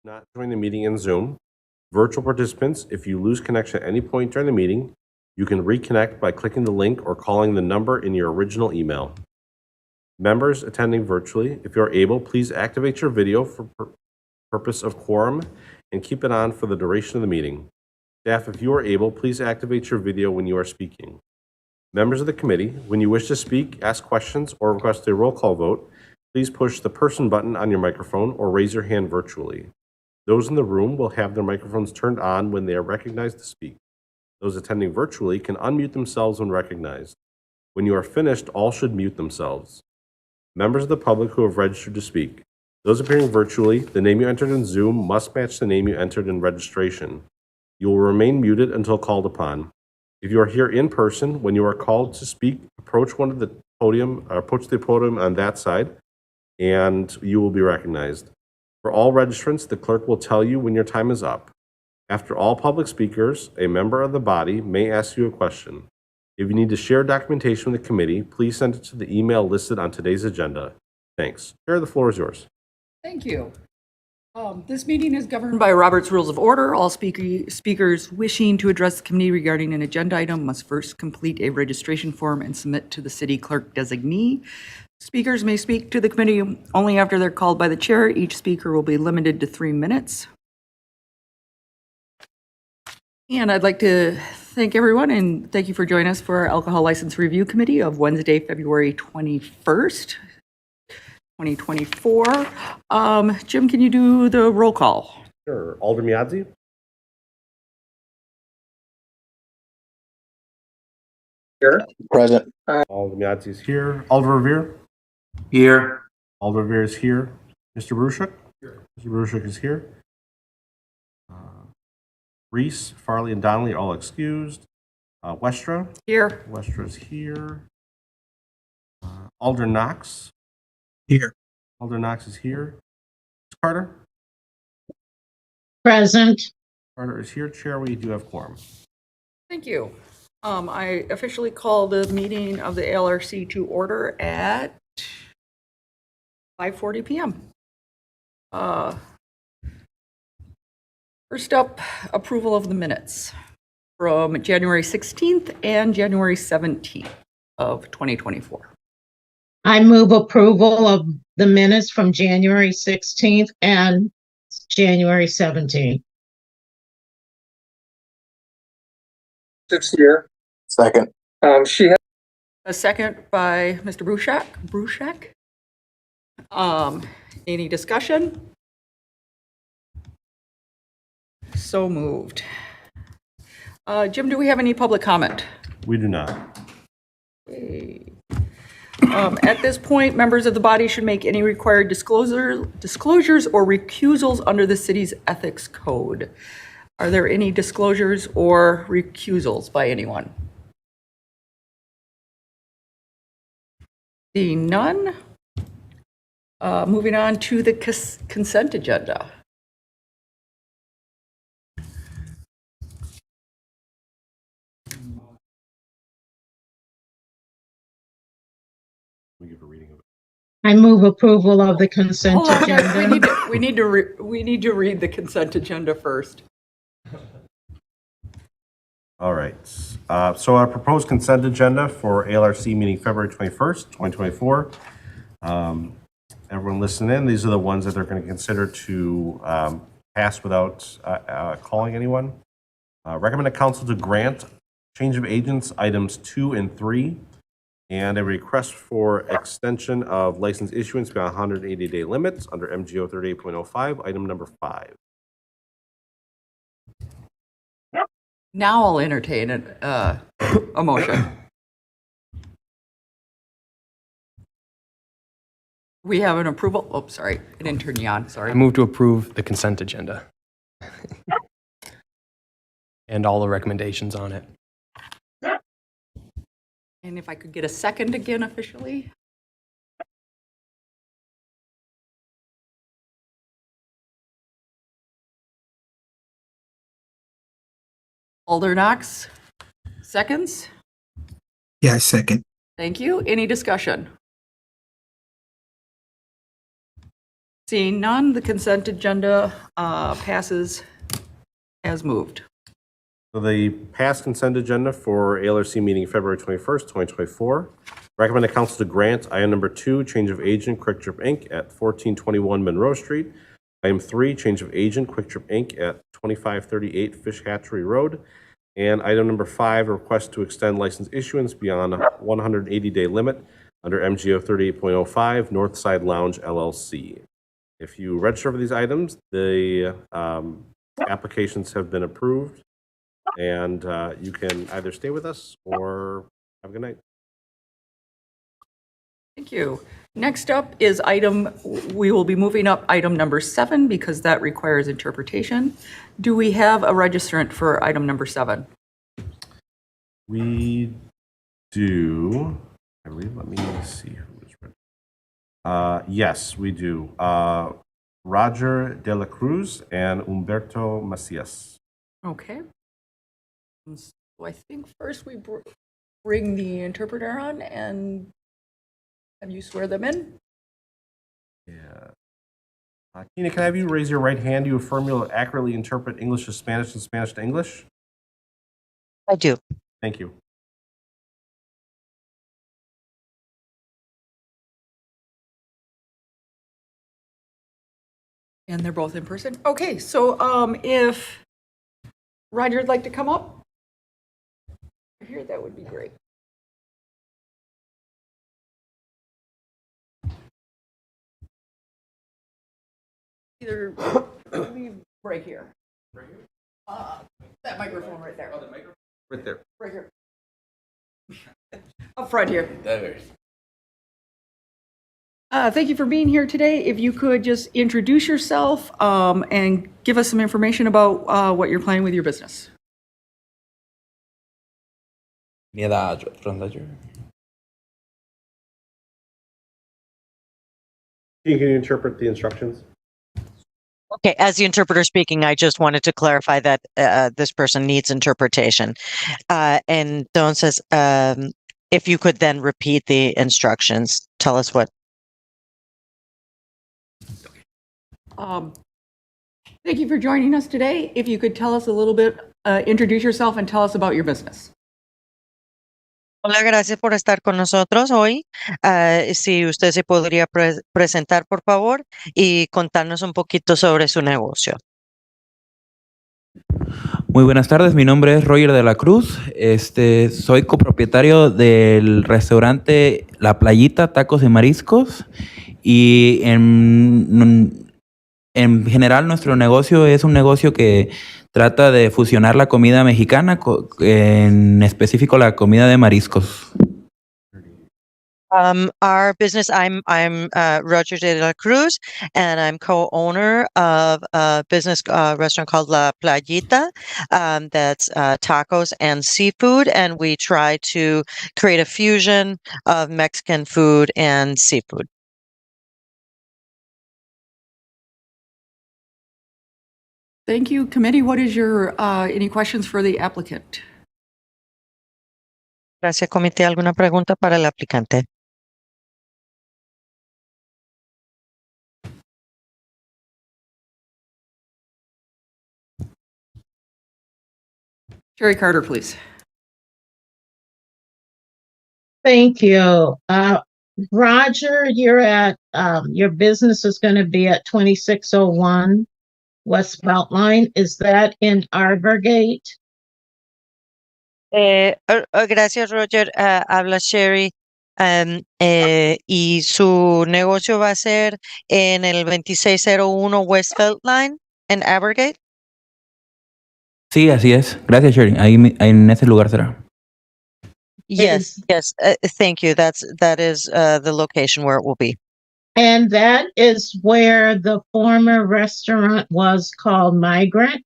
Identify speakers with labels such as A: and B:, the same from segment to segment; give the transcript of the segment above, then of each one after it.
A: Not join the meeting in Zoom. Virtual participants, if you lose connection at any point during the meeting, you can reconnect by clicking the link or calling the number in your original email. Members attending virtually, if you're able, please activate your video for purpose of quorum and keep it on for the duration of the meeting. Staff, if you are able, please activate your video when you are speaking. Members of the committee, when you wish to speak, ask questions, or request a roll call vote, please push the person button on your microphone or raise your hand virtually. Those in the room will have their microphones turned on when they are recognized to speak. Those attending virtually can unmute themselves when recognized. When you are finished, all should mute themselves. Members of the public who have registered to speak. Those appearing virtually, the name you entered in Zoom must match the name you entered in registration. You will remain muted until called upon. If you are here in person, when you are called to speak, approach the podium on that side, and you will be recognized. For all registrants, the clerk will tell you when your time is up. After all public speakers, a member of the body may ask you a question. If you need to share documentation with the committee, please send it to the email listed on today's agenda. Thanks. Chair, the floor is yours.
B: Thank you. This meeting is governed by Robert's Rules of Order. All speakers wishing to address the committee regarding an agenda item must first complete a registration form and submit to the city clerk designee. Speakers may speak to the committee only after they're called by the chair. Each speaker will be limited to 3 minutes. And I'd like to thank everyone and thank you for joining us for our Alcohol License Review Committee of Wednesday, February 21st, 2024. Jim, can you do the roll call?
A: Sure. Alder Miadzi?
C: Here. Present.
A: Alder Miadzi is here. Alder Revere?
C: Here.
A: Alder Revere is here. Mr. Bruchuk? Here. Mr. Bruchuk is here. Reese, Farley, and Donnelly are all excused. Westra?
B: Here.
A: Westra is here. Alder Knox?
C: Here.
A: Alder Knox is here. Carter?
D: Present.
A: Carter is here. Chair, we do have quorum.
B: Thank you. I officially call the meeting of the ALRC to order at 5:40 p.m. First up, approval of the minutes from January 16th and January 17th of 2024.
D: I move approval of the minutes from January 16th and January 17th.
C: It's here. Second. She has.
B: A second by Mr. Bruchak. Any discussion? So moved. Jim, do we have any public comment?
A: We do not.
B: Okay. At this point, members of the body should make any required disclosures or recusals under the city's ethics code. Are there any disclosures or recusals by anyone? Seeing none. Moving on to the consent agenda.
A: We give a reading of it.
D: I move approval of the consent
B: Hold on, guys.
D: agenda.
B: We need to read the consent agenda first.
A: All right. So our proposed consent agenda for ALRC meeting February 21st, 2024. Everyone listen in. These are the ones that they're going to consider to pass without calling anyone. Recommend a council to grant change of agents items 2 and 3, and a request for extension of license issuance beyond 180-day limits under MGO 38.05, item number 5.
B: Now I'll entertain a motion. We have an approval. Oh, sorry. I didn't turn you on. Sorry.
E: I move to approve the consent agenda and all the recommendations on it.
B: And if I could get a second again officially. Alder Knox, seconds.
C: Yeah, second.
B: Thank you. Any discussion? Seeing none, the consent agenda passes as moved.
A: So the past consent agenda for ALRC meeting February 21st, 2024. Recommend the council to grant item number 2, change of agent, Quick Trip Inc. at 1421 Monroe Street. Item 3, change of agent, Quick Trip Inc. at 2538 Fish Hatchery Road. And item number 5, request to extend license issuance beyond a 180-day limit under MGO 38.05 Northside Lounge LLC. If you register for these items, the applications have been approved, and you can either stay with us or have a good night.
B: Thank you. Next up is we will be moving up item number 7 because that requires interpretation. Do we have a registrant for item number 7?
A: We do, I believe. Let me see who is ready. Yes, we do. Roger De La Cruz and Humberto Macias.
B: Okay. So I think first we bring the interpreter on and have you swear them in?
A: Yeah. Tina, can I have you raise your right hand? Do you affirm you'll accurately interpret English to Spanish and Spanish to English?
F: I do.
A: Thank you.
B: And they're both in person? Okay, so if Roger'd like to come up here, that would be great. Either leave right here. Right here? That microphone right there.
A: Oh, the microphone? Right there.
B: Right here. Up front here. Thank you for being here today. If you could just introduce yourself and give us some information about what you're planning with your business.
G: Mi edad, Roger.
A: Can you interpret the instructions?
F: Okay, as the interpreter speaking, I just wanted to clarify that this person needs interpretation. Entonces, if you could then repeat the instructions, tell us what.
B: Thank you for joining us today. If you could tell us a little bit, introduce yourself and tell us about your business.
F: Hola, gracias por estar con nosotros hoy. Si usted se podría presentar, por favor, y contarnos un poquito sobre su negocio.
G: Muy buenas tardes, mi nombre es Roger de la Cruz. Soy copropietario del restaurante La Playita Tacos y Mariscos. Y en general nuestro negocio es un negocio que trata de fusionar la comida mexicana, en específico la comida de mariscos.
F: Our business, I'm Roger de la Cruz, and I'm co-owner of a business restaurant called La Playita, that's tacos and seafood, and we try to create a fusion of Mexican food and seafood.
B: Thank you. Committee, what is your, any questions for the applicant?
F: Gracias, comité. ¿Alguna pregunta para el aplicante?
B: Sherry Carter, please.
D: Thank you. Roger, you're at, your business is going to be at 2601 West Beltline. Is that in Arborgate?
F: Gracias, Roger. Habla Sherry. Y su negocio va a ser en el 2601 West Beltline, en Arborgate.
G: Sí, así es. Gracias, Sherry. Ahí en ese lugar será.
F: Yes, yes. Thank you. That is the location where it will be.
D: And that is where the former restaurant was called Migrant.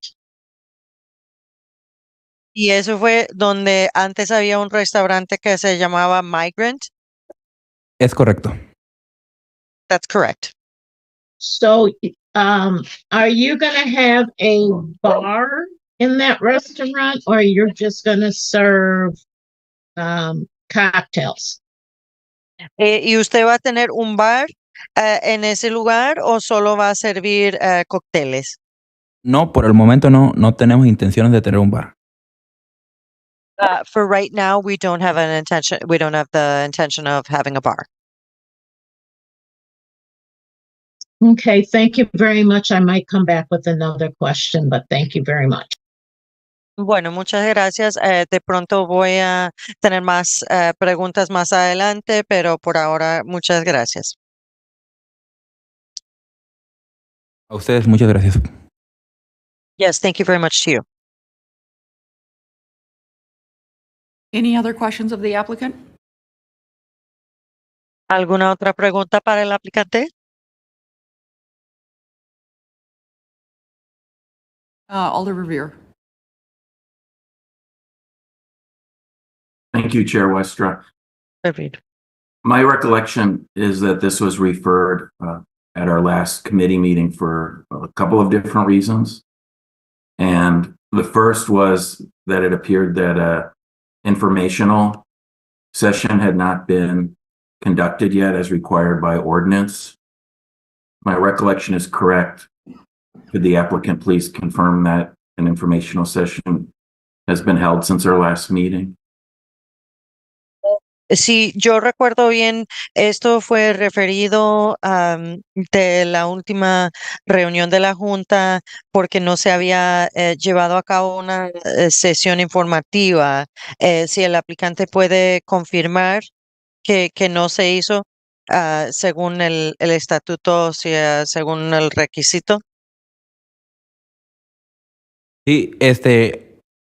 F: Y eso fue donde antes había un restaurante que se llamaba Migrant.
G: Es correcto.
F: That's correct.
D: So, are you going to have a bar in that restaurant, or you're just going to serve cocktails?
F: Y usted va a tener un bar en ese lugar o solo va a servir cócteles?
G: No, por el momento no tenemos intenciones de tener un bar.
F: For right now, we don't have the intention of having a bar.
D: Okay, thank you very much. I might come back with another question, but thank you very much.
F: Bueno, muchas gracias. De pronto voy a tener más preguntas más adelante, pero por ahora, muchas gracias.
G: A ustedes, muchas gracias.
F: Yes, thank you very much to you.
B: Any other questions of the applicant?
F: ¿Alguna otra pregunta para el aplicante?
B: Alder Revere.
H: Thank you, Chair Westra.
F: David.
H: My recollection is that this was referred at our last committee meeting for a couple of different reasons. And the first was that it appeared that a informational session had not been conducted yet as required by ordinance. My recollection is correct. Could the applicant please confirm that an informational session has been held since our last meeting?
F: Si yo recuerdo bien, esto fue referido de la última reunión de la Junta porque no se había llevado a cabo una sesión informativa. Si el aplicante puede confirmar que no se hizo según el estatuto, según el requisito.
G: Sí,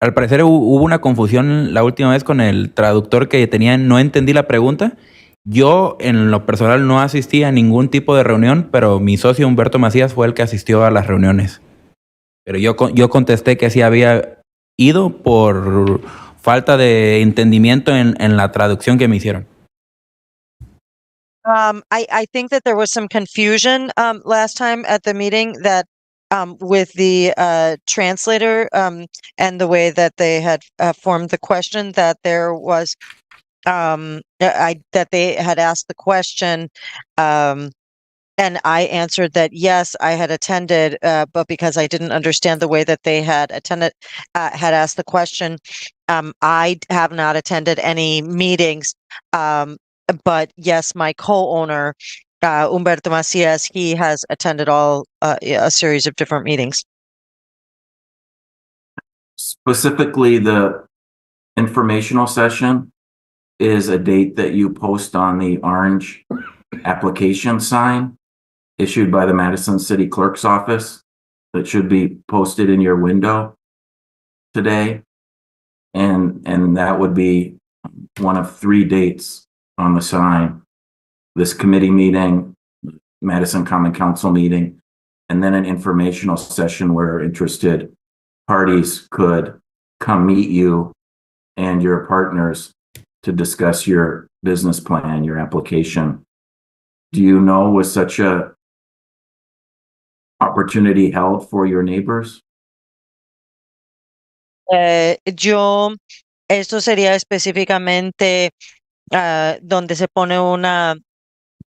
G: al parecer hubo una confusión la última vez con el traductor que tenía, no entendí la pregunta. Yo, en lo personal, no asistí a ningún tipo de reunión, pero mi socio Humberto Macías fue el que asistió a las reuniones. Pero yo contesté que sí había ido por falta de entendimiento en la traducción que me hicieron.
F: I think that there was some confusion last time at the meeting that with the translator and the way that they had formed the question, that there was that they had asked the question and I answered that yes, I had attended, but because I didn't understand the way that they had had asked the question, I have not attended any meetings. But yes, my co-owner, Humberto Macias, he has attended a series of different meetings.
H: Specifically, the informational session is a date that you post on the orange application sign issued by the Madison City Clerk's office that should be posted in your window today. And that would be one of 3 dates on the sign: this committee meeting, Madison Common Council meeting, and then an informational session where interested parties could come meet you and your partners to discuss your business plan, your application. Do you know, was such a opportunity held for your neighbors?
F: Esto sería específicamente donde se pone una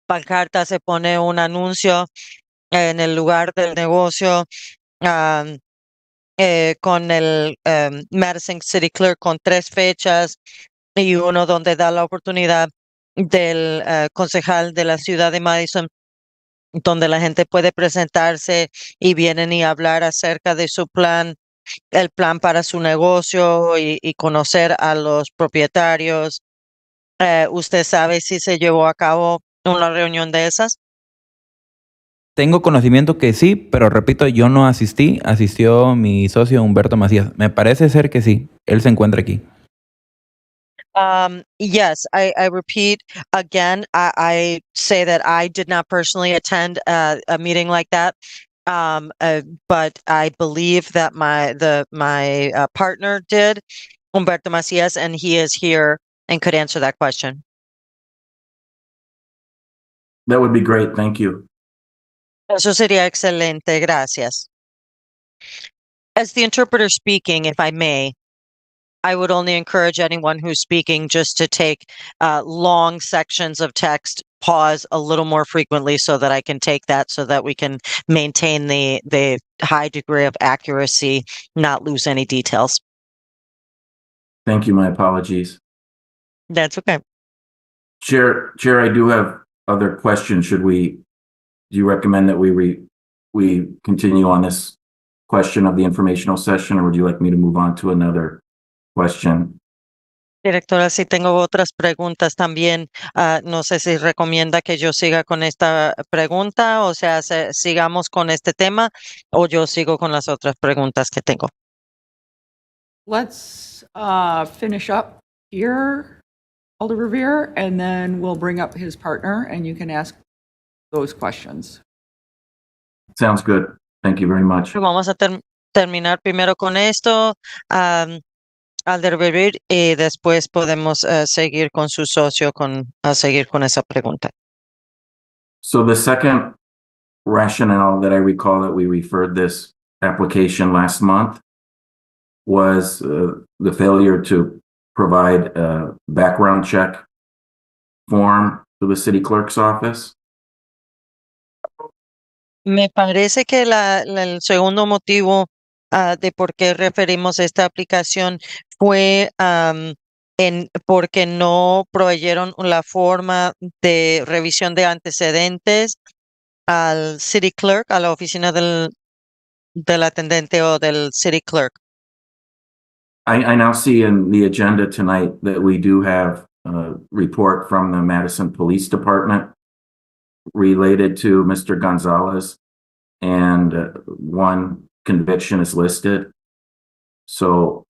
F: pancarta, se pone un anuncio en el lugar del negocio con el Madison City Clerk con 3 fechas y uno donde da la oportunidad del concejal de la ciudad de Madison, donde la gente puede presentarse y vienen y hablar acerca de su plan, el plan para su negocio y conocer a los propietarios. ¿Usted sabe si se llevó a cabo una reunión de esas?
G: Tengo conocimiento que sí, pero repito, yo no asistí, asistió mi socio Humberto Macías. Me parece ser que sí, él se encuentra aquí.
F: Yes, I repeat again, I say that I did not personally attend a meeting like that. But I believe that my partner did, Humberto Macias, and he is here and could answer that question.
H: That would be great. Thank you.
F: Eso sería excelente. Gracias. As the interpreter speaking, if I may, I would only encourage anyone who's speaking just to take long sections of text pause a little more frequently so that I can take that so that we can maintain the high degree of accuracy, not lose any details.
H: Thank you. My apologies.
F: That's okay.
H: Chair, I do have other questions. Do you recommend that we continue on this question of the informational session, or would you like me to move on to another question?
F: Directora, sí tengo otras preguntas también. No sé si recomienda que yo siga con esta pregunta, o sea, sigamos con este tema, o yo sigo con las otras preguntas que tengo.
B: Let's finish up here, Alder Revere, and then we'll bring up his partner and you can ask those questions.
H: Sounds good. Thank you very much.
F: Vamos a terminar primero con esto, Alder y después podemos seguir con su socio a seguir con esa pregunta.
H: So the second rationale that I recall that we referred this application last month was the failure to provide a background check form to the city clerk's office.
F: Me parece que el segundo motivo de por qué referimos esta aplicación fue porque no proveyeron la forma de revisión de antecedentes al city clerk, a la oficina del atendente o del city clerk.
H: I now see in the agenda tonight that we do have a report from the Madison Police Department related to Mr. Gonzalez, and one conviction is listed. So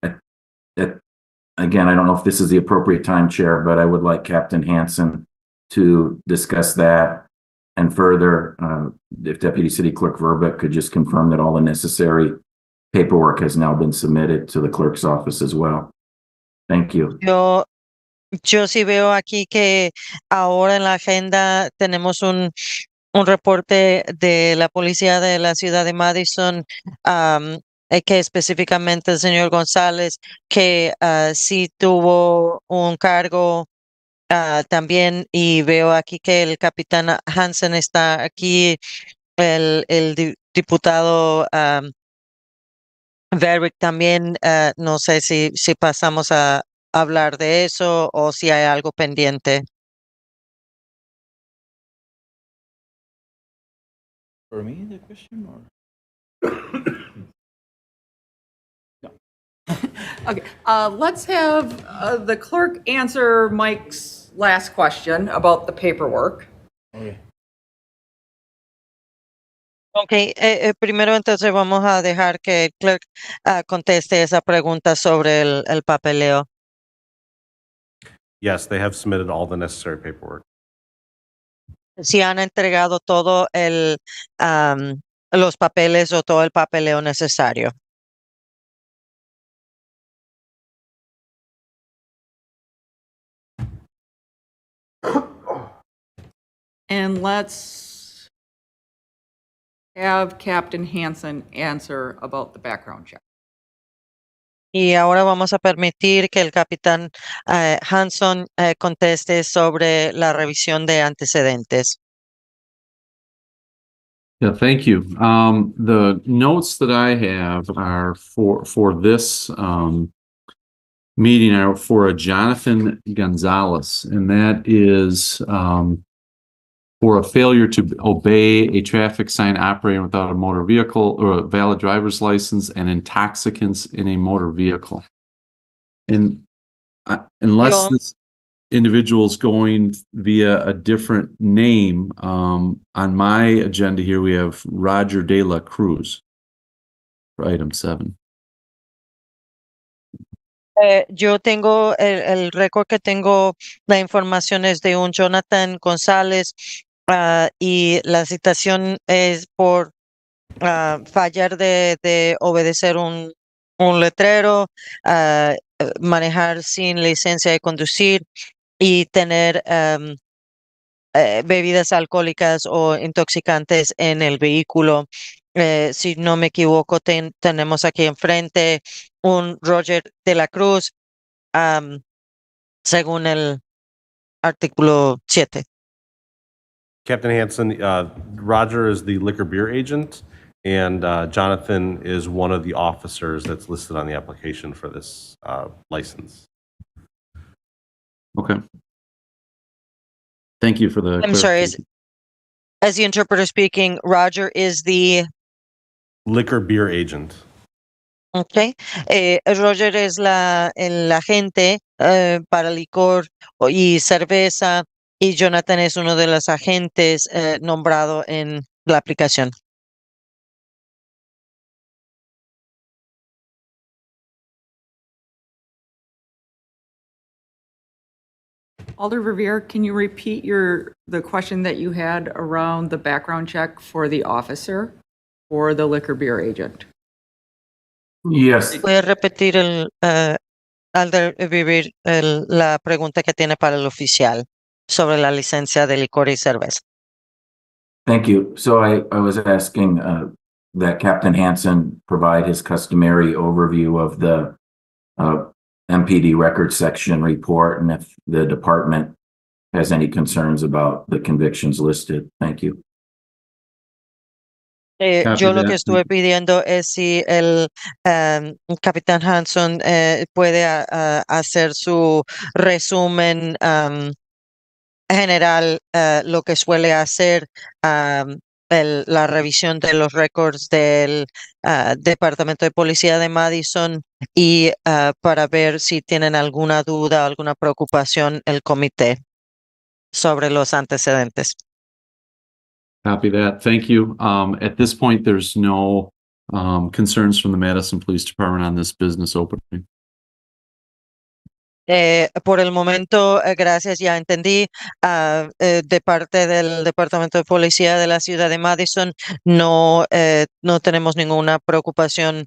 H: again, I don't know if this is the appropriate time, Chair, but I would like Captain Hansen to discuss that. And further, if Deputy City Clerk Verbeck could just confirm that all the necessary paperwork has now been submitted to the clerk's office as well. Thank you.
F: Yo sí veo aquí que ahora en la agenda tenemos un reporte de la policía de la ciudad de Madison, que específicamente el señor González, que sí tuvo un cargo también, y veo aquí que el capitán Hansen está aquí, el diputado Verbeck también. No sé si pasamos a hablar de eso o si hay algo pendiente.
G: For me, the question, or?
B: Okay, let's have the clerk answer Mike's last question about the paperwork.
G: Okay.
F: Ok, primero entonces vamos a dejar que el clerk conteste esa pregunta sobre el papeleo.
A: Yes, they have submitted all the necessary paperwork.
F: Si han entregado todo los papeles o todo el papeleo necesario.
B: And let's have Captain Hansen answer about the background check.
F: Y ahora vamos a permitir que el capitán Hanson conteste sobre la revisión de antecedentes.
I: Yeah, thank you. The notes that I have are for this meeting are for a Jonathan Gonzalez, and that is for a failure to obey a traffic sign operating without a motor vehicle or a valid driver's license and intoxicants in a motor vehicle. And unless this individual is going via a different name, on my agenda here, we have Roger De La Cruz for item 7.
F: Yo tengo el récord que tengo, la información es de un Jonathan González, y la citación es por fallar de obedecer un letrero, manejar sin licencia de conducir y tener bebidas alcohólicas o intoxicantes en el vehículo. Si no me equivoco, tenemos aquí enfrente un Roger De La Cruz, según artículo 7.
A: Captain Hanson, Roger is the liquor beer agent, and Jonathan is one of the officers that's listed on the application for this license.
I: Okay. Thank you for the
F: I'm sorry,
I: clarification.
F: as the interpreter speaking, Roger is the,
A: Liquor beer agent.
F: okay, Roger es el agente para licor y cerveza, y Jonathan es uno de los agentes nombrado en la aplicación.
B: Alder Revere, can you repeat the question that you had around the background check for the officer or the liquor beer agent?
H: Yes,
F: ¿Puede repetir Alder Vivir, la pregunta que tiene para el oficial sobre la licencia de licor y cerveza?
H: thank you. So I was asking that Captain Hanson provide his customary overview of the MPD record section report, and if the department has any concerns about the convictions listed. Thank you.
I: Copy
F: Yo lo
I: that.
F: que estuve pidiendo es si el Capitán Hanson puede hacer su resumen general, lo que suele hacer la revisión de los récords del Departamento de Policía de Madison y para ver si tienen alguna duda, alguna preocupación el comité sobre los antecedentes.
I: Copy that. Thank you. At this point, there's no concerns from the Madison Police Department on this business opening.
F: Por el momento, gracias, ya entendí, de parte del Departamento de Policía de la Ciudad de Madison, no tenemos ninguna preocupación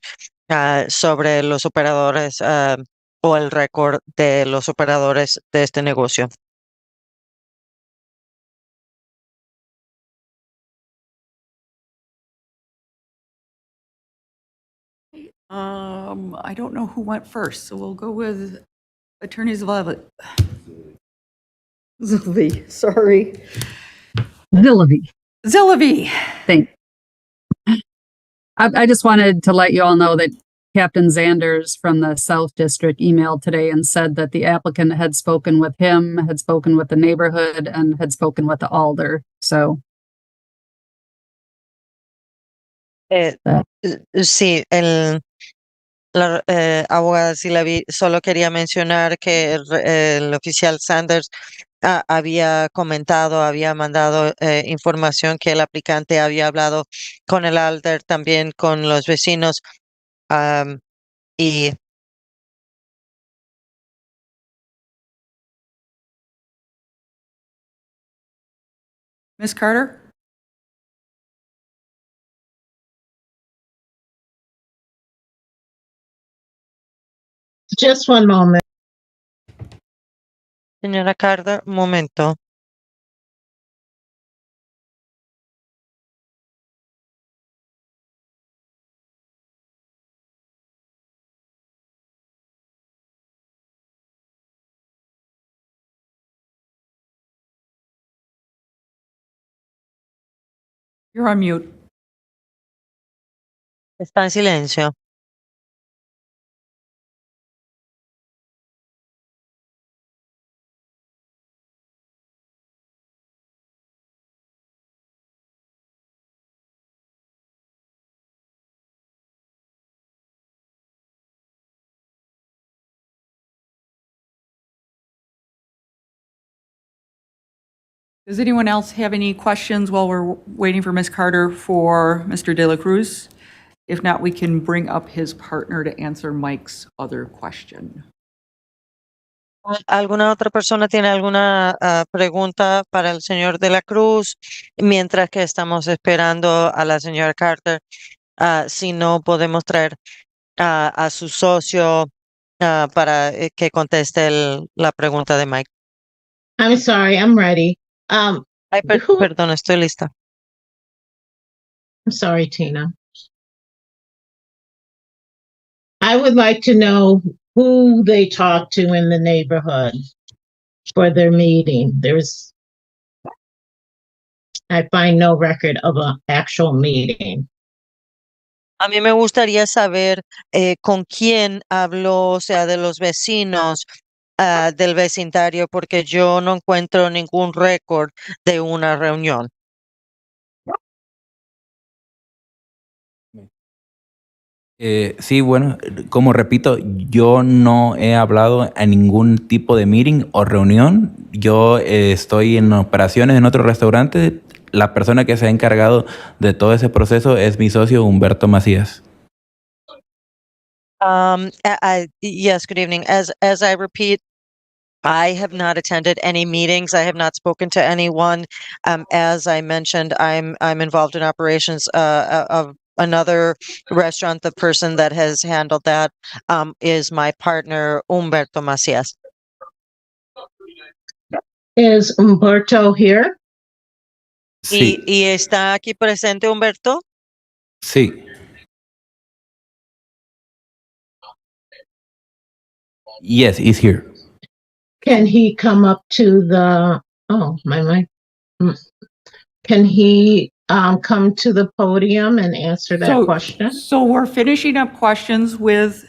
F: sobre los operadores o el récord de los operadores de este negocio.
B: I don't know who went first, so we'll go with Attorney Zilevy, sorry.
J: Zilevy.
B: Thank.
J: I just wanted to let you all know that Captain Zanders from the South District emailed today and said that the applicant had spoken with him, had spoken with the neighborhood, and had spoken with the alder. So.
F: Sí, la abogada Zilevy solo quería mencionar que el oficial Sanders había comentado, había mandado información que el aplicante había hablado con el alder, también con los vecinos, y
B: Ms. Carter?
D: Just one moment.
F: señora Carter, un momento.
B: You're on mute.
F: Está en silencio.
B: Does anyone else have any questions while we're waiting for Ms. Carter for Mr. De La Cruz? If not, we can bring up his partner to answer Mike's other question.
F: ¿Alguna otra persona tiene alguna pregunta para el señor De La Cruz? Mientras que estamos esperando a la señora Carter, si no podemos traer a su socio para que conteste la pregunta de Mike.
D: I'm sorry, I'm ready.
F: Ay, perdón, estoy lista.
D: I'm sorry, Tina. I would like to know who they talked to in the neighborhood. for their meeting. I find no record of an actual meeting.
F: A mí me gustaría saber con quién habló, o sea, de los vecinos del vecindario, porque yo no encuentro ningún récord de una reunión.
G: Sí, bueno, como repito, yo no he hablado a ningún tipo de meeting o reunión. Yo estoy en operaciones en otro restaurante. La persona que se ha encargado de todo ese proceso es mi socio Humberto Macías.
F: Yes, good evening. As I repeat, I have not attended any meetings. I have not spoken to anyone. As I mentioned, I'm involved in operations of another restaurant. The person that has handled that is my partner, Humberto Macías.
D: Is Humberto here?
G: Sí,
F: ¿Y está aquí presente Humberto?
G: sí. Yes, he's here.
D: Can he come up to the, can he come to the podium and answer that question?
B: So we're finishing up questions with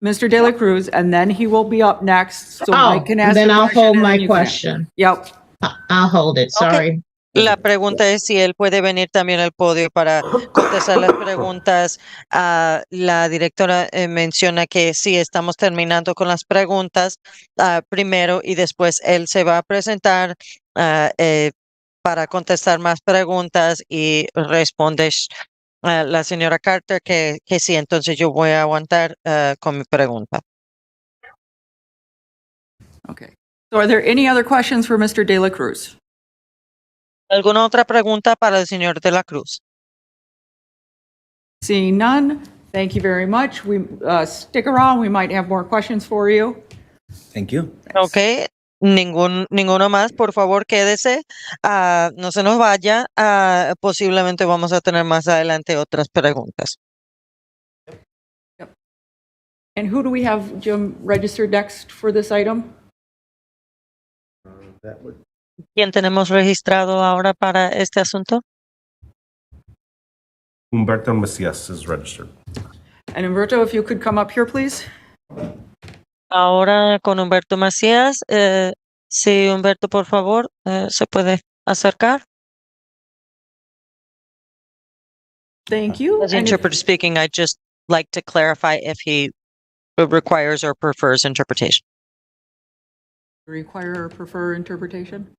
B: Mr. De La Cruz, and then he will be up next. So Mike can ask
D: Then
B: a
D: I'll
B: question
D: hold
B: and then
D: my
B: you can-
D: question.
B: Yep.
D: I'll hold it, sorry.
F: La pregunta es si él puede venir también al podio para contestar las preguntas. La directora menciona que sí, estamos terminando con las preguntas primero y después él se va a presentar para contestar más preguntas y responde la señora Carter que sí, entonces yo voy a aguantar con mi pregunta.
B: Okay. So are there any other questions for Mr. De La Cruz?
F: ¿Alguna otra pregunta para el señor De La Cruz?
B: Seeing none, thank you very much. We stick around. We might have more questions for you.
G: Thank you.
F: Ok, ninguno más, por favor, quédese. No se nos vaya. Posiblemente vamos a tener más adelante otras preguntas.
B: And who do we have, Jim, registered next for this item?
F: ¿Quién tenemos registrado ahora para este asunto?
A: Humberto Macias is registered.
B: And Humberto, if you could come up here, please.
F: Ahora con Humberto Macías. Sí, Humberto, por favor, se puede acercar.
B: Thank you.
F: As
B: And if-
F: interpreter speaking, I'd just like to clarify if he requires or prefers interpretation.
B: Require or prefer interpretation?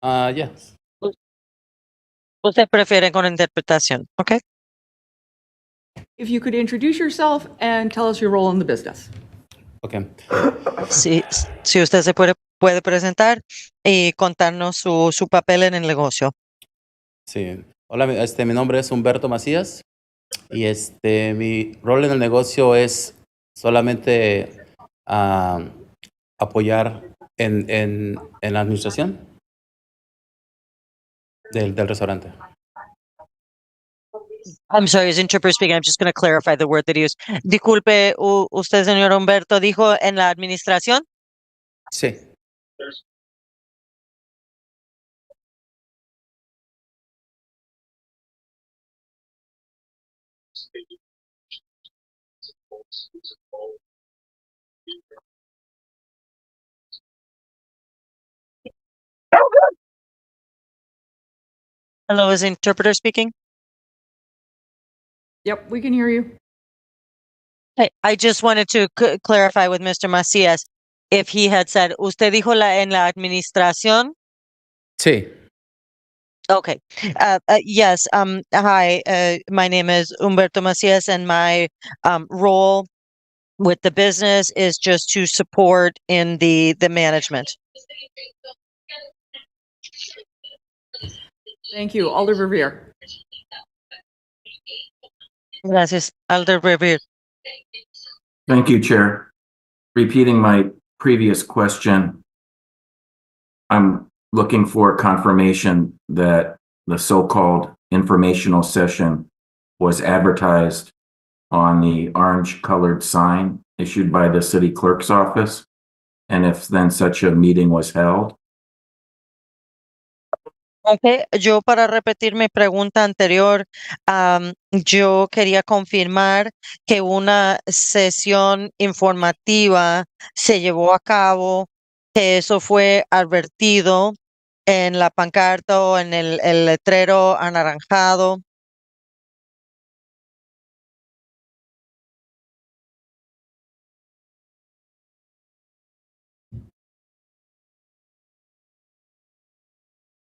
E: Yes.
F: Usted prefiere con interpretación, ¿ok?
B: If you could introduce yourself and tell us your role in the business.
E: Okay.
F: Si usted se puede presentar y contarnos su papel en el negocio.
E: Sí. Hola, mi nombre es Humberto Macías y mi rol en el negocio es solamente apoyar en la administración del restaurante.
F: I'm sorry, as interpreter speaking, I'm just going to clarify the word that he used. Disculpe, usted, señor Humberto, dijo en la administración.
E: Sí.
F: Hello, is interpreter speaking?
B: Yep, we can hear you.
F: Hey, I just wanted to clarify with Mr. Macías if he had said, usted dijo en la administración.
E: Sí.
F: Okay. Yes. Hi. My name is Humberto Macías, and my role with the business is just to support in the management.
B: Thank you. Alder Verveer.
F: Gracias, Alder Revere.
H: Thank you, Chair. Repeating my previous question, I'm looking for confirmation that the so-called informational session was advertised on the orange-colored sign issued by the city clerk's office. and if then such a meeting was held?
F: Ok, yo para repetir mi pregunta anterior, yo quería confirmar que una sesión informativa se llevó a cabo, que eso fue advertido en la pancarta o en el letrero anaranjado.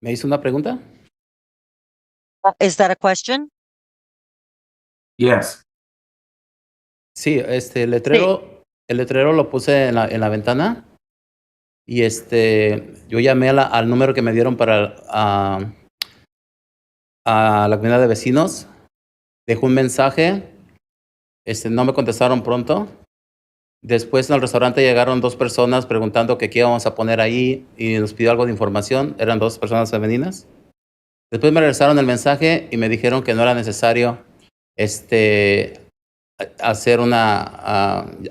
E: ¿Me hizo una pregunta?
F: Is that a question?
H: Yes.
E: Sí, el letrero lo puse en la ventana y yo llamé al número que me dieron para a la comunidad de vecinos, dejé un mensaje, no me contestaron pronto. Después en el restaurante llegaron 2 personas preguntando que qué íbamos a poner ahí y nos pidió algo de información, eran 2 personas femeninas. Después me regresaron el mensaje y me dijeron que no era necesario hacer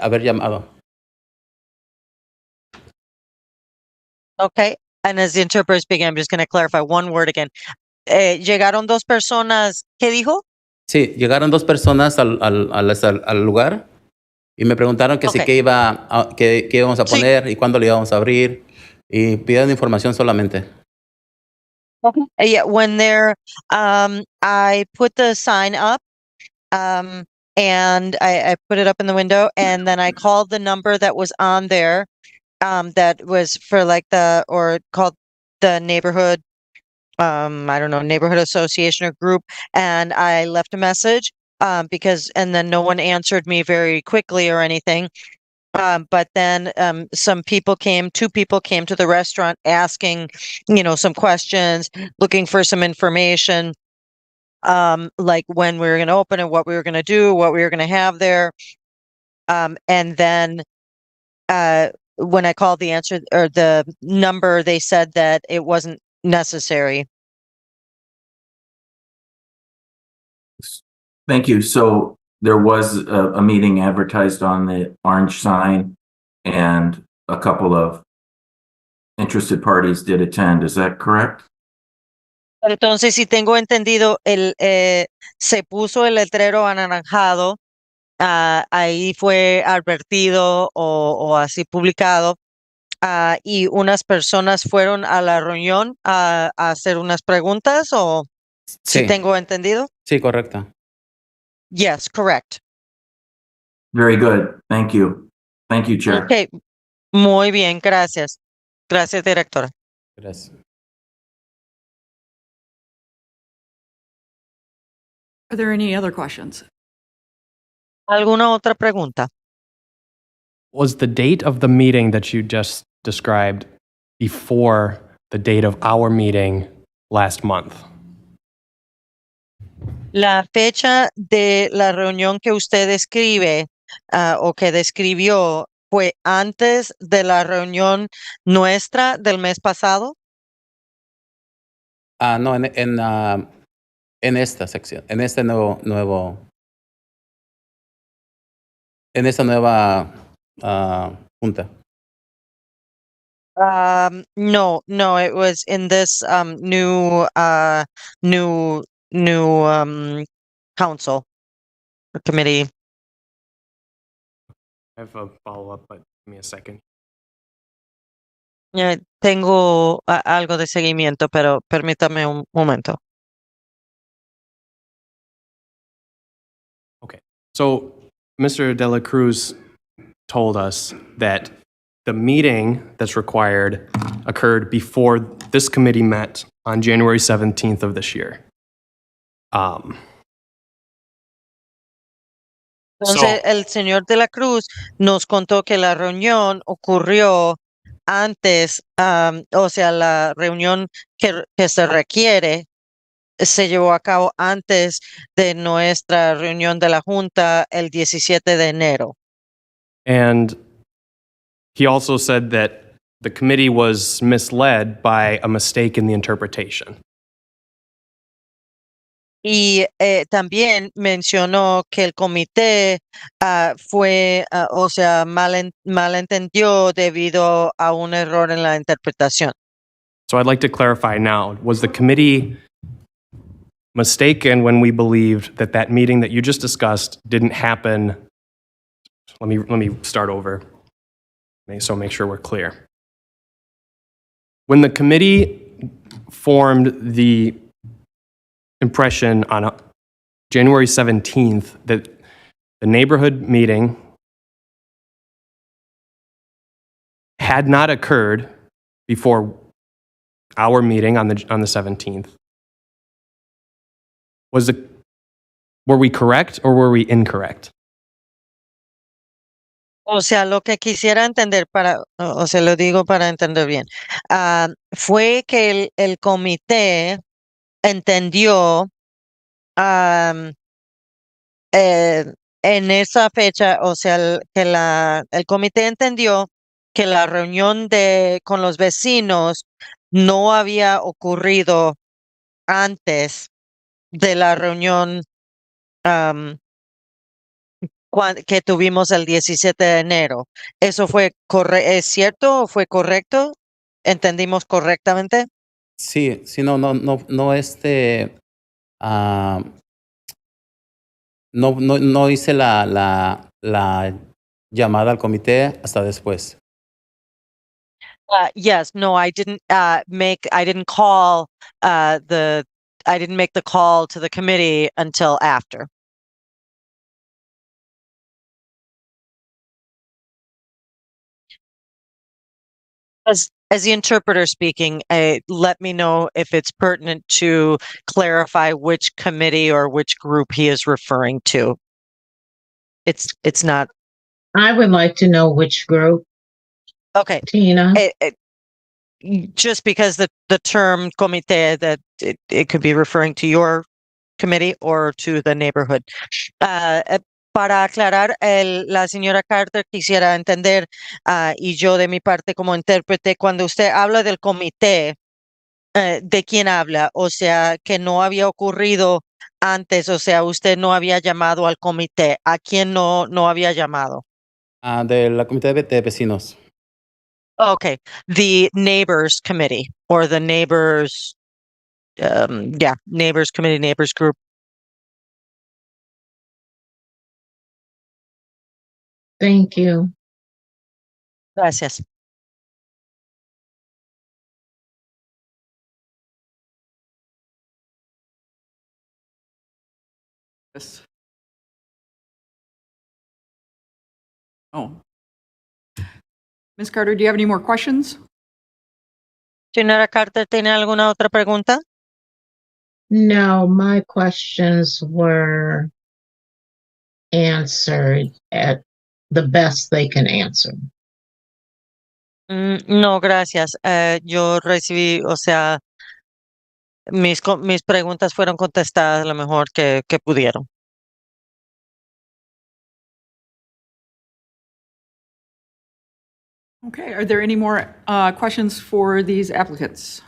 E: haber llamado.
F: Okay, and as the interpreter is speaking, I'm just going to clarify one word again. Llegaron 2 personas, ¿qué dijo?
E: Sí, llegaron 2 personas al lugar y me preguntaron que
F: Okay.
E: si qué íbamos a
F: Sí.
E: poner y cuándo lo íbamos a abrir y pidieron información solamente.
F: Yeah, when I put the sign up, and I put it up in the window, and then I called the number that was on there, that was for like called the neighborhood, I don't know, neighborhood association or group, and I left a message, and then no one answered me very quickly or anything. But then 2 people came to the restaurant asking, some questions, looking for some information, like when we were going to open it, what we were going to do, what we were going to have there. And then when I called the answer or the number, they said that it wasn't necessary.
H: Thank you. So there was a meeting advertised on the orange sign and a couple of interested parties did attend. Is that correct?
F: Entonces, si tengo entendido, se puso el letrero anaranjado, ahí fue advertido o así publicado, y unas personas fueron a la reunión a hacer unas preguntas, o si
E: Sí,
F: tengo entendido.
E: sí, correcto.
F: Yes, correct.
H: Very good. Thank you. Thank you, Chair.
F: Okay, muy bien, gracias. Gracias, directora.
E: Gracias.
B: Are there any other questions?
F: ¿Alguna otra pregunta?
K: Was the date of the meeting that you just described before the date of our meeting last month?
F: La fecha de la reunión que usted describe, o que describió, fue antes de la reunión nuestra del mes pasado.
E: No, en esta sección, en esta nueva junta.
F: No, it was in this new council or committee.
K: I have a follow-up, but give me a second.
F: Tengo algo de seguimiento, pero permítame un momento.
K: So Mr. De La Cruz told us that the meeting that's required occurred before this committee met on January 17th of this year.
F: Entonces, el señor De La Cruz nos contó que la reunión ocurrió antes, o sea, la reunión que se requiere se llevó a cabo antes de nuestra reunión de la Junta el 17 de enero.
K: And he also said that the committee was misled by a mistake in the interpretation.
F: Y también mencionó que el comité fue, o sea, malentendió debido a un error en la interpretación.
K: So I'd like to clarify now, was the committee mistaken when we believed that that meeting that you just discussed didn't happen? Let me start over, so make sure we're clear. When the committee formed the impression on January 17th that the neighborhood meeting had not occurred before our meeting on the 17th, were we correct or were we incorrect?
F: O sea, lo que quisiera entender o sea, lo digo para entender bien, fue que el comité entendió en esa fecha, o sea, que el comité entendió que la reunión con los vecinos no había ocurrido antes de la reunión que tuvimos el 17 de enero. ¿Eso es cierto o fue correcto? ¿Entendimos correctamente?
E: Sí, sí, no, no hice la llamada al comité hasta después.
F: Yes, no, I didn't call I didn't make the call to the committee until after. As the interpreter speaking, let me know if it's pertinent to clarify which committee or which group he is referring to. It's not.
D: I would like to know which group,
F: Okay.
D: Tina.
F: Just because the term comité, that it could be referring to your committee or to the neighborhood. Para aclarar, la señora Carter quisiera entender, y yo de mi parte como intérprete, cuando usted habla del comité, ¿de quién habla? O sea, que no había ocurrido antes, o sea, usted no había llamado al comité. ¿A quién no había llamado?
E: De la comité de vecinos.
F: Okay, the neighbors committee or the neighbors, neighbors committee, neighbors group.
D: Thank you.
F: Gracias.
B: Yes. Oh. Ms. Carter, do you have any more questions?
F: Señora Carter, ¿tiene alguna otra pregunta?
D: No, my questions were answered at the best they can answer.
F: No, gracias. Yo recibí, o sea, mis preguntas fueron contestadas lo mejor que pudieron.
B: Okay, are there any more questions for these applicants?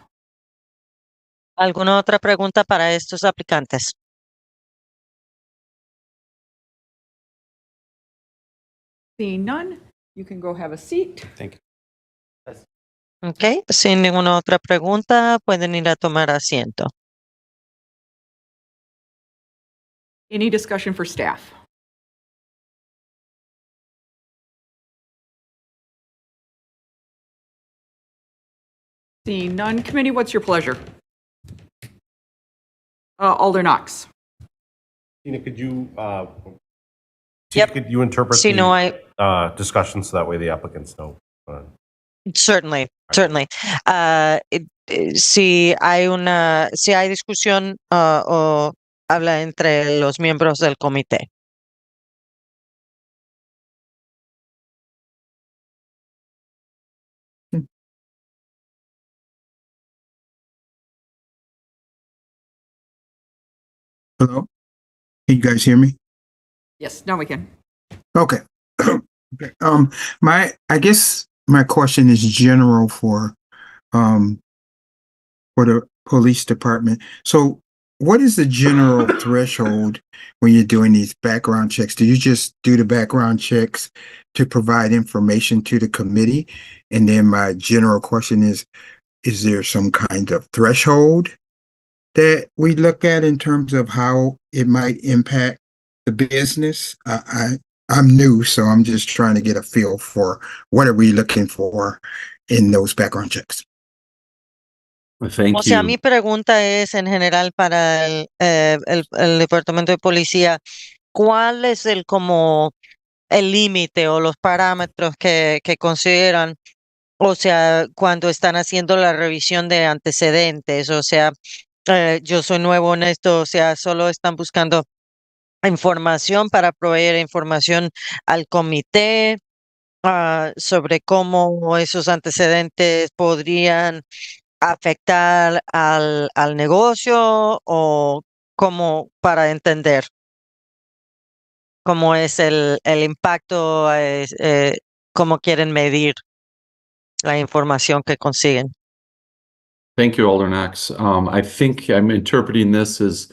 F: ¿Alguna otra pregunta para estos aplicantes?
B: Seeing none, you can go have a seat.
E: Thank you.
F: Okay, sin ninguna otra pregunta, pueden ir a tomar asiento.
B: Any discussion for staff? Seeing none, committee, what's your pleasure? Alder Knox.
A: Tina, could you,
F: Yep.
A: could you interpret
F: Si no hay,
A: the discussion so that way the applicants know?
F: certainly. Si hay discusión o habla entre los miembros del comité.
C: Hello? Can you guys hear me?
B: Yes, now we can.
C: Okay. Okay. I guess my question is general for the police department. So what is the general threshold when you're doing these background checks? Do you just do the background checks to provide information to the committee? And then my general question is there some kind of threshold that we look at in terms of how it might impact the business? I'm new, so I'm just trying to get a feel for what are we looking for in those background checks.
H: Thank
F: O sea,
H: you.
F: mi pregunta es en general para el Departamento de Policía, ¿cuál es como el límite o los parámetros que consideran? O sea, cuando están haciendo la revisión de antecedentes, o sea, yo soy nuevo en esto, o sea, solo están buscando información para proveer información al comité sobre cómo esos antecedentes podrían afectar al negocio o como para entender cómo es el impacto, cómo quieren medir la información que consiguen.
I: Thank you, Alder Knox. I think I'm interpreting this as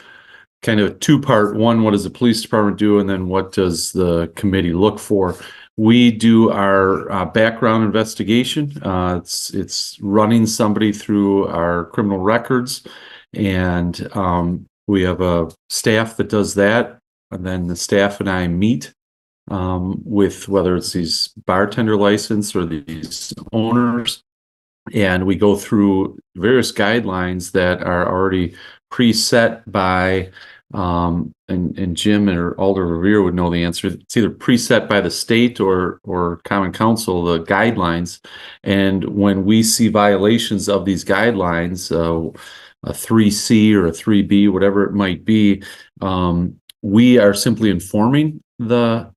I: kind of a two-part. One, what does the police department do? And then what does the committee look for? We do our background investigation. It's running somebody through our criminal records, and we have a staff that does that. And then the staff and I meet with whether it's these bartender license or these owners, and we go through various guidelines that are already preset by and Jim or Alder Revere would know the answer. It's either preset by the state or Common Council, the guidelines. And when we see violations of these guidelines, a 3C or a 3B, whatever it might be, we are simply informing the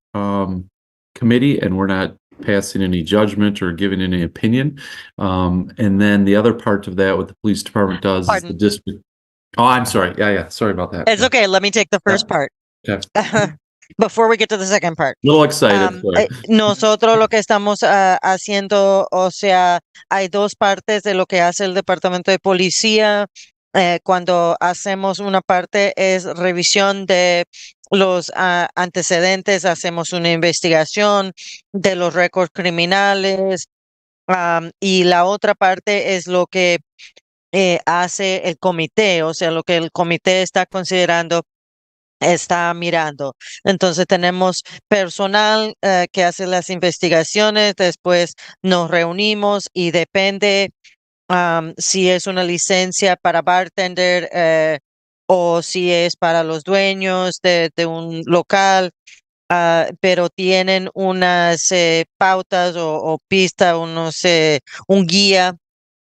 I: committee, and we're not passing any judgment or giving any opinion. And then the other part of that, what the police department does is the
F: Pardon.
I: district. Oh, I'm sorry. Yeah. Sorry about that.
F: It's okay. Let me take the first part
I: Okay.
F: before we get to the second part.
I: Little excited. Sorry.
F: Nosotros lo que estamos haciendo, o sea, hay dos partes de lo que hace el Departamento de Policía. Cuando hacemos una parte es revisión de los antecedentes, hacemos una investigación de los récords criminales, y la otra parte es lo que hace el comité, o sea, lo que el comité está considerando, está mirando. Entonces tenemos personal que hace las investigaciones, después nos reunimos y depende si es una licencia para bartender o si es para los dueños de un local, pero tienen unas pautas o pistas, un guía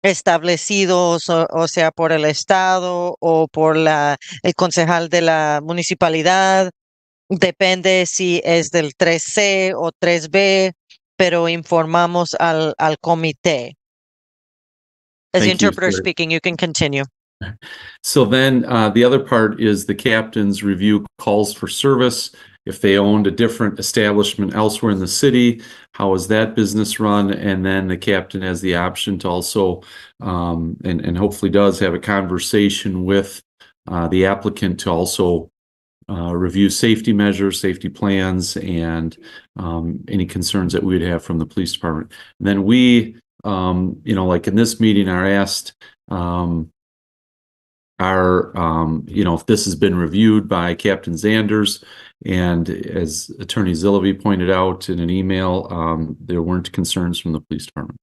F: establecido, o sea, por el estado o por el concejal de la municipalidad. Depende si es del 3C o 3B, pero informamos al comité. As the
I: Thank you,
F: interpreter
I: sir.
F: speaking, you can continue.
I: So then the other part is the captain's review calls for service. If they owned a different establishment elsewhere in the city, how is that business run? And then the captain has the option to also, and hopefully does, have a conversation with the applicant to also review safety measures, safety plans, and any concerns that we would have from the police department. And then we, like in this meeting, are asked, if this has been reviewed by Captain Zanders, and as Attorney Zillaby pointed out in an email, there weren't concerns from the police department.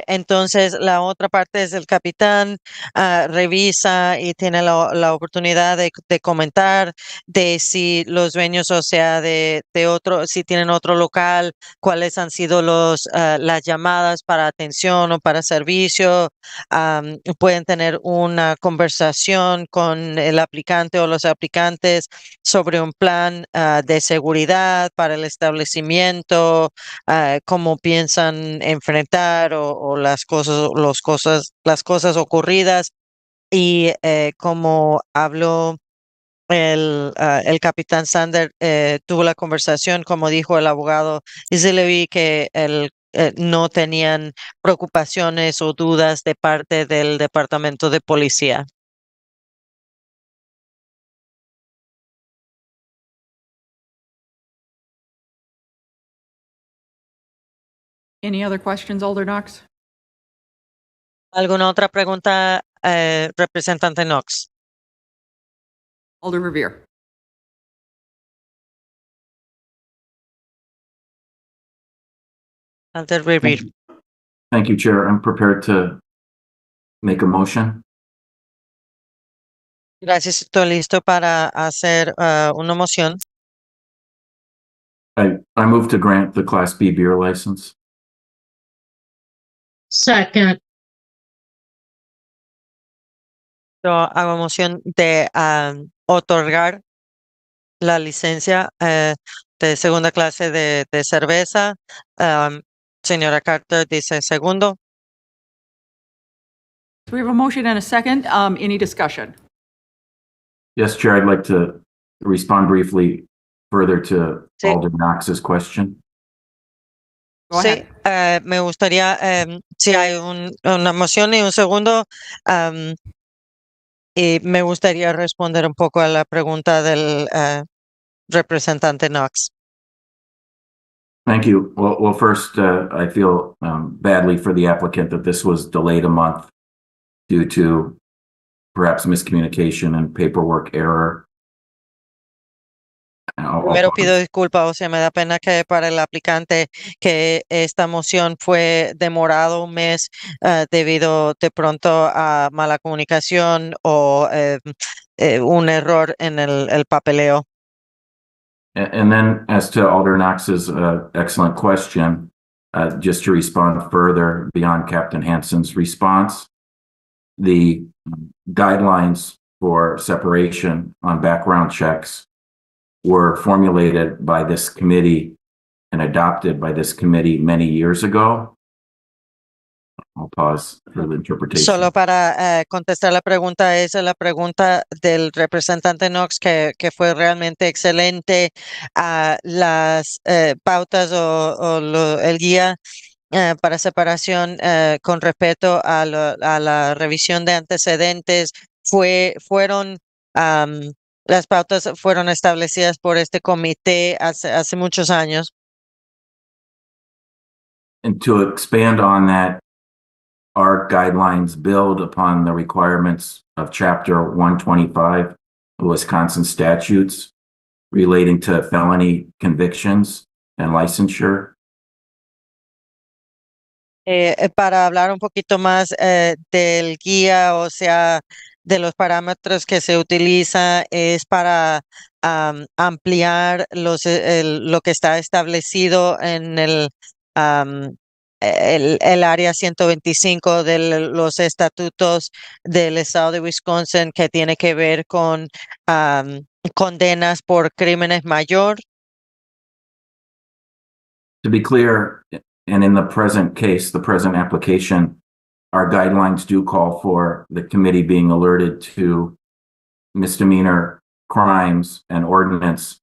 F: Entonces, la otra parte es el capitán, revisa y tiene la oportunidad de comentar de si los dueños, o sea, de otro, si tienen otro local, cuáles han sido las llamadas para atención o para servicio. Pueden tener una conversación con el aplicante o los aplicantes sobre un plan de seguridad para el establecimiento, cómo piensan enfrentar o las cosas ocurridas, y como habló el capitán Sander, tuvo la conversación, como dijo el abogado Zillaby, que no tenían preocupaciones o dudas de parte del Departamento de Policía.
B: Any other questions, Alder Knox?
F: ¿Alguna otra pregunta, representante Knox?
B: Alder Revere?
F: Alder Revere.
H: Thank you, Chair. I'm prepared to make a motion.
F: Gracias, estoy listo para hacer una moción.
H: I move to grant the Class B beer license.
D: Second,
F: Yo hago moción de otorgar la licencia de segunda clase de cerveza. Señora Carter dice segundo.
B: We have a motion and a second. Any discussion?
H: Yes, Chair, I'd like to respond briefly further to
F: Sí.
H: Alder Knox's question.
B: Go
F: Sí,
B: ahead.
F: me gustaría, si hay una moción y un segundo, y me gustaría responder un poco a la pregunta del representante Knox.
H: Thank you. Well, first, I feel badly for the applicant that this was delayed a month due to perhaps miscommunication and paperwork error.
F: Primero pido disculpas, o sea, me da pena que para el aplicante que esta moción fue demorado un mes debido de pronto a mala comunicación o un error en el papeleo.
H: And then as to Alder Knox's excellent question, just to respond further beyond Captain Hansen's response, the guidelines for separation on background checks were formulated by this committee and adopted by this committee many years ago. I'll pause for the interpretation.
F: Solo para contestar la pregunta, esa es la pregunta del representante Knox, que fue realmente excelente. Las pautas o el guía para separación con respecto a la revisión de antecedentes fueron las pautas fueron establecidas por este comité hace muchos años.
H: And to expand on that, our guidelines build upon the requirements of Chapter 125 of Wisconsin statutes relating to felony convictions and licensure.
F: Para hablar un poquito más del guía, o sea, de los parámetros que se utiliza, es para ampliar lo que está establecido en el área 125 de los estatutos del estado de Wisconsin, que tiene que ver con condenas por crímenes mayor.
H: To be clear, and in the present case, the present application, our guidelines do call for the committee being alerted to misdemeanor crimes and ordinance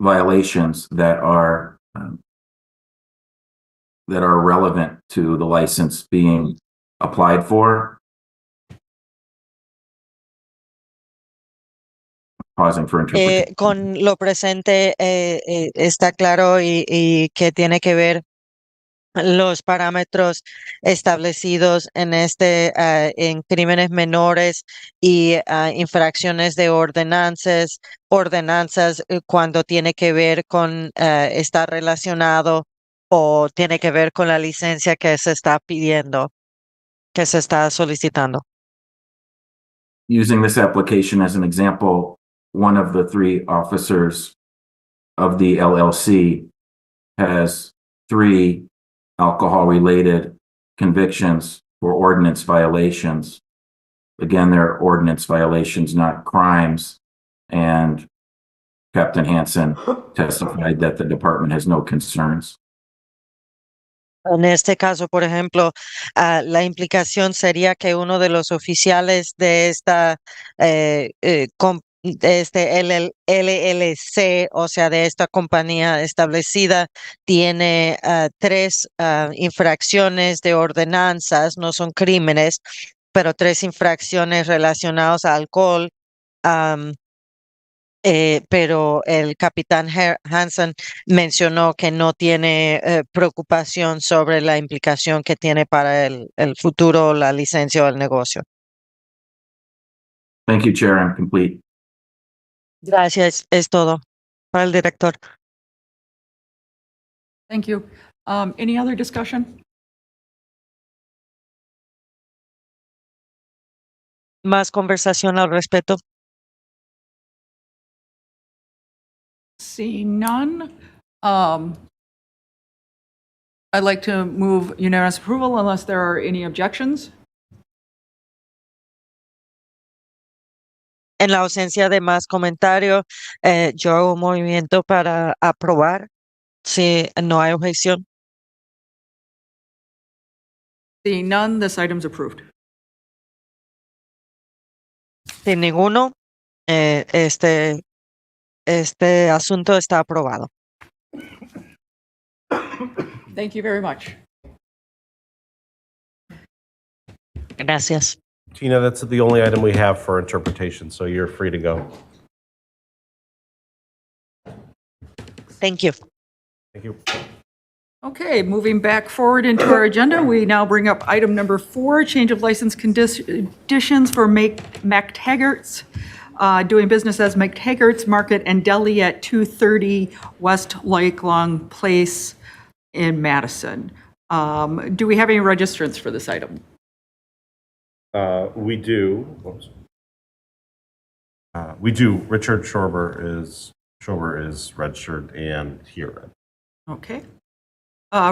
H: violations that are relevant to the license being applied for. Pausing for interpretation.
F: Con lo presente está claro y que tiene que ver los parámetros establecidos en en crímenes menores y infracciones de ordenanzas cuando tiene que ver con estar relacionado o tiene que ver con la licencia que se está pidiendo, que se está solicitando.
H: Using this application as an example, one of the three officers of the LLC has 3 alcohol-related convictions for ordinance violations. Again, they're ordinance violations, not crimes. And Captain Hansen testified that the department has no concerns.
F: En este caso, por ejemplo, la implicación sería que uno de los oficiales de este LLC, o sea, de esta compañía establecida, tiene 3 infracciones de ordenanzas, no son crímenes, pero 3 infracciones relacionadas a alcohol. pero el capitán Hansen mencionó que no tiene preocupación sobre la implicación que tiene para el futuro, la licencia o el negocio.
H: Thank you, Chair. I'm complete.
F: Gracias, es todo para el director.
B: Thank you. Any other discussion?
F: Más conversación al respecto.
B: Seeing none, I'd like to move unanimous approval unless there are any objections.
F: En la ausencia de más comentarios, yo hago un movimiento para aprobar si no hay objeción.
B: Seeing none, this item's approved.
F: Sin ninguno, este asunto está aprobado.
B: Thank you very much.
F: Gracias.
A: Tina, that's the only item we have for interpretation, so you're free to go.
F: Thank you.
A: Thank you.
B: Okay, moving back forward into our agenda, we now bring up item number 4, change of license conditions for McTaggart's, doing business as McTaggart's Market and Deli at 230 West Lakelong Place in Madison. Do we have any registrants for this item?
A: We do. Whoops. We do. Richard Schober is registered and here.
B: Okay.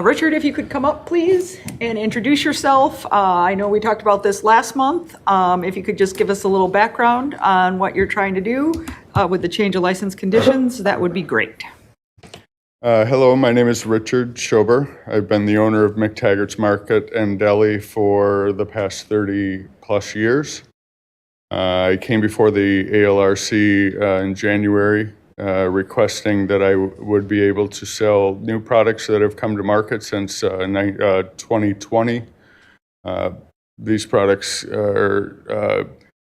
B: Richard, if you could come up, please, and introduce yourself. I know we talked about this last month. If you could just give us a little background on what you're trying to do with the change of license conditions, that would be great.
L: Hello, my name is Richard Schober. I've been the owner of McTaggart's Market and Deli for the past 30 plus years. I came before the ALRC in January requesting that I would be able to sell new products that have come to market since 2020. These products are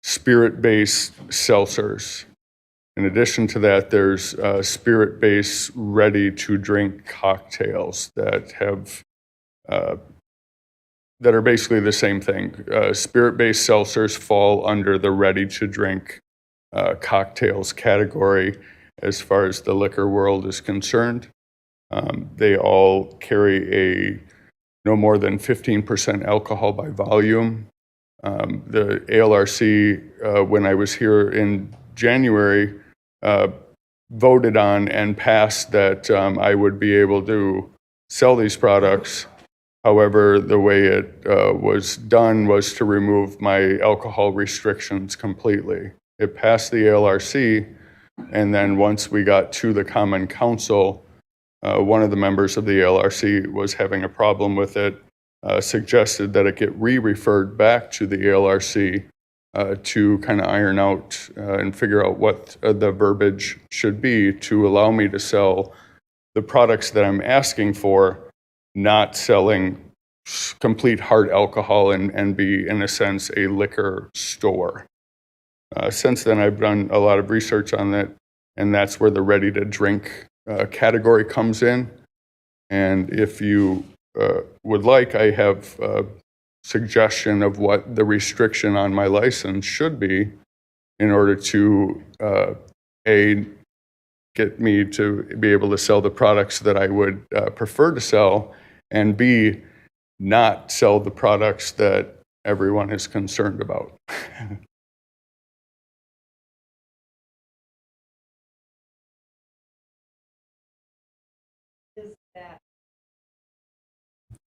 L: spirit-based seltzers. In addition to that, there's spirit-based ready-to-drink cocktails that have that are basically the same thing. Spirit-based seltzers fall under the ready-to-drink cocktails category as far as the liquor world is concerned. They all carry a no more than 15% alcohol by volume. The ALRC, when I was here in January, voted on and passed that I would be able to sell these products. However, the way it was done was to remove my alcohol restrictions completely. It passed the ALRC, and then once we got to the Common Council, one of the members of the ALRC was having a problem with it, suggested that it get re-referred back to the ALRC to kind of iron out and figure out what the verbiage should be to allow me to sell the products that I'm asking for, not selling complete hard alcohol and be, in a sense, a liquor store. Since then, I've done a lot of research on that, and that's where the ready-to-drink category comes in. And if you would like, I have suggestion of what the restriction on my license should be in order to A, get me to be able to sell the products that I would prefer to sell, and B, not sell the products that everyone is concerned about.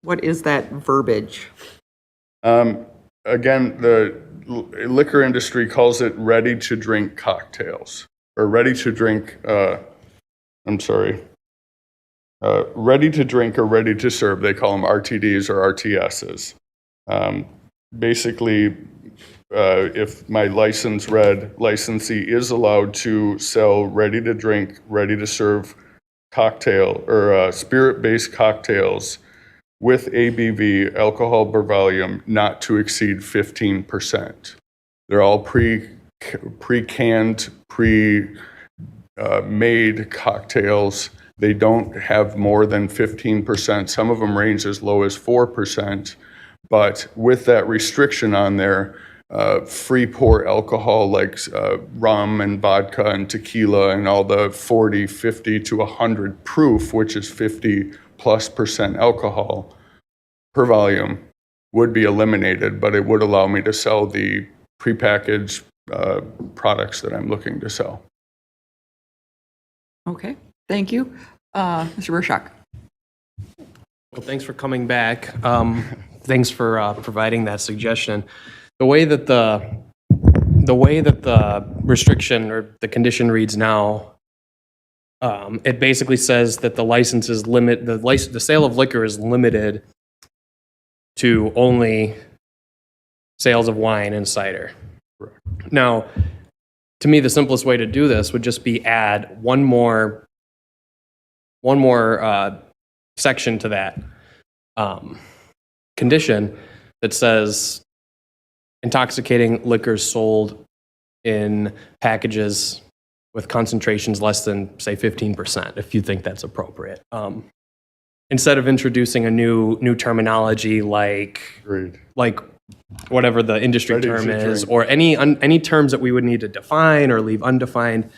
B: What is that verbiage?
L: Again, the liquor industry calls it ready-to-drink cocktails, or ready-to-drink, ready-to-drink or ready-to-serve. They call them RTDs or RTSs. Basically, if my licensee is allowed to sell ready-to-drink, ready-to-serve cocktail or spirit-based cocktails with ABV, alcohol per volume, not to exceed 15%. They're all pre-canned, made cocktails, they don't have more than 15%. Some of them range as low as 4%. But with that restriction on there, free pour alcohol like rum and vodka and tequila and all the 40, 50 to 100 proof, which is 50+% alcohol per volume, would be eliminated, but it would allow me to sell the prepackaged products that I'm looking to sell.
B: Okay, thank you. Mr. Burshak.
K: Well, thanks for coming back. Thanks for providing that suggestion. The way that the restriction or the condition reads now, it basically says that the sale of liquor is limited to only sales of wine and cider. Now, to me, the simplest way to do this would just be add one more section to that condition that says intoxicating liquors sold in packages with concentrations less than, say, 15%, if you think that's appropriate. Instead of introducing a new terminology like whatever the industry
L: Ready
K: term
L: to
K: is,
L: drink.
K: or any terms that we would need to define or leave undefined,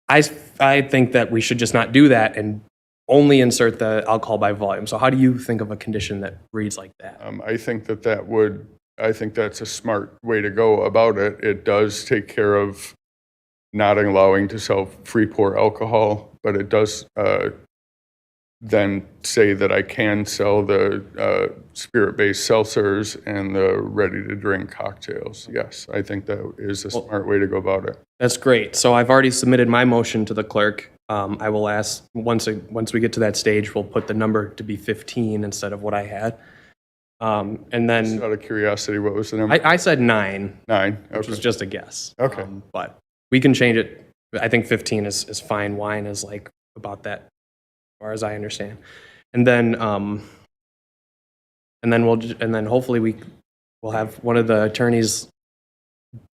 K: I think that we should just not do that and only insert the alcohol by volume. So how do you think of a condition that reads like that?
L: I think that's a smart way to go about it. It does take care of not allowing to sell free pour alcohol, but it does then say that I can sell the spirit-based seltzers and the ready-to-drink cocktails. Yes, I think that is a smart way to go about it.
K: That's great. So I've already submitted my motion to the clerk. I will ask, once we get to that stage, we'll put the number to be 15 instead of what I had. And
L: Just
K: then
L: out of curiosity, what was the number?
K: I said 9,
L: 9.
K: which was
L: Okay.
K: just a guess.
L: Okay.
K: But we can change it. I think 15 is fine. Wine is like about that, as far as I understand. And then hopefully we'll have one of the attorneys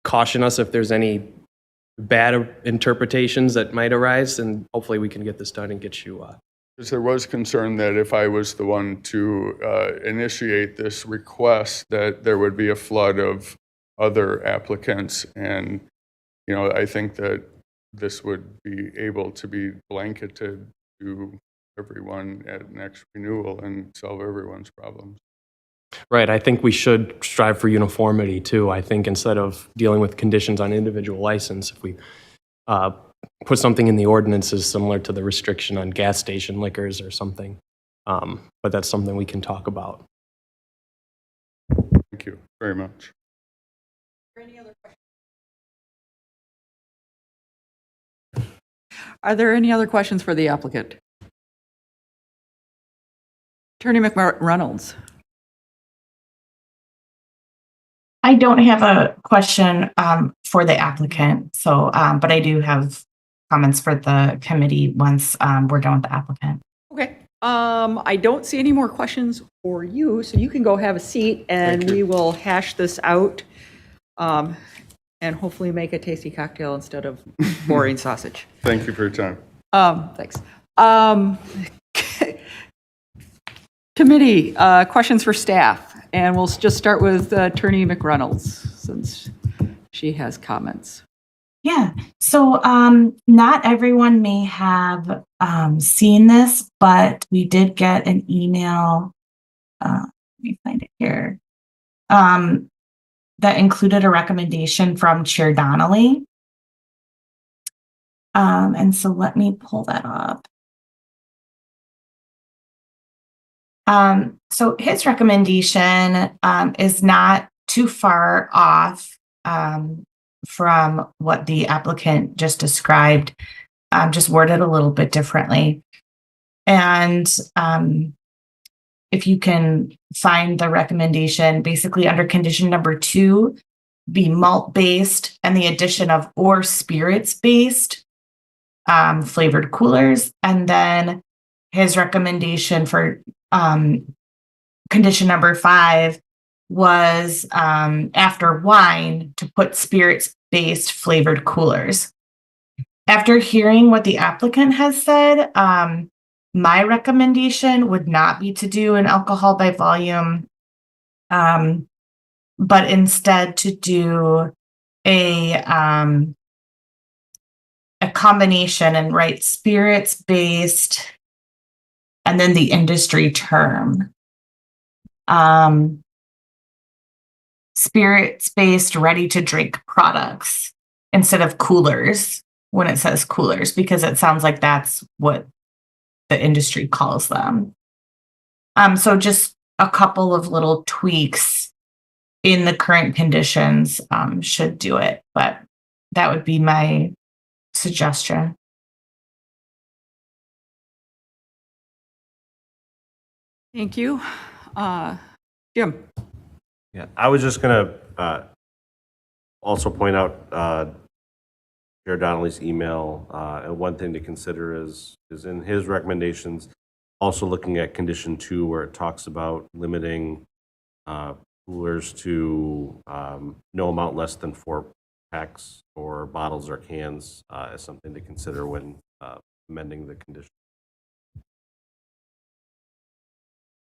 K: caution us if there's any bad interpretations that might arise, and hopefully we can get this done and get you.
L: Because there was concern that if I was the one to initiate this request, that there would be a flood of other applicants. And, I think that this would be able to be blanketed to everyone at next renewal and solve everyone's problems.
K: Right. I think we should strive for uniformity too. I think instead of dealing with conditions on individual license, if we put something in the ordinances similar to the restriction on gas station liquors or something. But that's something we can talk about.
L: Thank you very much.
B: Are there any other questions for the applicant? Attorney McReynolds.
M: I don't have a question for the applicant, so but I do have comments for the committee once we're done with the applicant.
B: Okay. I don't see any more questions for you, so you can go have a seat and we will hash this out and hopefully make a tasty cocktail instead of boring sausage.
L: Thank you for your time.
B: Thanks. Committee, questions for staff. And we'll just start with Attorney McReynolds, since she has comments.
M: Yeah, so not everyone may have seen this, but we did get an email, let me find it here, that included a recommendation from Chair Donnelly. And so let me pull that up. So his recommendation is not too far off from what the applicant just described, just worded a little bit differently. And if you can find the recommendation, basically under condition number 2, be malt-based and the addition of or spirits-based flavored coolers. And then his recommendation for condition number 5 was after wine to put spirits-based flavored coolers. After hearing what the applicant has said, my recommendation would not be to do an alcohol by volume, but instead to do a combination and write spirits based and then the industry term. Spirits based ready to drink products instead of coolers when it says coolers, because it sounds like that's what the industry calls them. So just a couple of little tweaks in the current conditions should do it, but that would be my suggestion.
B: Thank you. Jim?
A: Yeah, I was just going to also point out Chair Donnelly's email, and one thing to consider is in his recommendations, also looking at condition 2 where it talks about limiting coolers to no amount less than 4 packs or bottles or cans as something to consider when amending the condition.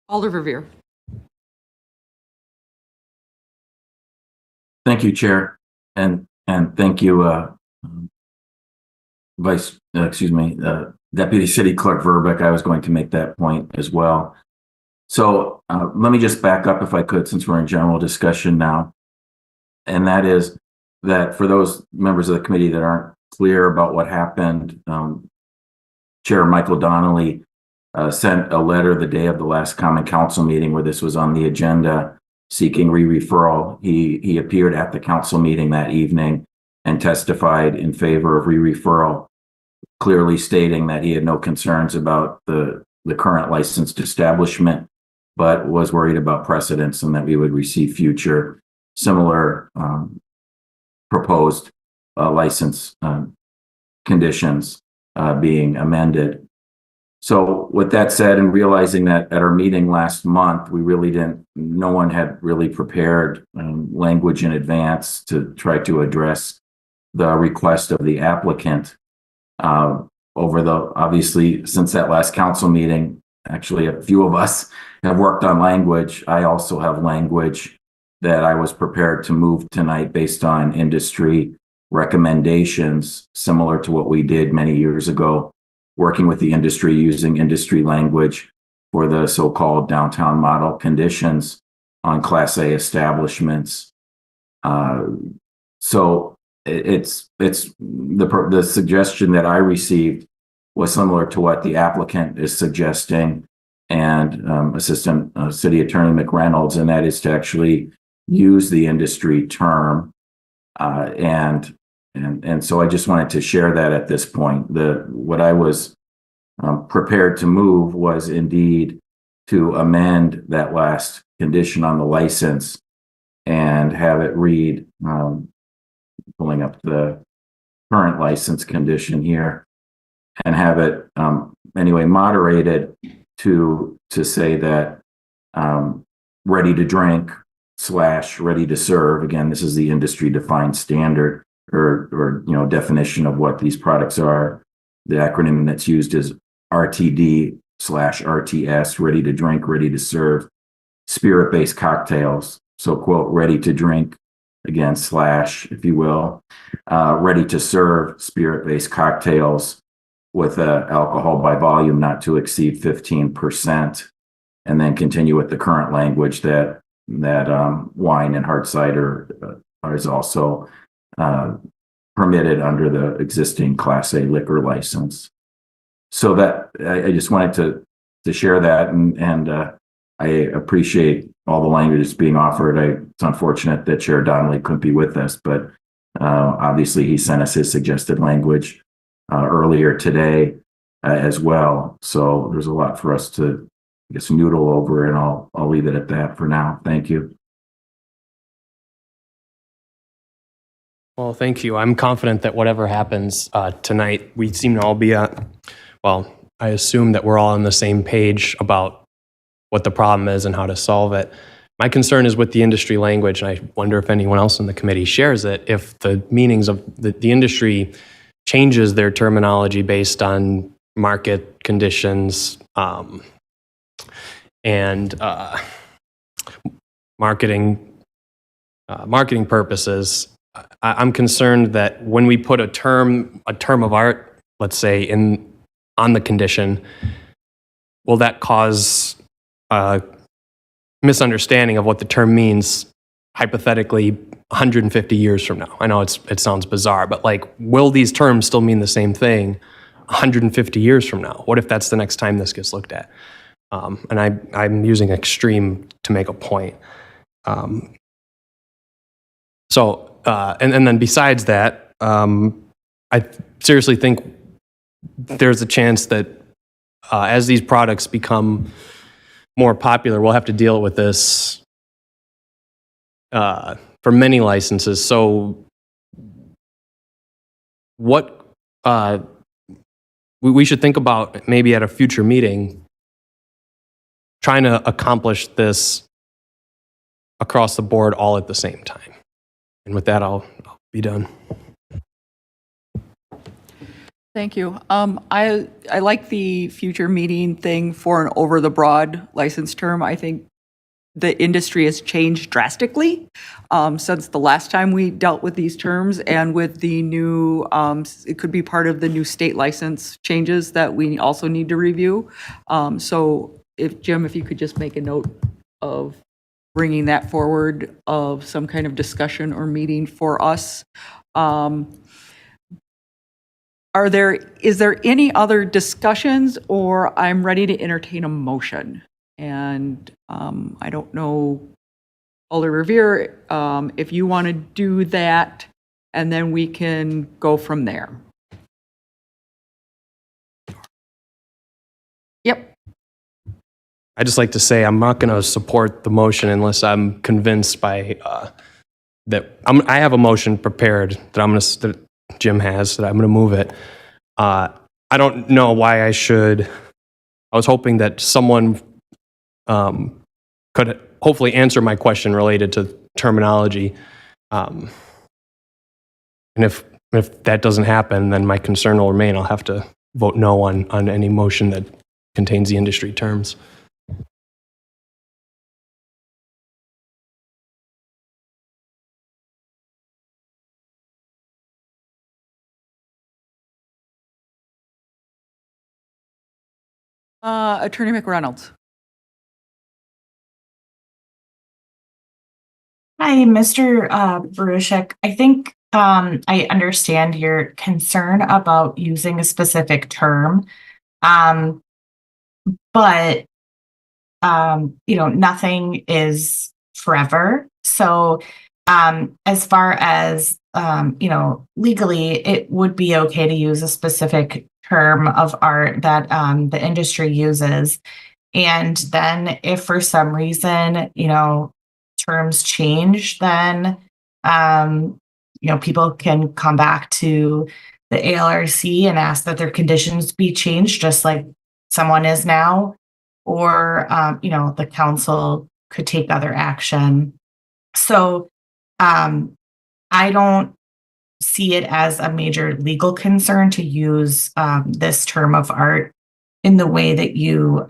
B: Alder Verveer.
H: Thank you, Chair, and thank you, Deputy City Clerk Verbeck. I was going to make that point as well. So let me just back up if I could, since we're in general discussion now. And that is that for those members of the committee that aren't clear about what happened, Chair Michael Donnelly sent a letter the day of the last Common Council meeting where this was on the agenda, seeking re-referral. He appeared at the council meeting that evening and testified in favor of re-referral, clearly stating that he had no concerns about the current licensed establishment, but was worried about precedents and that we would receive future similar proposed license conditions being amended. So with that said, and realizing that at our meeting last month, no one had really prepared language in advance to try to address the request of the applicant. Obviously, since that last council meeting, actually a few of us have worked on language. I also have language that I was prepared to move tonight based on industry recommendations, similar to what we did many years ago, working with the industry, using industry language for the so-called downtown model conditions on Class A establishments. So it's the suggestion that I received was similar to what the applicant is suggesting, and Assistant City Attorney McReynolds, and that is to actually use the industry term. And so I just wanted to share that at this point. What I was prepared to move was indeed to amend that last condition on the license and have it read, pulling up the current license condition here, and have it anyway moderated to say that ready to drink / ready to serve. Again, this is the industry defined standard or definition of what these products are. The acronym that's used is RTD / RTS, ready to drink, ready to serve, spirit-based cocktails. So quote, ready to drink, again, / if you will, ready to serve spirit-based cocktails with alcohol by volume not to exceed 15%, and then continue with the current language that wine and hard cider is also permitted under the existing Class A liquor license. So that I just wanted to share that, and I appreciate all the language that's being offered. It's unfortunate that Chair Donnelly couldn't be with us, but obviously he sent us his suggested language earlier today as well. So there's a lot for us to, I guess, noodle over, and I'll leave it at that for now. Thank you.
K: Well, thank you. I'm confident that whatever happens tonight, we seem to all be I assume that we're all on the same page about what the problem is and how to solve it. My concern is with the industry language, and I wonder if anyone else in the committee shares it. If the meanings of the industry changes their terminology based on market conditions and marketing purposes. I'm concerned that when we put a term of art, let's say, on the condition, will that cause a misunderstanding of what the term means hypothetically 150 years from now? I know it sounds bizarre, but like, will these terms still mean the same thing 150 years from now? What if that's the next time this gets looked at? And I'm using extreme to make a point. And then besides that, I seriously think there's a chance that as these products become more popular, we'll have to deal with this for many licenses. So what we should think about maybe at a future meeting, trying to accomplish this across the board all at the same time. And with that, I'll be done.
B: Thank you. I like the future meeting thing for an over the broad license term. I think the industry has changed drastically since the last time we dealt with these terms, and with the new, it could be part of the new state license changes that we also need to review. So if Jim, if you could just make a note of bringing that forward of some kind of discussion or meeting for us. Is there any other discussions, or I'm ready to entertain a motion? And I don't know, Alder Revere, if you want to do that, and then we can go from there. Yep.
K: I just like to say I'm not going to support the motion unless I'm convinced by that. I have a motion prepared that Jim has, that I'm going to move it. I don't know why I should. I was hoping that someone could hopefully answer my question related to terminology. And if that doesn't happen, then my concern will remain. I'll have to vote no on any motion that contains the industry terms.
B: Attorney McReynolds.
M: Hi, Mr. Baruchek. I think I understand your concern about using a specific term, but nothing is forever. So as far as legally, it would be okay to use a specific term of art that the industry uses. And then if for some reason, terms change, then, people can come back to the ALRC and ask that their conditions be changed, just like someone is now, or, the council could take other action. So I don't see it as a major legal concern to use this term of art in the way that you,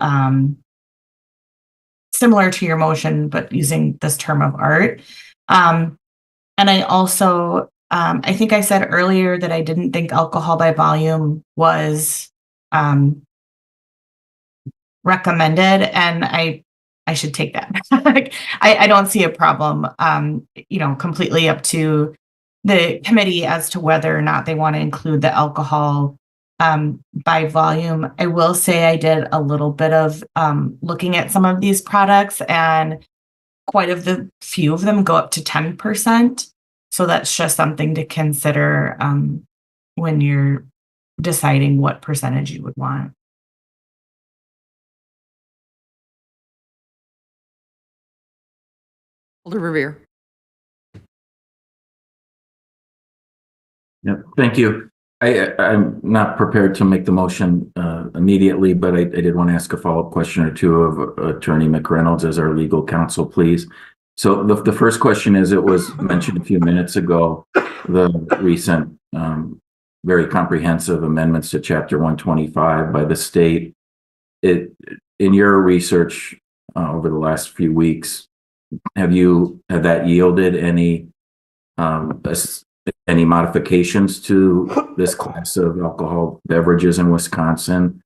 M: similar to your motion, but using this term of art. And I also, I think I said earlier that I didn't think alcohol by volume was recommended, and I should take that. I don't see a problem, completely up to the committee as to whether or not they want to include the alcohol by volume. I will say I did a little bit of looking at some of these products, and quite a few of them go up to 10%. So that's just something to consider when you're deciding what percentage you would want.
B: Alder Revere.
H: Yeah, thank you. I'm not prepared to make the motion immediately, but I did want to ask a follow-up question or two of Attorney McReynolds as our legal counsel, please. So the first question is, it was mentioned a few minutes ago, the recent very comprehensive amendments to Chapter 125 by the state. In your research over the last few weeks, have that yielded any modifications to this class of alcohol beverages in Wisconsin?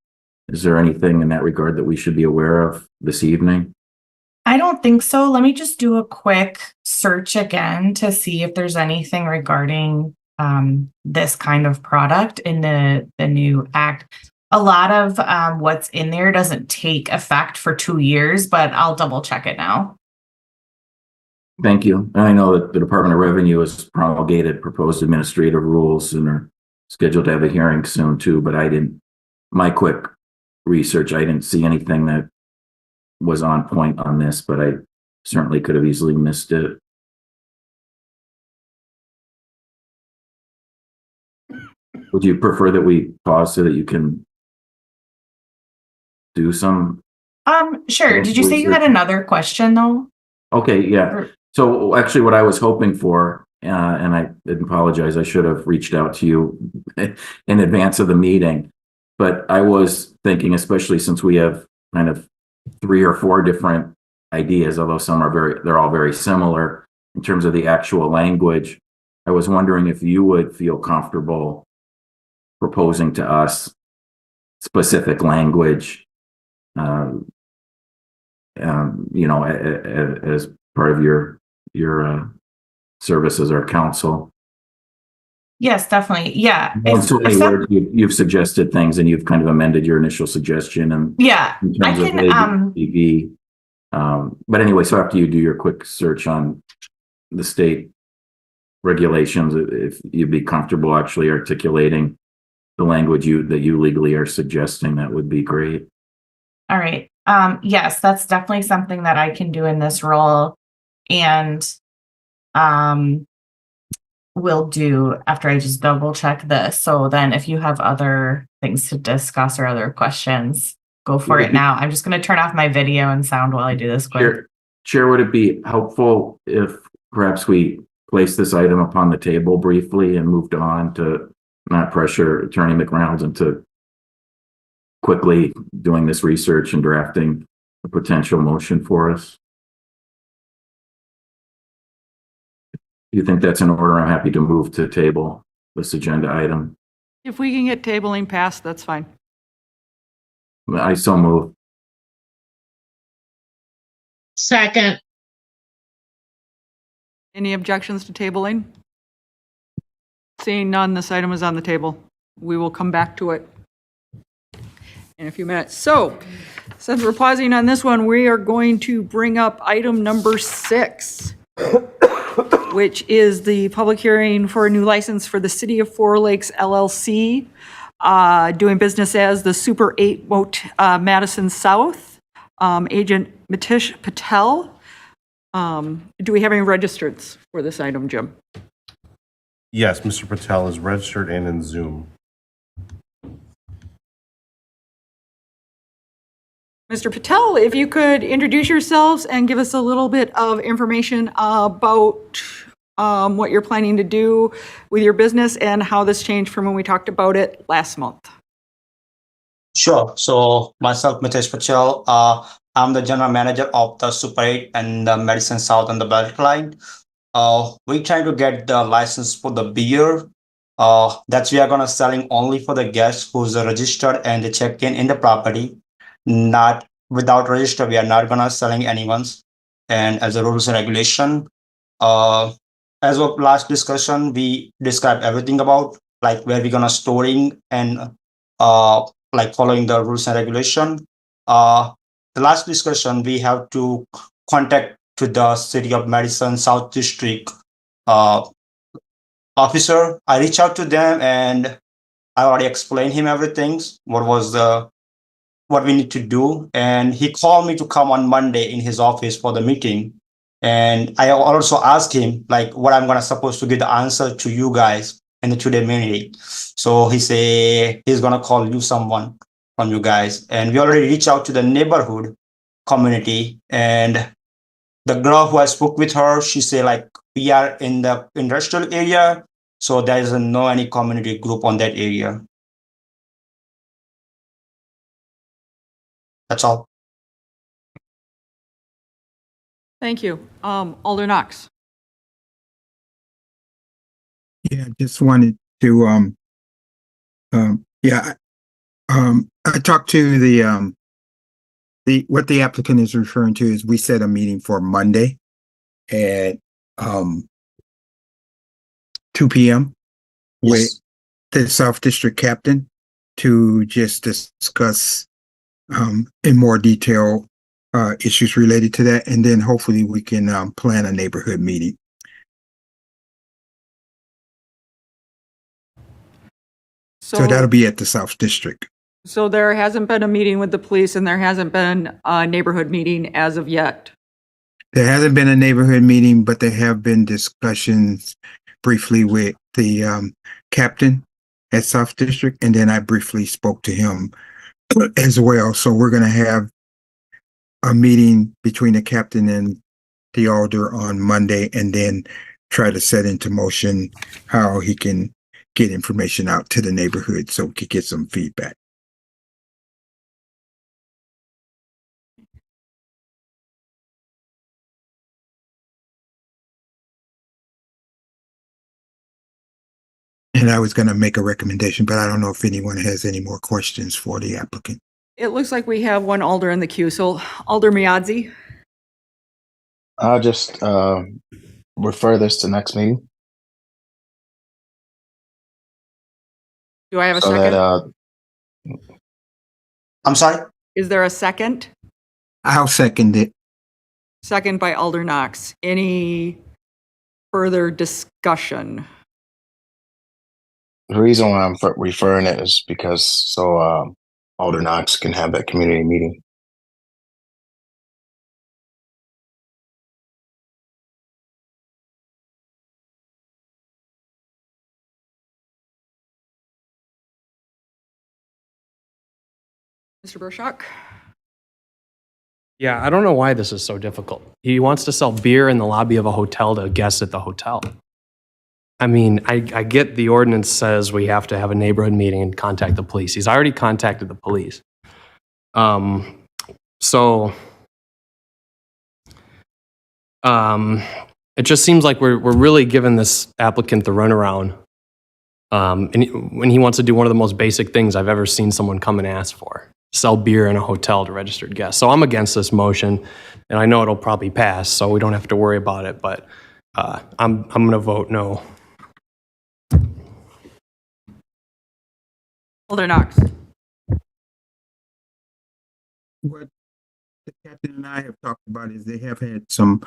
H: Is there anything in that regard that we should be aware of this evening?
M: I don't think so. Let me just do a quick search again to see if there's anything regarding this kind of product in the new act. A lot of what's in there doesn't take effect for 2 years, but I'll double check it now.
H: Thank you. I know that the Department of Revenue has promulgated proposed administrative rules and are scheduled to have a hearing soon too, but my quick research, I didn't see anything that was on point on this, but I certainly could have easily missed it. Would you prefer that we pause so that you can do some?
M: Sure. Did you say you had another question though?
H: Okay, yeah. So actually what I was hoping for, and I apologize, I should have reached out to you in advance of the meeting, but I was thinking, especially since we have kind of 3 or 4 different ideas, although they're all very similar in terms of the actual language. I was wondering if you would feel comfortable proposing to us specific language, as part of your service as our counsel.
M: Yes, definitely. Yeah.
H: You've suggested things and you've kind of amended your initial suggestion and
M: Yeah,
H: in
M: I
H: terms
M: can,
H: of ABV. But anyway, so after you do your quick search on the state regulations, if you'd be comfortable actually articulating the language that you legally are suggesting, that would be great.
M: all right. Yes, that's definitely something that I can do in this role. And will do after I just double check this. So then if you have other things to discuss or other questions, go for it now. I'm just going to turn off my video and sound while I do this quick.
H: Chair, would it be helpful if perhaps we place this item upon the table briefly and moved on to not pressure Attorney McReynolds into quickly doing this research and drafting a potential motion for us? If you think that's in order, I'm happy to move to table this agenda item.
B: If we can get tabling passed, that's fine.
H: I so move.
D: Second.
B: Any objections to tabling? Seeing none, this item is on the table. We will come back to it in a few minutes. So, since we're pausing on this one, we are going to bring up item number 6, which is the public hearing for a new license for the City of Four Lakes LLC, doing business as the Super 8 Boat Madison South. Agent Matish Patel. Do we have any registrants for this item, Jim?
A: Yes, Mr. Patel is registered and in Zoom.
B: Mr. Patel, if you could introduce yourselves and give us a little bit of information about what you're planning to do with your business and how this changed from when we talked about it last month.
N: Sure. So myself, Mitesh Patel, I'm the general manager of the Super 8 and the Madison South and the Beltline. We trying to get the license for the beer. That we are gonna selling only for the guests who's registered and they check in the property. Not without register, we are not gonna selling anyone's. And as a rules and regulation, as of last discussion, we described everything about like where we're gonna storing and like following the rules and regulation. The last discussion, we have to contact to the City of Madison South District officer. I reached out to them and I already explained him everything, what we need to do. And he called me to come on Monday in his office for the meeting. And I also asked him like what I'm gonna supposed to give the answer to you guys in the today meeting. So he say he's gonna call you someone from you guys. And we already reached out to the neighborhood community. And the girl who I spoke with her, she said like we are in the industrial area. So there is no any community group on that area. That's all.
B: Thank you. Alder Knox.
C: Yeah, just wanted to, I talked to what the applicant is referring to is we set a meeting for Monday at, 2 p.m. with
N: Yes.
C: the South District Captain to just discuss, in more detail, issues related to that. And then hopefully we can, plan a neighborhood meeting. So that'll be at the South District.
B: So there hasn't been a meeting with the police and there hasn't been a neighborhood meeting as of yet.
C: There hasn't been a neighborhood meeting, but there have been discussions briefly with the captain at South District, and then I briefly spoke to him as well. So we're going to have a meeting between the captain and the alder on Monday, and then try to set into motion how he can get information out to the neighborhood so we could get some feedback. And I was going to make a recommendation, but I don't know if anyone has any more questions for the applicant.
B: It looks like we have one alder in the queue. So Alder Miadzi.
O: I'll just refer this to next meeting.
B: Do I have a
O: So
B: second?
O: that,
N: I'm sorry.
B: Is there a second?
C: I'll second it.
B: Second by Alder Knox. Any further discussion?
O: the reason why I'm referring it is because so Alder Knox can have that community meeting.
B: Mr. Burshak?
K: Yeah, I don't know why this is so difficult. He wants to sell beer in the lobby of a hotel to guests at the hotel. I mean, I get the ordinance says we have to have a neighborhood meeting and contact the police. He's already contacted the police. It just seems like we're really giving this applicant the runaround. And when he wants to do one of the most basic things I've ever seen someone come and ask for, sell beer in a hotel to registered guests. So I'm against this motion, and I know it'll probably pass, so we don't have to worry about it, but I'm going to vote no.
B: Alder Knox?
C: What the captain and I have talked about is they have had some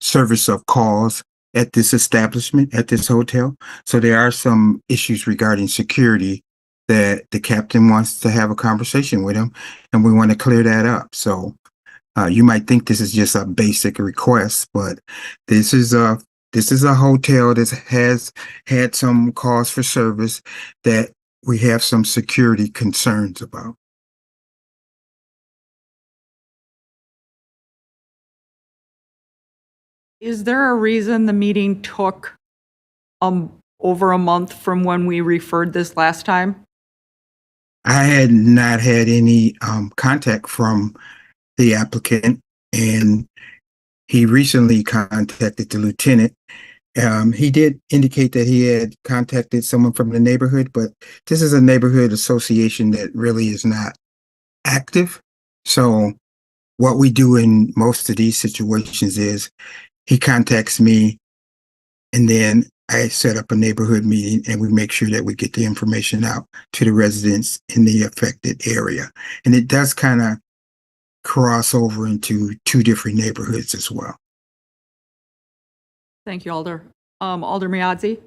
C: service of calls at this establishment, at this hotel. So there are some issues regarding security that the captain wants to have a conversation with him, and we want to clear that up. So you might think this is just a basic request, but this is a hotel that has had some calls for service that we have some security concerns about.
B: Is there a reason the meeting took over a month from when we referred this last time?
C: I had not had any contact from the applicant, and he recently contacted the lieutenant. He did indicate that he had contacted someone from the neighborhood, but this is a neighborhood association that really is not active. So what we do in most of these situations is he contacts me, and then I set up a neighborhood meeting, and we make sure that we get the information out to the residents in the affected area. And it does kind of cross over into two different neighborhoods as well.
B: Thank you, Alder. Alder Miadzi?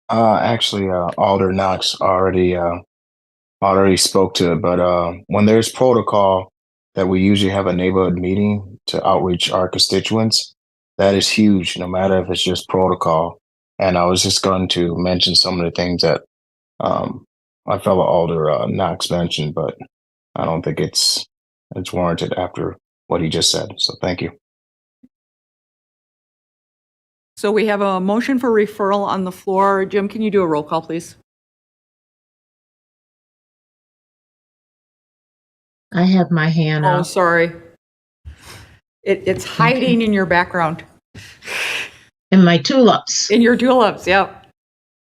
O: Actually, Alder Knox already spoke to it, but when there's protocol that we usually have a neighborhood meeting to outreach our constituents, that is huge, no matter if it's just protocol. And I was just going to mention some of the things that my fellow Alder Knox mentioned, but I don't think it's warranted after what he just said. So thank you.
B: So we have a motion for referral on the floor. Jim, can you do a roll call, please?
D: I have my hand
B: Oh,
D: up.
B: sorry. It's hiding in your background.
D: In my tulips.
B: In your tulips, yep.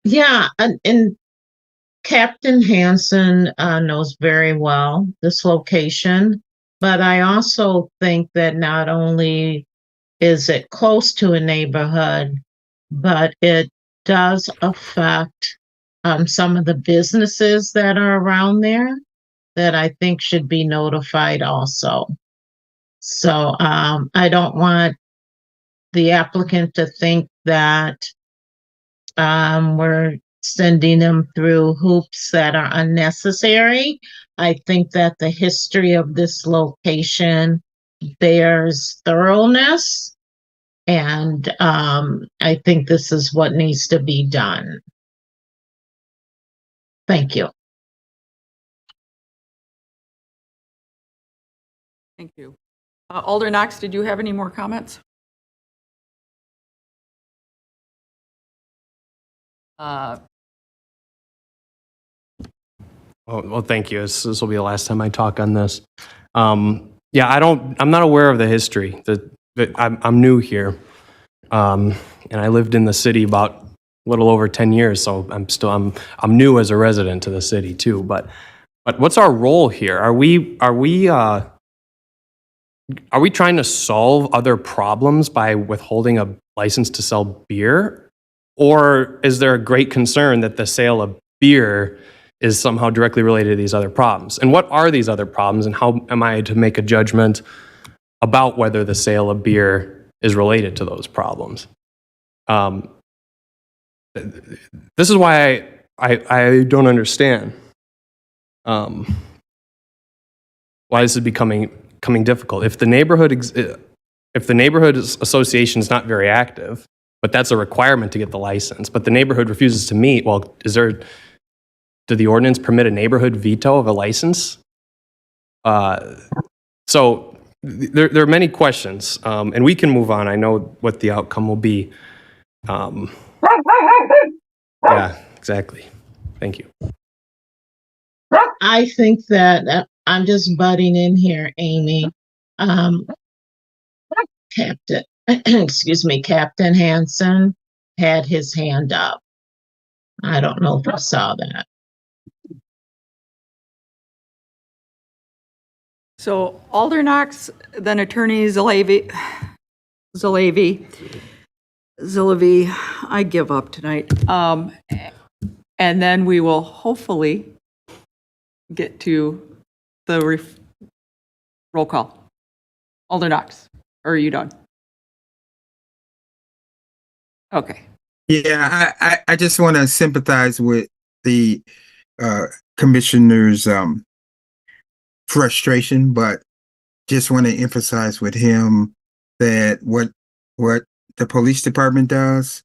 D: Yeah, and Captain Hansen knows very well this location, but I also think that not only is it close to a neighborhood, but it does affect some of the businesses that are around there that I think should be notified also. So I don't want the applicant to think that we're sending them through hoops that are unnecessary. I think that the history of this location bears thoroughness, and I think this is what needs to be done. Thank you.
B: Thank you. Alder Knox, did you have any more comments?
K: Well, thank you. This will be the last time I talk on this. Yeah, I'm not aware of the history. I'm new here. And I lived in the city about a little over 10 years, so I'm new as a resident to the city too. But what's our role here? Are we trying to solve other problems by withholding a license to sell beer? Or is there a great concern that the sale of beer is somehow directly related to these other problems? And what are these other problems, and how am I to make a judgment about whether the sale of beer is related to those problems? This is why I don't understand why this is becoming difficult. If the neighborhood association is not very active, but that's a requirement to get the license, but the neighborhood refuses to meet, well, did the ordinance permit a neighborhood veto of a license? So there are many questions, and we can move on. I know what the outcome will be. Yeah, exactly. Thank you.
D: I think that I'm just butting in here, Amy. Captain, excuse me, Captain Hansen had his hand up. I don't know if you saw that.
B: So Alder Knox, then Attorney Zalavi, I give up tonight. And then we will hopefully get to the roll call. Alder Knox, or are you done? Okay.
C: Yeah, I just want to sympathize with the commissioner's frustration, but just want to emphasize with him that what the police department does,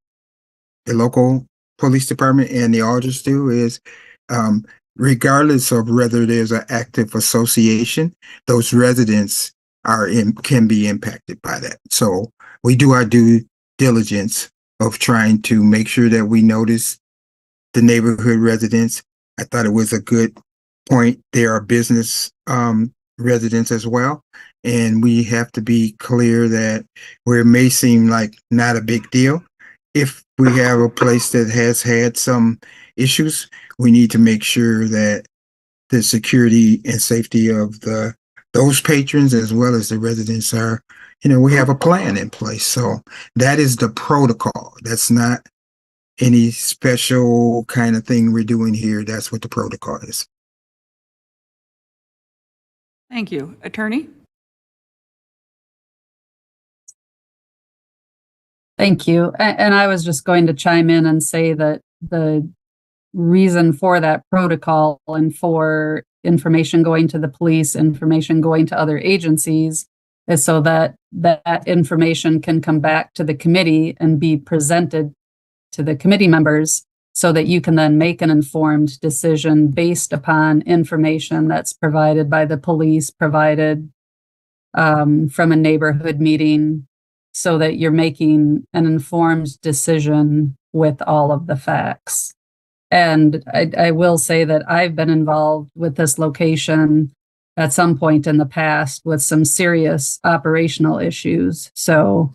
C: the local police department and the alders do is, regardless of whether there's an active association, those residents can be impacted by that. So we do our due diligence of trying to make sure that we notice the neighborhood residents. I thought it was a good point. There are business residents as well. And we have to be clear that where it may seem like not a big deal, if we have a place that has had some issues, we need to make sure that the security and safety of those patrons as well as the residents are, we have a plan in place. So that is the protocol. That's not any special kind of thing we're doing here. That's what the protocol is.
B: Thank you. Attorney?
J: Thank you. And I was just going to chime in and say that the reason for that protocol and for information going to the police, information going to other agencies, is so that that information can come back to the committee and be presented to the committee members so that you can then make an informed decision based upon information that's provided by the police, provided from a neighborhood meeting, so that you're making an informed decision with all of the facts. And I will say that I've been involved with this location at some point in the past with some serious operational issues. So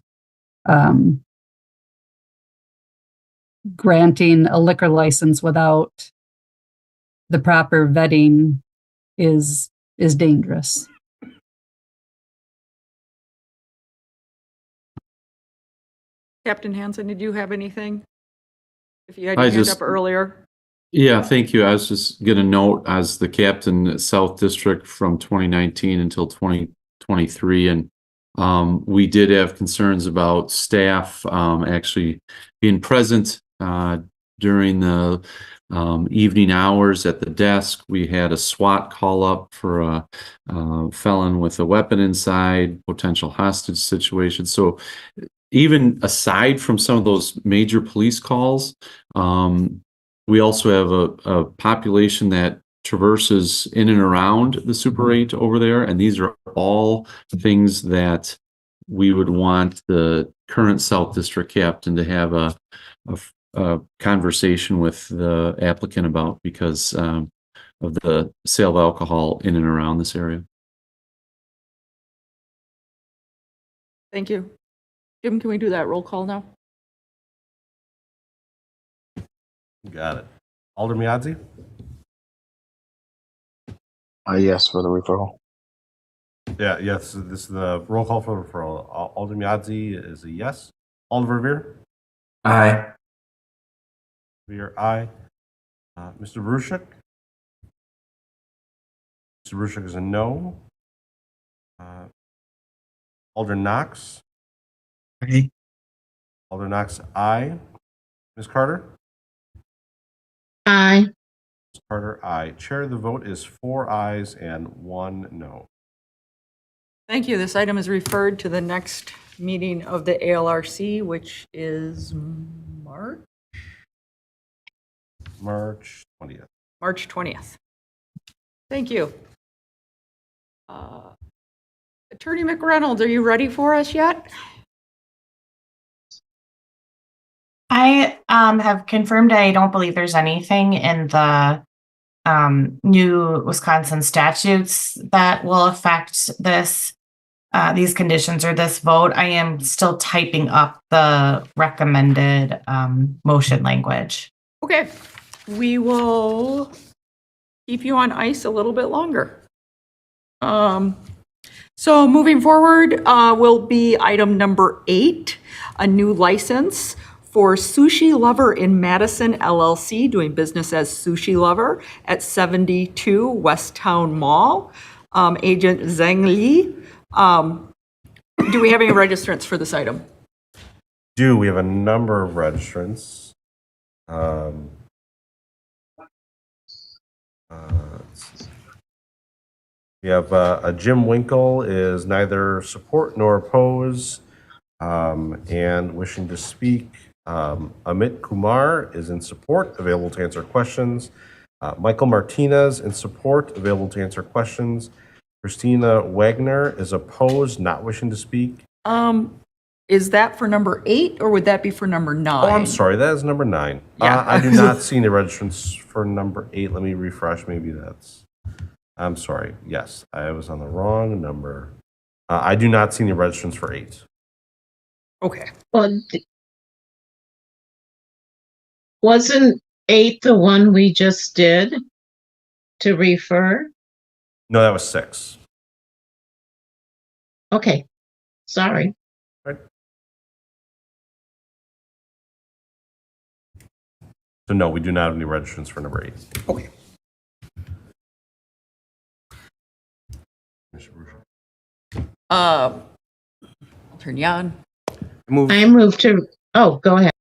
J: granting a liquor license without the proper vetting is dangerous.
B: Captain Hansen, did you have anything? If you had
I: I
B: your hand
I: just-
B: up earlier.
I: Yeah, thank you. I was just gonna note as the captain at South District from 2019 until 2023, and we did have concerns about staff actually being present during the evening hours at the desk. We had a SWAT call up for a felon with a weapon inside, potential hostage situation. So even aside from some of those major police calls, we also have a population that traverses in and around the Super 8 over there, and these are all things that we would want the current South District captain to have a conversation with the applicant about because of the sale of alcohol in and around this area.
B: Thank you. Jim, can we do that roll call now?
A: Got it. Alder Miadzi?
O: Yes, for the referral.
A: Yeah, yes, this is the roll call for the referral. Alder Miadzi is a yes. Alder Revere?
H: Aye.
A: Revere, aye. Mr. Baruchik? Mr. Baruchik is a no. Alder Knox?
C: Aye.
A: Alder Knox, aye. Ms. Carter?
D: Aye.
A: Ms. Carter, aye. Chair, the vote is 4 ayes and 1 no.
B: Thank you. This item is referred to the next meeting of the ALRC, which is March
A: 20th.
B: March 20th. Thank you. Attorney McReynolds, are you ready for us yet?
M: I have confirmed I don't believe there's anything in the new Wisconsin statutes that will affect this, these conditions or this vote. I am still typing up the recommended motion language.
B: Okay, we will keep you on ice a little bit longer. So moving forward will be item number 8, a new license for Sushi Lover in Madison LLC, doing business as Sushi Lover at 72 West Town Mall. Agent Zheng Li. Do we have any registrants for this item?
A: We have a number of registrants. We have a Jim Winkle is neither support nor oppose and wishing to speak. Amit Kumar is in support, available to answer questions. Michael Martinez in support, available to answer questions. Christina Wagner is opposed, not wishing to speak.
B: Is that for number 8 or would that be for number 9?
A: Oh, I'm sorry, that is number 9.
B: Yeah.
A: I do not see any registrants for number 8. Let me refresh, maybe that's, I'm sorry. Yes, I was on the wrong number. I do not see any registrants for 8.
B: Okay.
D: Well, wasn't 8 the one we just did to refer?
A: No, that was 6.
D: Okay, sorry.
A: So no, we do not have any registrants for number 8.
B: Okay. I'll turn you on.
D: I move to, oh, go ahead.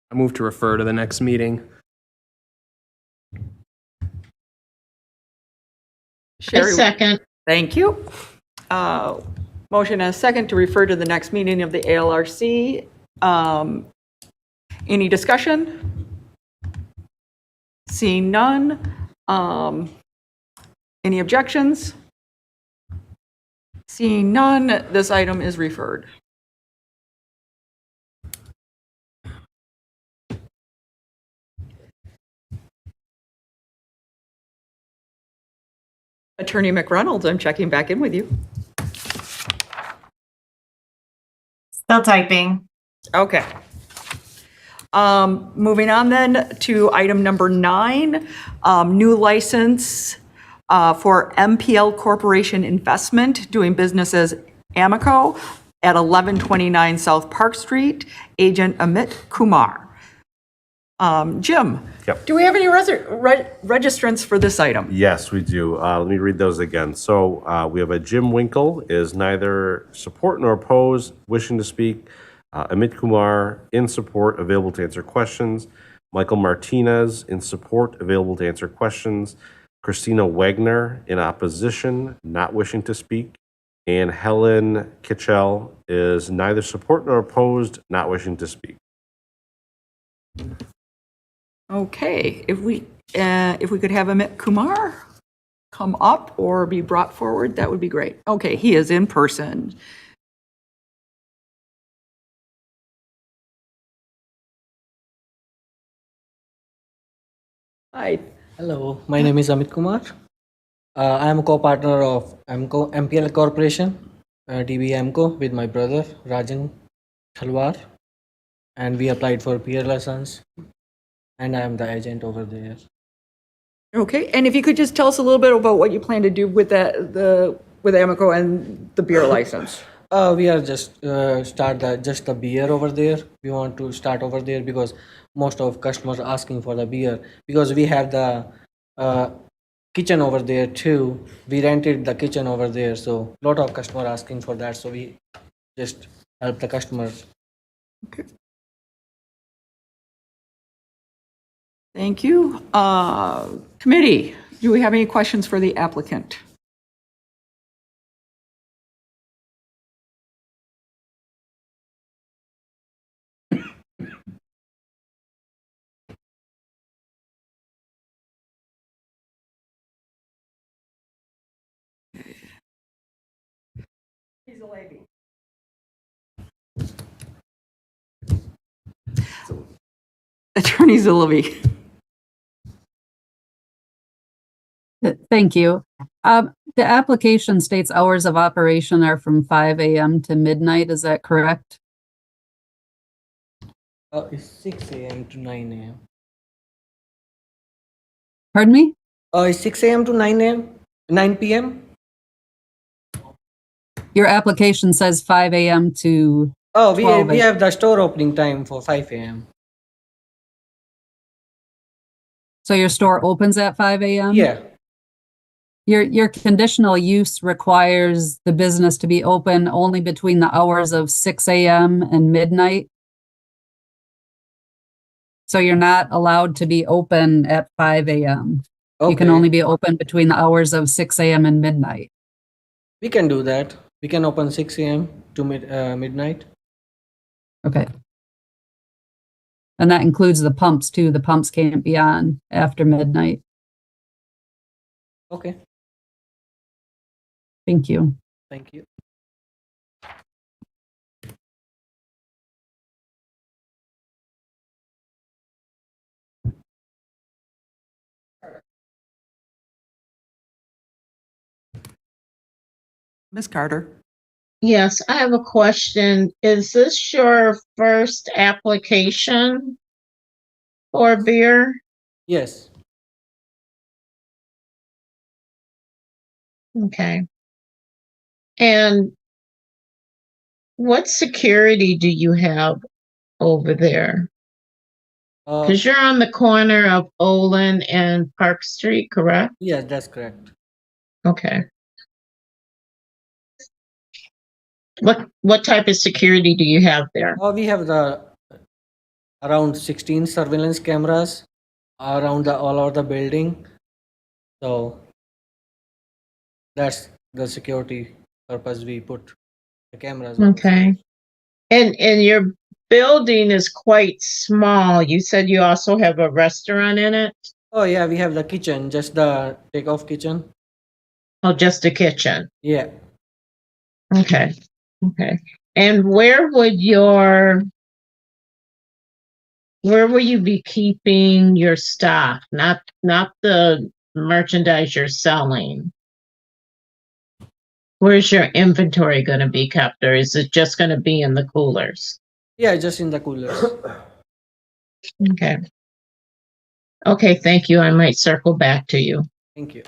K: I move to refer to the next meeting.
B: Sherry,
D: second.
B: Thank you. Motion and a second to refer to the next meeting of the ALRC. Any discussion? Seeing none. Any objections? Seeing none, this item is referred. Attorney McReynolds, I'm checking back in with you.
M: Still typing.
B: Okay. Moving on then to item number 9, new license for MPL Corporation Investment, doing business as Amico at 1129 South Park Street, agent Amit Kumar. Jim,
A: Yep.
B: do we have any registrants for this item?
A: Yes, we do. Let me read those again. So we have a Jim Winkle, is neither support nor oppose, wishing to speak. Amit Kumar, in support, available to answer questions. Michael Martinez, in support, available to answer questions. Christina Wagner, in opposition, not wishing to speak. And Helen Kitchell is neither support nor opposed, not wishing to speak.
B: Okay, if we could have Amit Kumar come up or be brought forward, that would be great. Okay, he is in person. Hi.
P: Hello, my name is Amit Kumar. I am a co-partner of MPL Corporation, DB AMCO, with my brother Rajan Khalwar, and we applied for beer license, and I am the agent over there.
B: Okay, and if you could just tell us a little bit about what you plan to do with with Amico and the beer license.
P: We are just start just the beer over there. We want to start over there because most of customers are asking for the beer, because we have the kitchen over there too. We rented the kitchen over there, so a lot of customers asking for that. So we just help the customers.
B: Okay. Thank you. Committee, do we have any questions for the applicant? Attorney Zulavi.
J: Thank you. The application states hours of operation are from 5 a.m. to midnight. Is that correct?
P: It's 6 a.m. to 9 a.m.
J: Pardon me?
P: It's 6 a.m. to 9 a.m. 9 p.m.
J: Your application says 5 a.m. to
P: Oh,
J: 12
P: we have the store opening time for 5 a.m.
J: So your store opens at 5 a.m.?
P: Yeah.
J: Your conditional use requires the business to be open only between the hours of 6 a.m. and midnight. So you're not allowed to be open at 5 a.m. You can
P: Okay.
J: only be open between the hours of 6 a.m. and midnight.
P: We can do that. We can open 6 a.m. to midnight.
J: Okay. And that includes the pumps too. The pumps can't be on after midnight.
P: Okay.
J: Thank you.
P: Thank you.
B: Ms. Carter.
D: Yes, I have a question. Is this your first application for beer?
P: Yes.
D: Okay. And what security do you have over there? Because you're on the corner of Olin and Park Street, correct?
P: Yes, that's correct.
D: Okay. What type of security do you have there?
P: We have the around 16 surveillance cameras around all over the building. So that's the security purpose we put the cameras.
D: Okay. And your building is quite small. You said you also have a restaurant in it?
P: Oh yeah, we have the kitchen, just the takeoff kitchen.
D: Oh, just a kitchen.
P: Yeah.
D: Okay. Okay. And where will you be keeping your stock? Not the merchandise you're selling. Where's your inventory gonna be kept, or is it just gonna be in the coolers?
P: Yeah, just in the coolers.
D: Okay. Okay, thank you. I might circle back to you.
P: Thank you.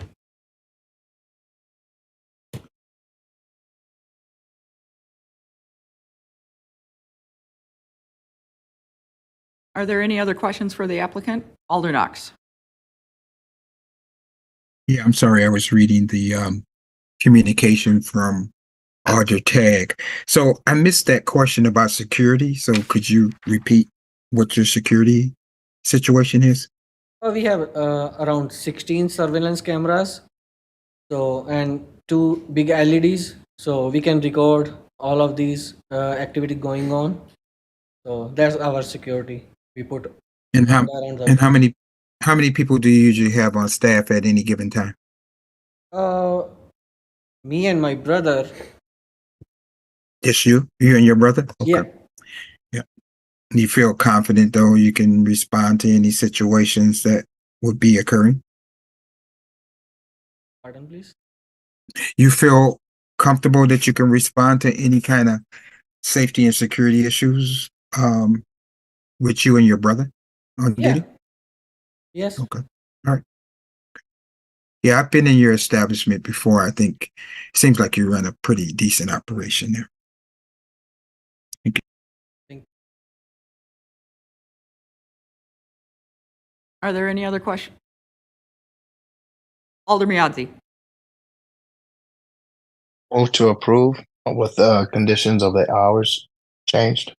B: Are there any other questions for the applicant? Alder Knox.
C: Yeah, I'm sorry. I was reading the communication from Alder Tag. So I missed that question about security. So could you repeat what your security situation is?
P: We have around 16 surveillance cameras, so and 2 big LEDs, so we can record all of these activity going on. So that's our security. We put
C: And how
P: around the,
C: and how many people do you usually have on staff at any given time?
P: me and my brother.
C: Just you and your brother?
P: Yeah.
C: Yeah. You feel confident though you can respond to any situations that would be occurring?
P: Pardon, please.
C: You feel comfortable that you can respond to any kind of safety and security issues with you and your brother on
P: Yeah.
C: duty?
P: Yes.
C: Okay. All right. Yeah, I've been in your establishment before. I think it seems like you run a pretty decent operation there. Thank you.
B: Are there any other questions? Alder Miadzi.
O: Move to approve with conditions of the hours changed.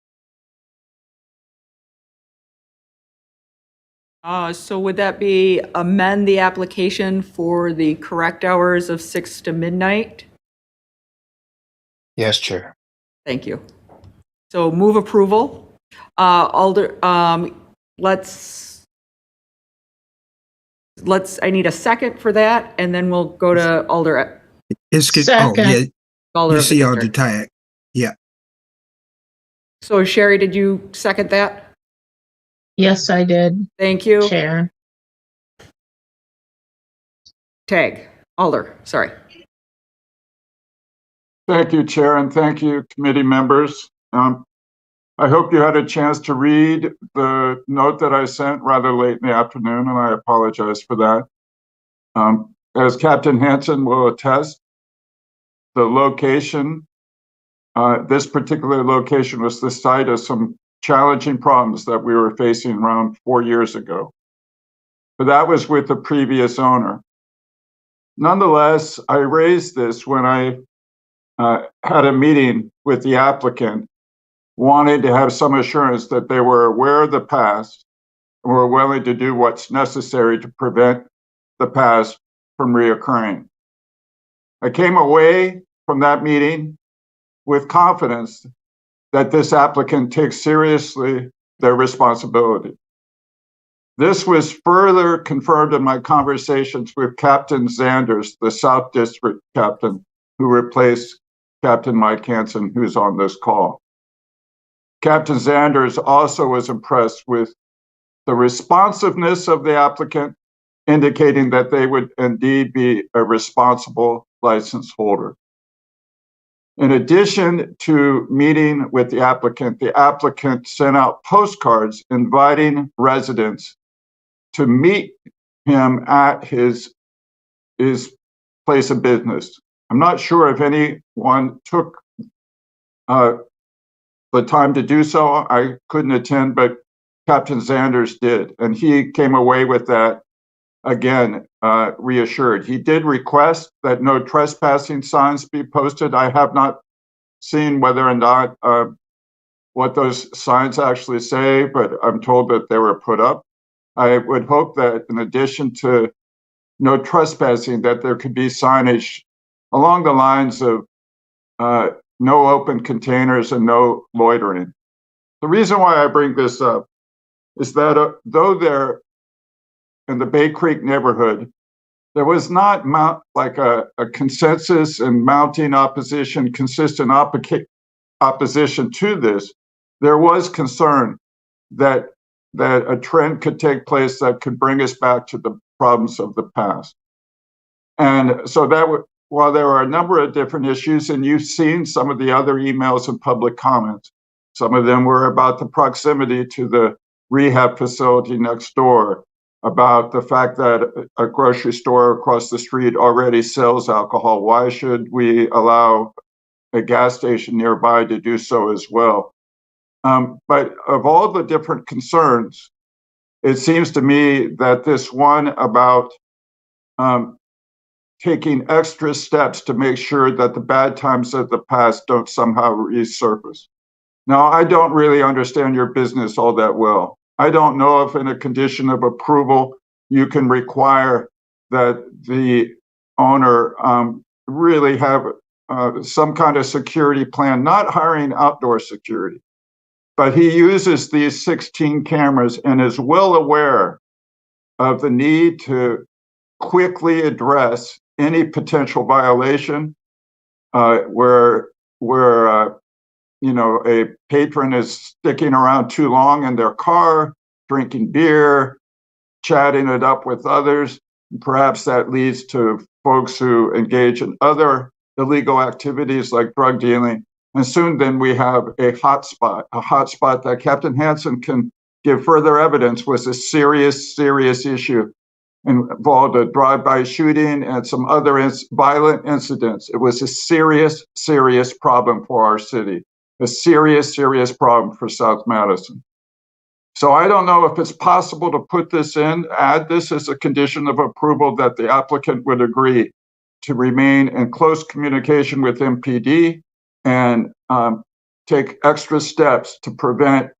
B: So would that be amend the application for the correct hours of 6 to midnight?
O: Yes, Chair.
B: Thank you. So move approval. Alder, I need a second for that, and then we'll go to Alder.
C: Yeah.
B: Alder
C: You
B: of the
C: see Alder
B: district.
C: Tag. Yeah.
B: So Sherry, did you second that?
D: Yes, I did.
B: Thank you.
D: Chair.
B: Tag. Alder, sorry.
L: Thank you, Chair, and thank you, committee members. I hope you had a chance to read the note that I sent rather late in the afternoon, and I apologize for that. As Captain Hansen will attest, the location, this particular location was the site of some challenging problems that we were facing around 4 years ago. But that was with the previous owner. Nonetheless, I raised this when I had a meeting with the applicant, wanted to have some assurance that they were aware of the past and were willing to do what's necessary to prevent the past from reoccurring. I came away from that meeting with confidence that this applicant takes seriously their responsibility. This was further confirmed in my conversations with Captain Zanders, the South District captain, who replaced Captain Mike Hansen, who's on this call. Captain Zanders also was impressed with the responsiveness of the applicant, indicating that they would indeed be a responsible license holder. In addition to meeting with the applicant sent out postcards inviting residents to meet him at his place of business. I'm not sure if anyone took the time to do so. I couldn't attend, but Captain Zanders did, and he came away with that, again, reassured. He did request that no trespassing signs be posted. I have not seen whether or not what those signs actually say, but I'm told that they were put up. I would hope that in addition to no trespassing, that there could be signage along the lines of no open containers and no loitering. The reason why I bring this up is that though they're in the Bay Creek neighborhood, there was not like a consensus and mounting opposition, consistent opposition to this. There was concern that a trend could take place that could bring us back to the problems of the past. And so
Q: while there are a number of different issues, and you've seen some of the other emails and public comments, some of them were about the proximity to the rehab facility next door, about the fact that a grocery store across the street already sells alcohol. Why should we allow a gas station nearby to do so as well? But of all the different concerns, it seems to me that this one about taking extra steps to make sure that the bad times of the past don't somehow resurface. Now, I don't really understand your business all that well. I don't know if in a condition of approval, you can require that the owner really have some kind of security plan, not hiring outdoor security. But he uses these 16 cameras and is well aware of the need to quickly address any potential violation where a patron is sticking around too long in their car, drinking beer, chatting it up with others. Perhaps that leads to folks who engage in other illegal activities like drug dealing. And soon then we have a hotspot that Captain Hansen can give further evidence was a serious, serious issue, involved a drive-by shooting and some other violent incidents. It was a serious, serious problem for our city, a serious, serious problem for South Madison. So I don't know if it's possible to put this in, add this as a condition of approval that the applicant would agree to remain in close communication with MPD and take extra steps to prevent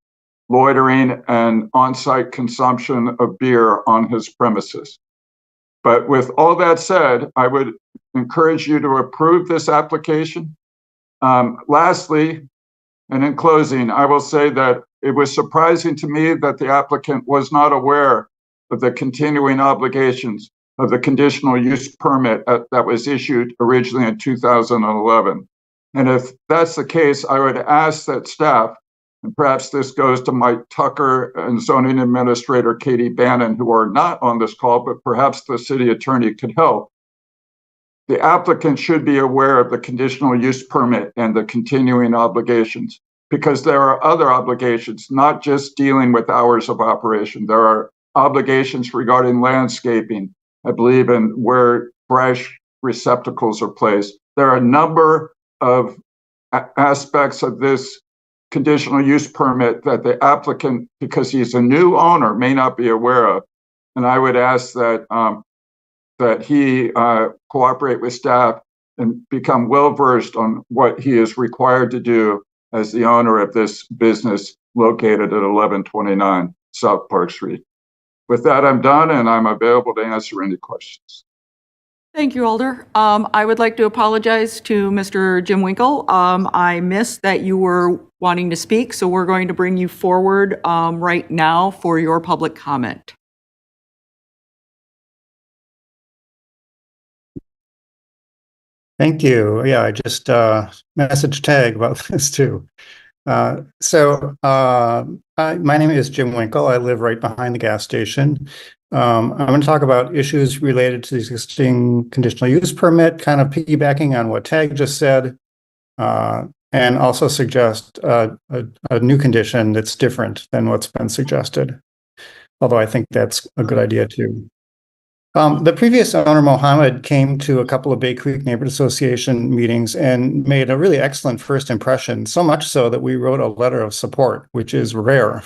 Q: loitering and on-site consumption of beer on his premises. But with all that said, I would encourage you to approve this application. Lastly, and in closing, I will say that it was surprising to me that the applicant was not aware of the continuing obligations of the conditional use permit that was issued originally in 2011. And if that's the case, I would ask that staff, and perhaps this goes to Mike Tucker and zoning administrator Katie Bannon, who are not on this call, but perhaps the city attorney could help. The applicant should be aware of the conditional use permit and the continuing obligations, because there are other obligations, not just dealing with hours of operation. There are obligations regarding landscaping, I believe, and where trash receptacles are placed. There are a number of aspects of this conditional use permit that the applicant, because he's a new owner, may not be aware of. And I would ask that that he cooperate with staff and become well-versed on what he is required to do as the owner of this business located at 1129 South Park Street. With that, I'm done, and I'm available to answer any questions.
B: Thank you, Alder. I would like to apologize to Mr. Jim Winkle. I missed that you were wanting to speak, so we're going to bring you forward right now for your public comment.
R: Thank you. Yeah, I just message tag about this too. My name is Jim Winkle. I live right behind the gas station. I'm going to talk about issues related to the existing conditional use permit, kind of piggybacking on what Tag just said, and also suggest a new condition that's different than what's been suggested. Although I think that's a good idea too. The previous owner, Mohammed, came to a couple of Bay Creek Neighborhood Association meetings and made a really excellent first impression, so much so that we wrote a letter of support, which is rare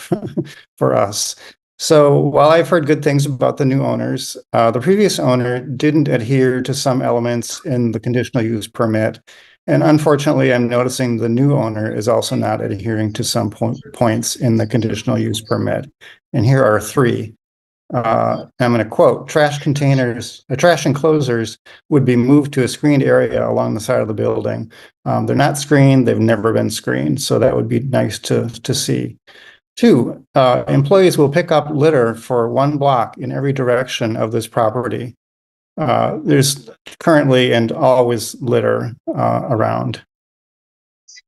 R: for us. So while I've heard good things about the new owners, the previous owner didn't adhere to some elements in the conditional use permit. And unfortunately, I'm noticing the new owner is also not adhering to some points in the conditional use permit. And here are three. I'm going to quote, trash enclosures would be moved to a screened area along the side of the building. They're not screened. They've never been screened. So that would be nice to see. 2, employees will pick up litter for 1 block in every direction of this property. There's currently and always litter around.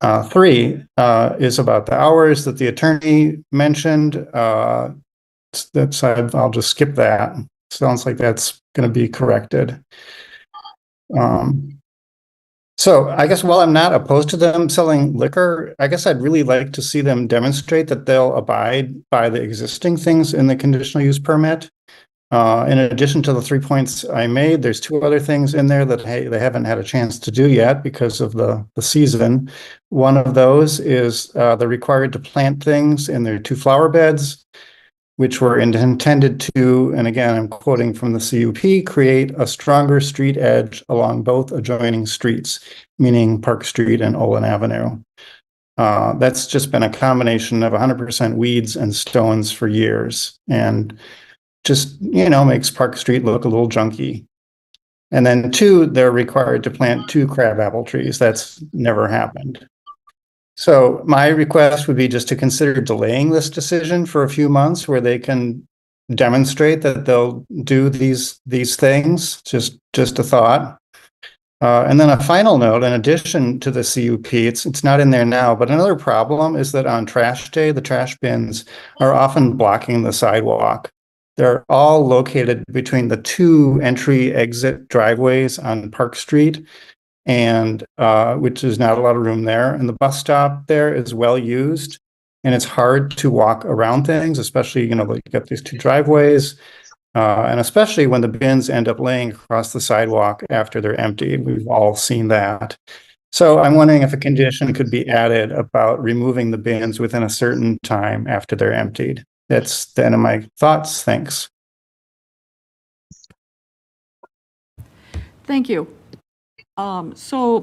R: 3 is about the hours that the attorney mentioned. I'll just skip that. Sounds like that's going to be corrected. So I guess while I'm not opposed to them selling liquor, I guess I'd really like to see them demonstrate that they'll abide by the existing things in the conditional use permit. In addition to the 3 points I made, there's 2 other things in there that, hey, they haven't had a chance to do yet because of the season. One of those is they're required to plant things in their 2 flower beds, which were intended to, and again, I'm quoting from the CUP, create a stronger street edge along both adjoining streets, meaning Park Street and Olin Avenue. That's just been a combination of 100% weeds and stones for years, and just, makes Park Street look a little junky. And then 2, they're required to plant 2 crabapple trees. That's never happened. So my request would be just to consider delaying this decision for a few months where they can demonstrate that they'll do these things. Just a thought. And then a final note, in addition to the CUP, it's not in there now, but another problem is that on trash day, the trash bins are often blocking the sidewalk. They're all located between the 2 entry-exit driveways on Park Street, and which is not a lot of room there. And the bus stop there is well used, and it's hard to walk around things, especially, you got these 2 driveways, and especially when the bins end up laying across the sidewalk after they're emptied. We've all seen that. So I'm wondering if a condition could be added about removing the bins within a certain time after they're emptied. That's the end of my thoughts. Thanks.
B: Thank you. So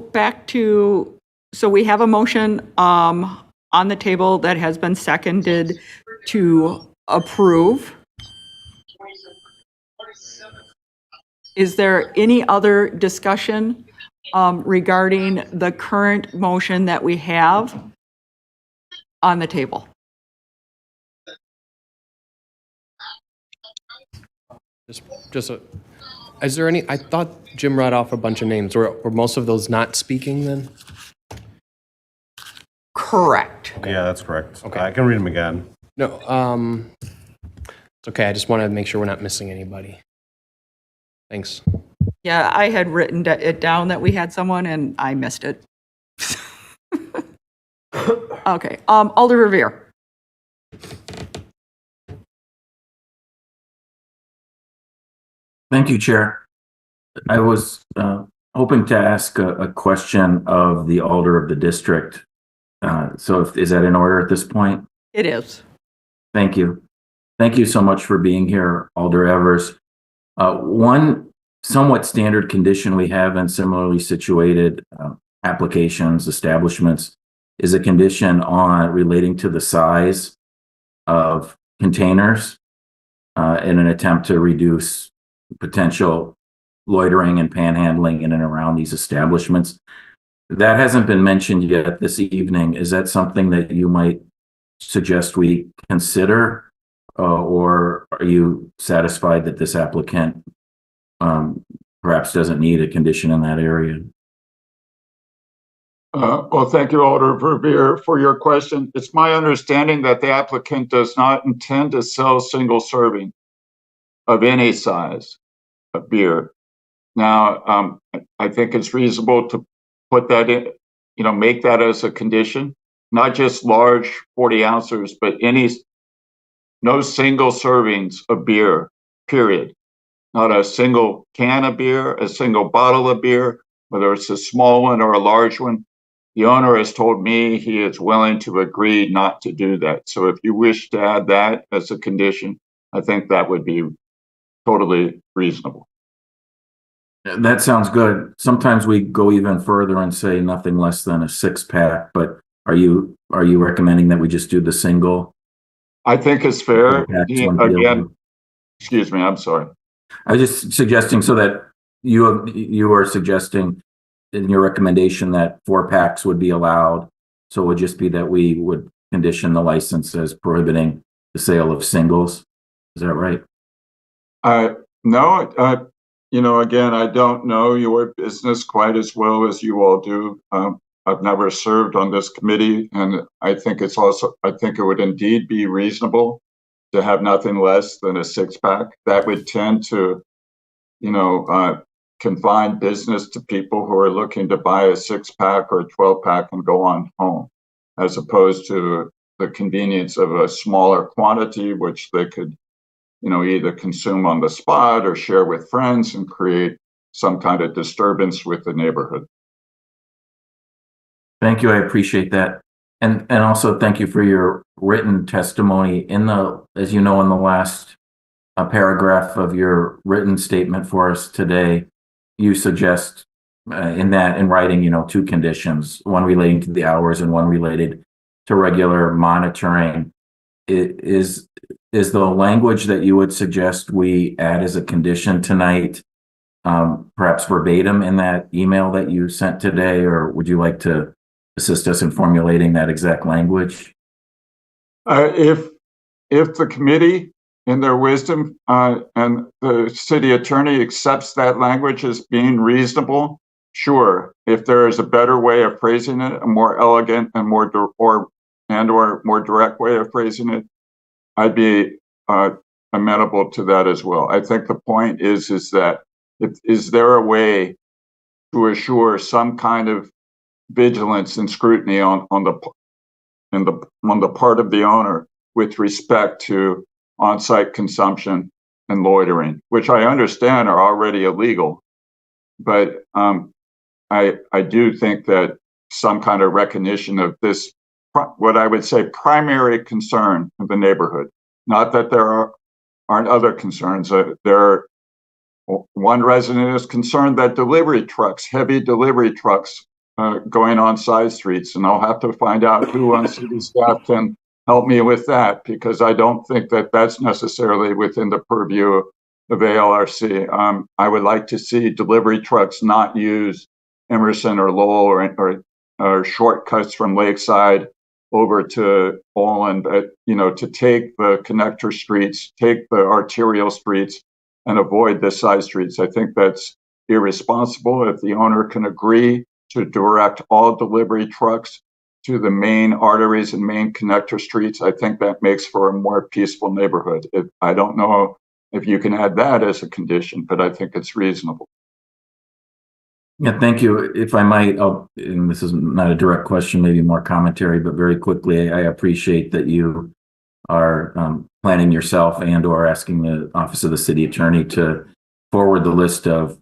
B: we have a motion on the table that has been seconded to approve. Is there any other discussion regarding the current motion that we have on the table?
K: Is there any, I thought Jim read off a bunch of names. Were most of those not speaking then?
B: Correct.
A: Yeah, that's correct.
K: Okay.
A: I can read them again.
K: No, it's okay. I just want to make sure we're not missing anybody. Thanks.
B: Yeah, I had written it down that we had someone and I missed it. Okay, Alder Revere.
H: Thank you, Chair. I was hoping to ask a question of the Alder of the district. Is that in order at this point?
B: It is.
H: Thank you. Thank you so much for being here, Alder Evers. One somewhat standard condition we have in similarly situated applications, establishments, is a condition on relating to the size of containers in an attempt to reduce potential loitering and panhandling in and around these establishments. That hasn't been mentioned yet this evening. Is that something that you might suggest we consider? Or are you satisfied that this applicant perhaps doesn't need a condition in that area?
Q: Well, thank you, Alder Verveer, for your question. It's my understanding that the applicant does not intend to sell single serving of any size of beer. Now, I think it's reasonable to put that in, make that as a condition, not just large 40 ounces, but no single servings of beer, period. Not a single can of beer, a single bottle of beer, whether it's a small one or a large one. The owner has told me he is willing to agree not to do that. So if you wish to add that as a condition, I think that would be totally reasonable.
H: That sounds good. Sometimes we go even further and say nothing less than a 6-pack, but are you recommending that we just do the single?
Q: I think it's fair.
H: Again,
Q: excuse me, I'm sorry.
H: I was just suggesting so that you are suggesting in your recommendation that 4-packs would be allowed. So it would just be that we would condition the license as prohibiting the sale of singles. Is that right?
Q: No, again, I don't know your business quite as well as you all do. I've never served on this committee, and I think it would indeed be reasonable to have nothing less than a 6-pack. That would tend to, confine business to people who are looking to buy a 6-pack or a 12-pack and go on home, as opposed to the convenience of a smaller quantity, which they could, either consume on the spot or share with friends and create some kind of disturbance with the neighborhood.
H: Thank you. I appreciate that. And also thank you for your written testimony. As you know, in the last paragraph of your written statement for us today, you suggest in writing, 2 conditions, one relating to the hours and one related to regular monitoring. Is the language that you would suggest we add as a condition tonight, perhaps verbatim in that email that you sent today, or would you like to assist us in formulating that exact language?
Q: If the committee, in their wisdom, and the city attorney accepts that language as being reasonable, sure. If there is a better way of phrasing it, a more elegant and more direct way of phrasing it, I'd be amenable to that as well. I think the point is that is there a way to assure some kind of vigilance and scrutiny on the part of the owner with respect to on-site consumption and loitering, which I understand are already illegal, but I do think that some kind of recognition of this, what I would say, primary concern of the neighborhood. Not that there aren't other concerns. One resident is concerned that heavy delivery trucks, going on side streets, and I'll have to find out who on city staff can help me with that, because I don't think that that's necessarily within the purview of ALRC. I would like to see delivery trucks not use Emerson or Lowell or shortcuts from Lakeside over to Olin, but to take the connector streets, take the arterial streets, and avoid the side streets. I think that's irresponsible. If the owner can agree to direct all delivery trucks to the main arteries and main connector streets, I think that makes for a more peaceful neighborhood. I don't know if you can add that as a condition, but I think it's reasonable.
H: Yeah, thank you. If I might, and this is not a direct question, maybe more commentary, but very quickly, I appreciate that you are planning yourself and/or asking the Office of the City Attorney to forward the list of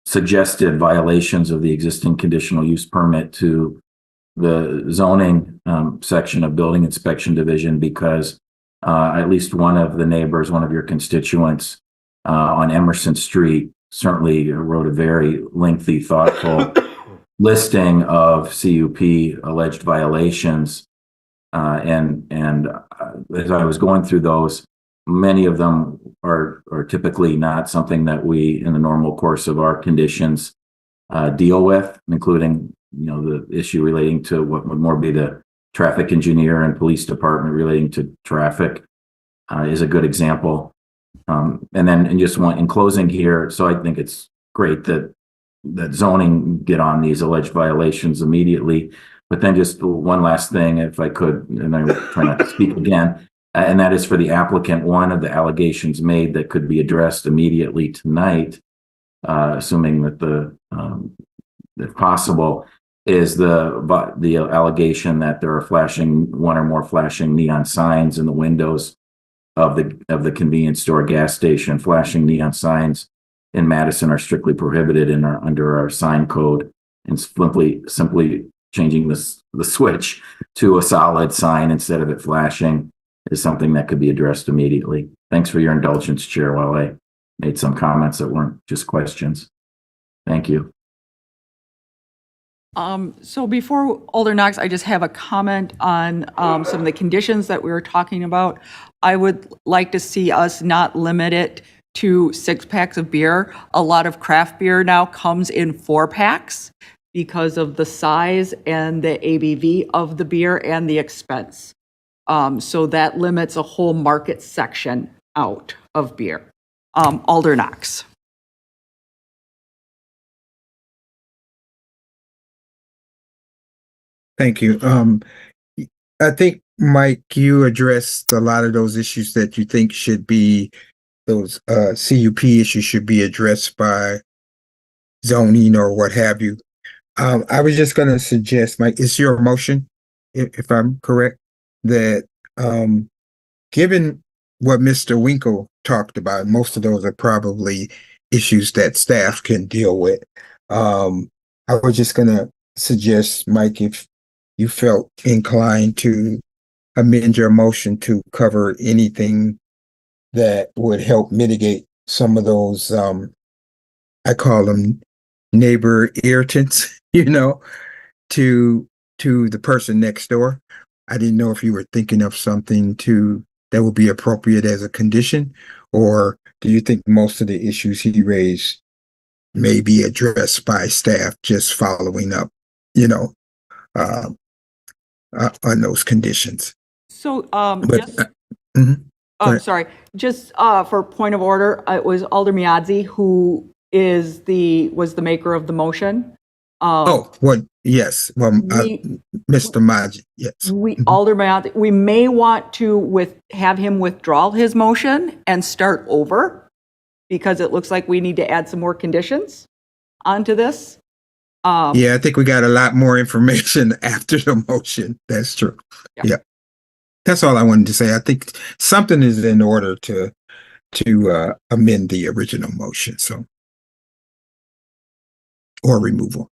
H: suggested violations of the existing conditional use permit to the zoning section of Building Inspection Division, because at least one of the neighbors, one of your constituents on Emerson Street, certainly wrote a very lengthy, thoughtful listing of CUP alleged violations. And as I was going through those, many of them are typically not something that we, in the normal course of our conditions, deal with, including, the issue relating to what would more be the traffic engineer and police department relating to traffic is a good example. And just in closing here, so I think it's great that zoning get on these alleged violations immediately. But then just one last thing, if I could, and I try not to speak again, and that is for the applicant, one of the allegations made that could be addressed immediately tonight, assuming that if possible, is the allegation that there are one or more flashing neon signs in the windows of the convenience store gas station. Flashing neon signs in Madison are strictly prohibited under our sign code, and simply changing the switch to a solid sign instead of it flashing is something that could be addressed immediately. Thanks for your indulgence, Chair, while I made some comments that weren't just questions. Thank you.
B: So before Alder Knox, I just have a comment on some of the conditions that we were talking about. I would like to see us not limit it to 6 packs of beer. A lot of craft beer now comes in 4 packs because of the size and the ABV of the beer and the expense. So that limits a whole market section out of beer. Alder Knox.
C: Thank you. I think, Mike, you addressed a lot of those issues that you think should be those CUP issues should be addressed by zoning or what have you. I was just gonna suggest, Mike, it's your motion, if I'm correct, that given what Mr. Winkle talked about, most of those are probably issues that staff can deal with. I was just gonna suggest, Mike, if you felt inclined to amend your motion to cover anything that would help mitigate some of those, I call them neighbor irritants, to the person next door. I didn't know if you were thinking of something that would be appropriate as a condition, or do you think most of the issues he raised may be addressed by staff just following up, on those conditions?
B: So,
C: But,
B: just,
C: mhm. Go
B: I'm
C: ahead.
B: sorry, just for point of order, it was Alder Miadzi who was the maker of the motion.
C: Yes, well, Mr. Maji, yes.
B: Alder Miadzi, we may want to have him withdraw his motion and start over, because it looks like we need to add some more conditions onto this.
C: Yeah, I think we got a lot more information after the motion. That's true. Yeah. That's all I wanted to say. I think something is in order to amend the original motion, or removal.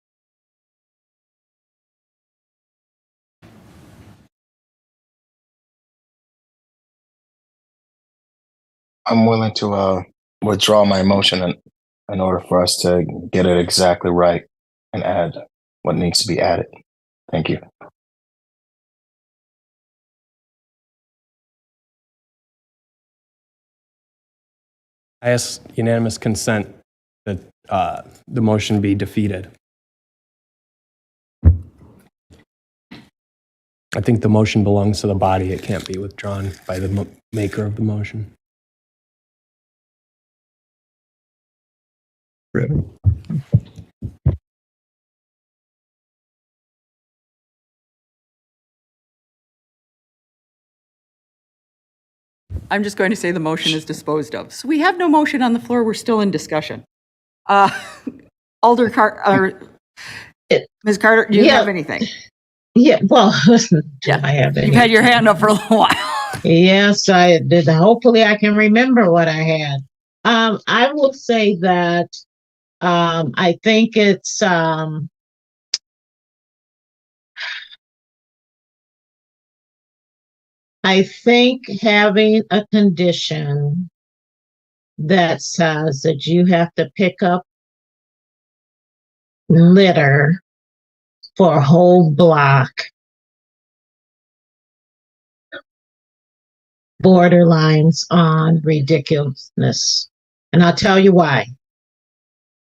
O: I'm willing to withdraw my motion in order for us to get it exactly right and add what needs to be added. Thank you.
K: I ask unanimous consent that the motion be defeated. I think the motion belongs to the body. It can't be withdrawn by the maker of the motion.
C: Really?
B: I'm just going to say the motion is disposed of. So we have no motion on the floor. We're still in discussion. Ms. Carter, do you have anything?
D: Yeah, well, I have
B: You've had your hand up for a little while.
D: Yes, I did. Hopefully I can remember what I had. I will say that I think it's I think having a condition that says that you have to pick up litter for a whole block borderlines on ridiculousness. And I'll tell you why.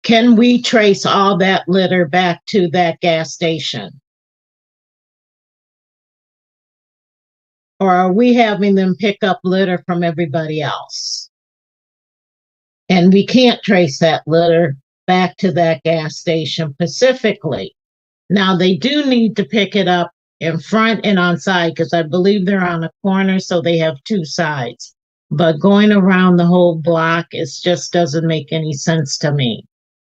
D: Can we trace all that litter back to that gas station? Or are we having them pick up litter from everybody else? And we can't trace that litter back to that gas station specifically. Now, they do need to pick it up in front and on side, because I believe they're on a corner, so they have two sides. But going around the whole block, it just doesn't make any sense to me.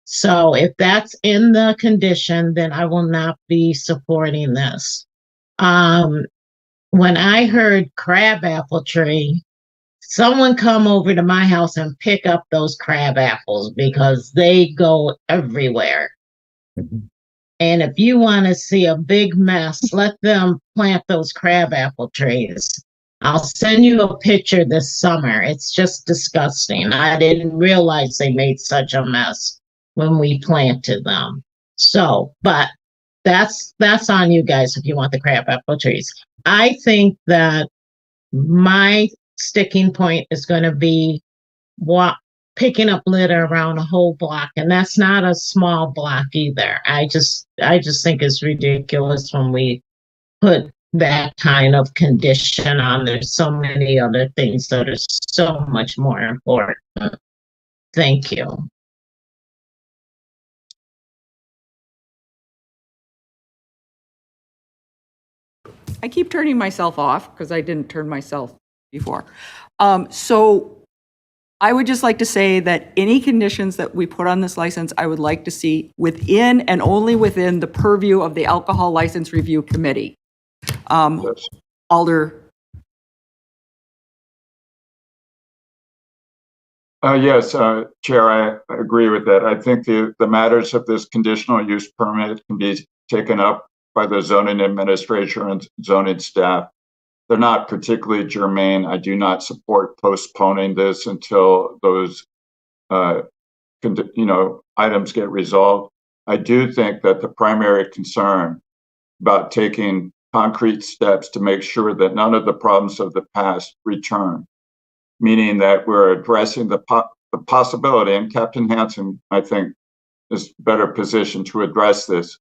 D: So if that's in the condition, then I will not be supporting this. When I heard crabapple tree, someone come over to my house and pick up those crab apples, because they go everywhere.
C: Mm-hmm.
D: And if you want to see a big mess, let them plant those crabapple trees. I'll send you a picture this summer. It's just disgusting. I didn't realize they made such a mess when we planted them. So, but that's on you guys if you want the crabapple trees. I think that my sticking point is going to be picking up litter around a whole block, and that's not a small block either. I just think it's ridiculous when we put that kind of condition on. There's so many other things that are so much more important. Thank you.
B: I keep turning myself off because I didn't turn myself before. So I would just like to say that any conditions that we put on this license, I would like to see within and only within the purview of the Alcohol License Review Committee.
Q: Yes.
B: Alder,
Q: Yes, Chair, I agree with that. I think the matters of this conditional use permit can be taken up by the zoning administrator and zoning staff. They're not particularly germane. I do not support postponing this until those, items get resolved. I do think that the primary concern about taking concrete steps to make sure that none of the problems of the past return, meaning that we're addressing the possibility, and Captain Hansen, I think, is better positioned to address this.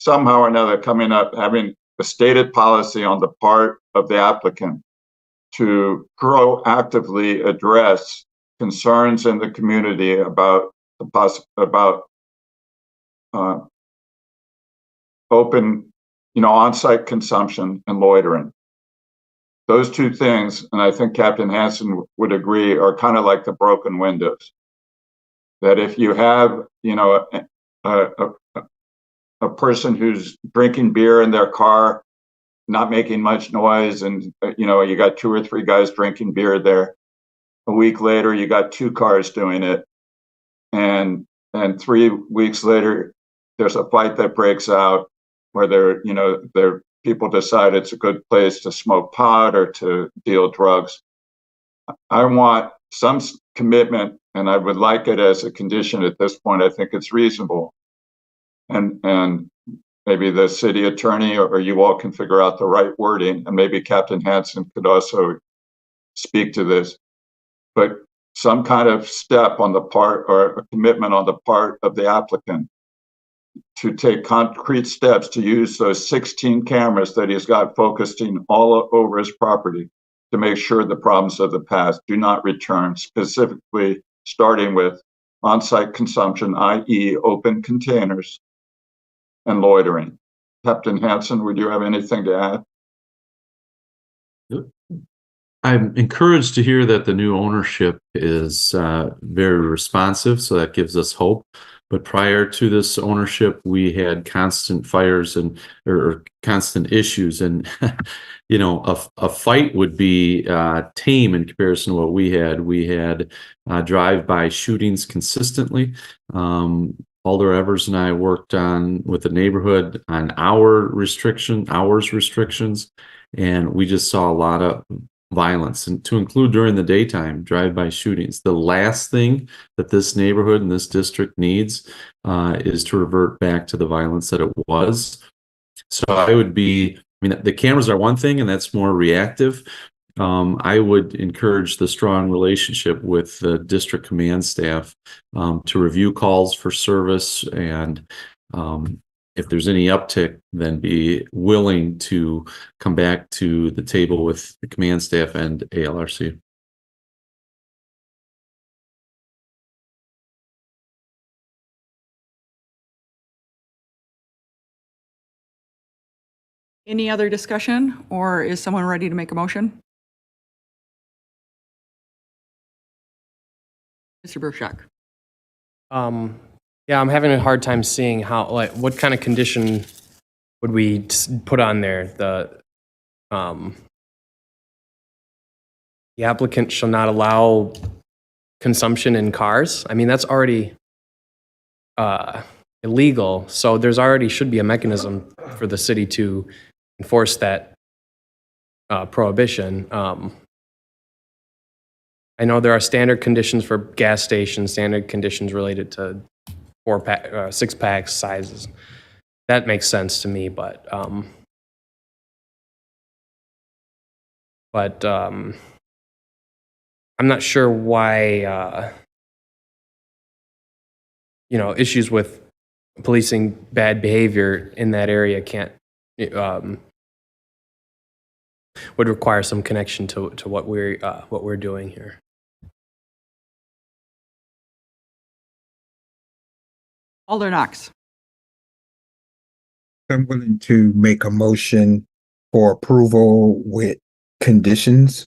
Q: Somehow or another coming up, having a stated policy on the part of the applicant to proactively address concerns in the community about open, on-site consumption and loitering. Those two things, and I think Captain Hansen would agree, are kind of like the broken windows. That if you have, a person who's drinking beer in their car, not making much noise, and you got 2 or 3 guys drinking beer there. A week later, you got 2 cars doing it, and 3 weeks later, there's a fight that breaks out where people decide it's a good place to smoke pot or to deal drugs. I want some commitment, and I would like it as a condition at this point. I think it's reasonable. And maybe the city attorney or you all can figure out the right wording, and maybe Captain Hansen could also speak to this. But some kind of step on the part or a commitment on the part of the applicant to take concrete steps to use those 16 cameras that he's got focusing all over his property to make sure the problems of the past do not return, specifically starting with on-site consumption, i.e. open containers, and loitering. Captain Hansen, would you have anything to add?
I: I'm encouraged to hear that the new ownership is very responsive, so that gives us hope. But prior to this ownership, we had constant fires or constant issues, and a fight would be tame in comparison to what we had. We had drive-by shootings consistently. Alder Evers and I worked with the neighborhood on hours restrictions, and we just saw a lot of violence, and to include during the daytime drive-by shootings. The last thing that this neighborhood and this district needs is to revert back to the violence that it was. So the cameras are one thing, and that's more reactive. I would encourage the strong relationship with the district command staff to review calls for service, and if there's any uptick, then be willing to come back to the table with the command staff and ALRC.
B: any other discussion, or is someone ready to make a motion? Mr. Burshak.
K: Yeah, I'm having a hard time seeing what kind of condition would we put on there? The applicant shall not allow consumption in cars. I mean, that's already illegal. So there's already should be a mechanism for the city to enforce that prohibition. I know there are standard conditions for gas stations, standard conditions related to 4-pack, 6-pack sizes. That makes sense to me, but I'm not sure why issues with policing bad behavior in that area would require some connection to what we're doing here.
B: Alder Knox.
C: I'm willing to make a motion for approval with conditions.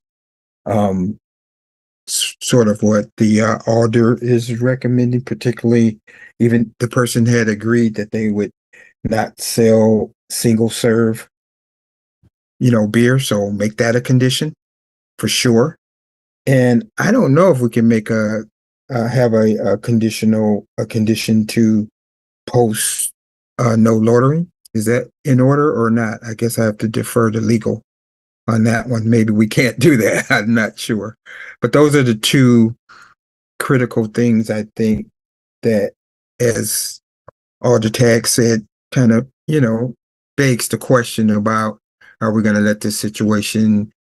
C: sort of what the alder is recommending, particularly even the person had agreed that they would not sell single serve, beer. So make that a condition for sure. And I don't know if we can make have a condition to post no loitering. Is that in order or not? I guess I have to defer to legal on that one. Maybe we can't do that. I'm not sure. But those are the two critical things I think that, as Alder Tagg said, kind of, begs the question about, are we going to let this situation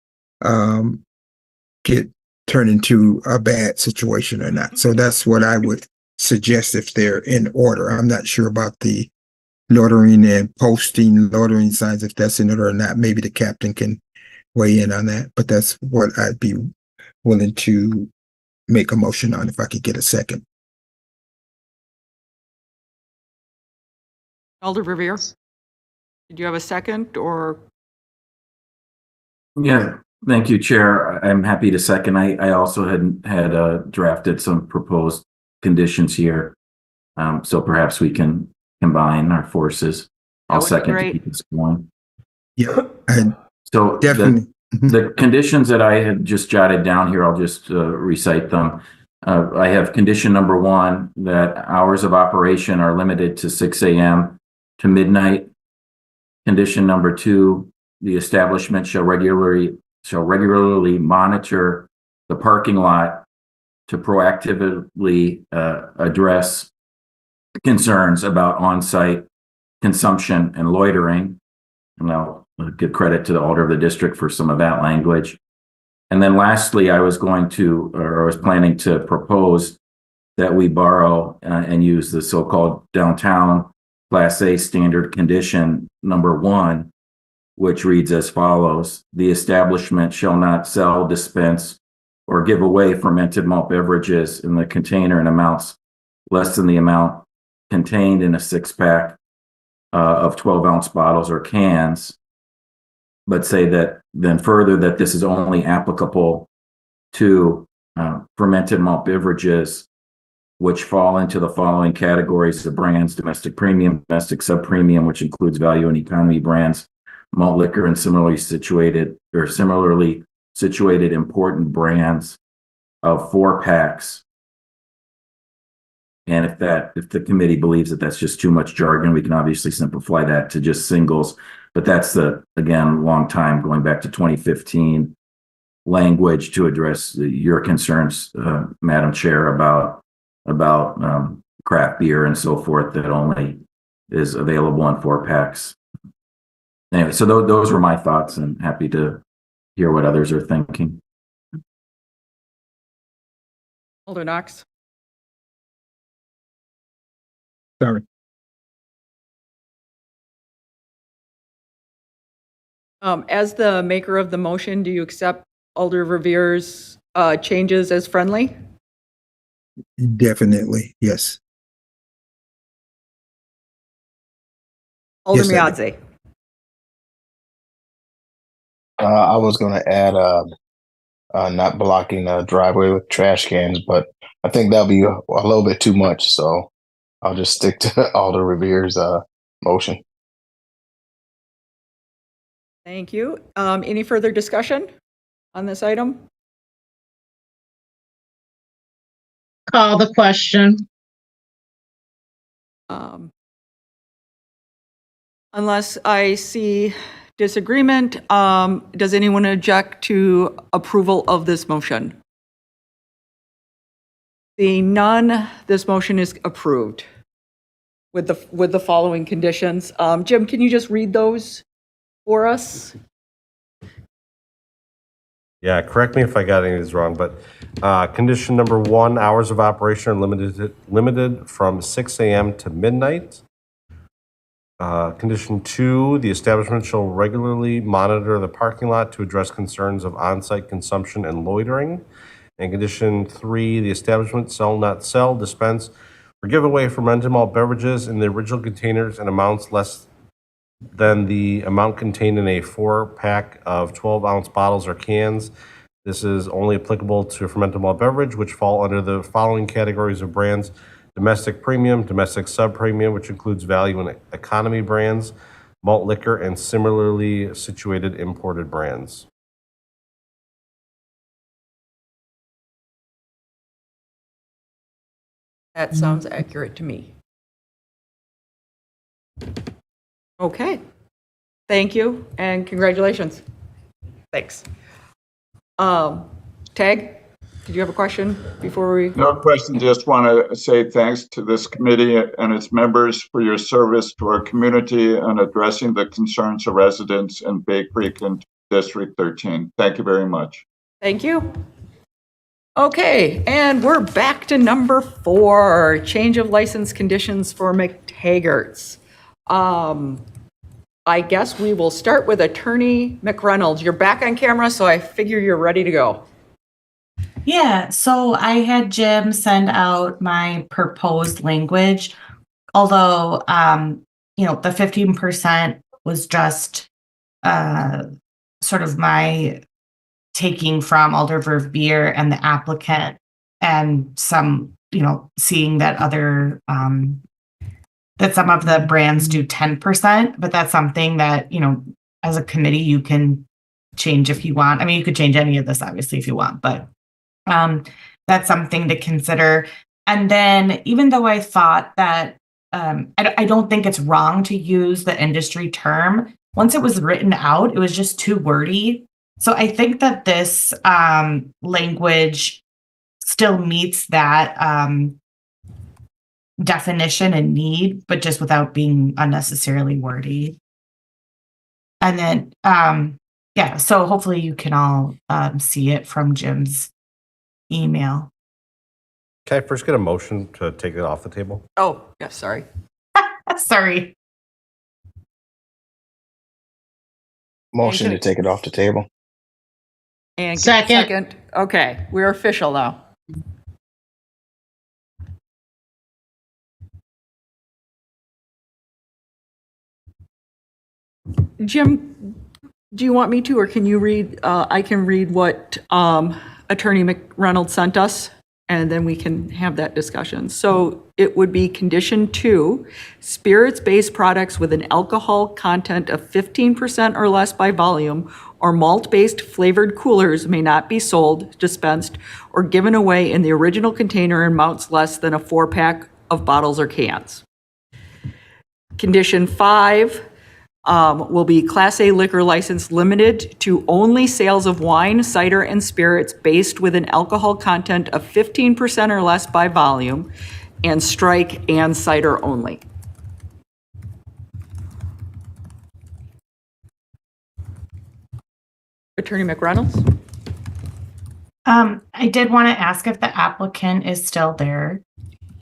C: turn into a bad situation or not? So that's what I would suggest if they're in order. I'm not sure about the loitering and posting loitering signs, if that's in order or not. Maybe the captain can weigh in on that, but that's what I'd be willing to make a motion on if I could get a second.
B: Alder Revere, did you have a second or?
H: Yeah, thank you, Chair. I'm happy to second. I also had drafted some proposed conditions here. So perhaps we can combine our forces. I'll second to keep this going.
C: Yeah,
H: so
C: definitely.
H: The conditions that I had just jotted down here, I'll just recite them. I have condition number 1, that hours of operation are limited to 6 a.m. to midnight. Condition number 2, the establishment shall regularly monitor the parking lot to proactively address concerns about on-site consumption and loitering. And I'll give credit to the alder of the district for some of that language. And then lastly, I was planning to propose that we borrow and use the so-called downtown Class A standard condition number 1, which reads as follows: the establishment shall not sell, dispense, or give away fermented malt beverages in the container in amounts less than the amount contained in a 6-pack of 12-ounce bottles or cans. But say that then further that this is only applicable to fermented malt beverages, which fall into the following categories of brands: domestic premium, domestic sub-premium, which includes value and economy brands, malt liquor, and similarly situated important brands of 4-packs. And if the committee believes that that's just too much jargon, we can obviously simplify that to just singles. But that's again, long time, going back to 2015, language to address your concerns, Madam Chair, about craft beer and so forth that only is available in 4-packs. Anyway, so those were my thoughts, and happy to hear what others are thinking.
B: Alder Knox.
C: Sorry.
B: As the maker of the motion, do you accept Alder Revere's changes as friendly?
C: Definitely, yes.
B: Alder
C: Yes, I do.
B: Miadze.
O: I was going to add not blocking the driveway with trash cans, but I think that'll be a little bit too much. So I'll just stick to Alder Revere's motion.
B: Thank you. Any further discussion on this item?
D: Call the question.
B: Unless I see disagreement, does anyone object to approval of this motion? Seeing none, this motion is approved with the following conditions. Jim, can you just read those for us?
A: Yeah, correct me if I got any of these wrong, but condition number 1, hours of operation are limited from 6 a.m. to midnight. Condition 2, the establishment shall regularly monitor the parking lot to address concerns of on-site consumption and loitering. And condition 3, the establishment shall not sell, dispense, or give away fermented malt beverages in the original containers in amounts less than the amount contained in a 4-pack of 12-ounce bottles or cans. This is only applicable to fermented malt beverage, which fall under the following categories of brands: domestic premium, domestic sub-premium, which includes value and economy brands, malt liquor, and similarly situated imported brands.
B: That sounds accurate to me. Okay. Thank you and congratulations. Thanks. Tag, did you have a question before we?
Q: No question. Just want to say thanks to this committee and its members for your service to our community and addressing the concerns of residents in Bay Creek and District 13. Thank you very much.
B: Thank you. Okay, and we're back to number 4, change of license conditions for McTaggart's. I guess we will start with Attorney McReynolds. You're back on camera, so I figure you're ready to go.
M: Yeah, so I had Jim send out my proposed language, although, the 15% was just sort of my taking from Alder Verve Beer and the applicant and some, seeing that other, that some of the brands do 10%, but that's something that, as a committee, you can change if you want. I mean, you could change any of this, obviously, if you want, but that's something to consider. And then even though I thought that, I don't think it's wrong to use the industry term, once it was written out, it was just too wordy. So I think that this language still meets that definition and need, but just without being unnecessarily wordy. And then, so hopefully you can all see it from Jim's email.
A: Can I first get a motion to take it off the table?
B: Oh, yeah, sorry.
M: Sorry.
O: Motion to take it off the table.
B: And
D: Second.
B: Okay, we're official now. Jim, do you want me to, or can you read? I can read what Attorney McReynolds sent us, and then we can have that discussion. So it would be condition 2, spirits-based products with an alcohol content of 15% or less by volume or malt-based flavored coolers may not be sold, dispensed, or given away in the original container in amounts less than a 4-pack of bottles or cans. Condition 5 will be Class A liquor license limited to only sales of wine, cider, and spirits based with an alcohol content of 15% or less by volume, and strike and cider only. Attorney McReynolds?
M: I did want to ask if the applicant is still there.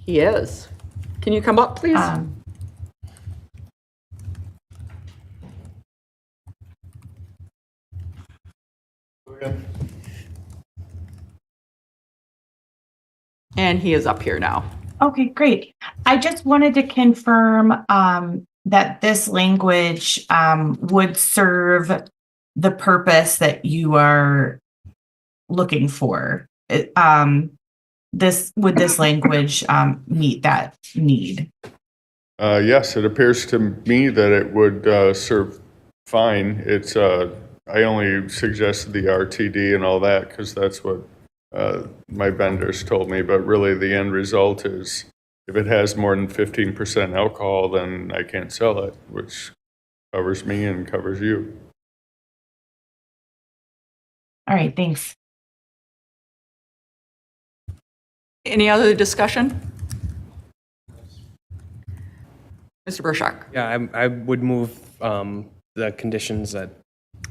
B: He is. Can you come up, please? And he is up here now.
M: Okay, great. I just wanted to confirm that this language would serve the purpose that you are looking for. This language meet that need?
L: Yes, it appears to me that it would serve fine. It's I only suggested the RTD and all that because that's what my vendors told me, but really the end result is if it has more than 15% alcohol, then I can't sell it, which covers me and covers you.
M: All right, thanks.
B: Any other discussion? Mr. Burshak?
K: Yeah, I would move the conditions that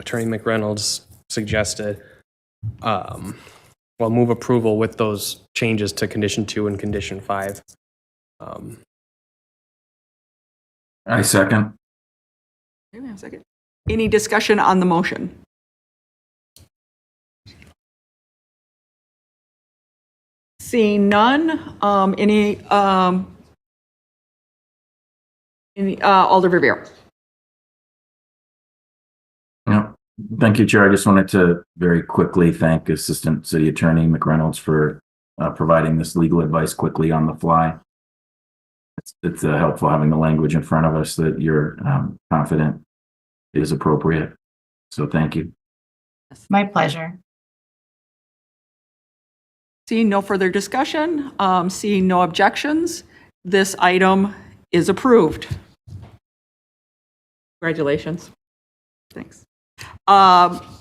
K: Attorney McReynolds suggested. Well, move approval with those changes to condition 2 and condition 5.
H: I second.
B: Wait a second. Any discussion on the motion? Seeing none, any Alder Verveer?
H: No. Thank you, Chair. I just wanted to very quickly thank Assistant City Attorney McReynolds for providing this legal advice quickly on the fly. It's helpful having the language in front of us that you're confident is appropriate. So thank you.
M: My pleasure.
B: Seeing no further discussion, seeing no objections, this item is approved. Congratulations. Thanks.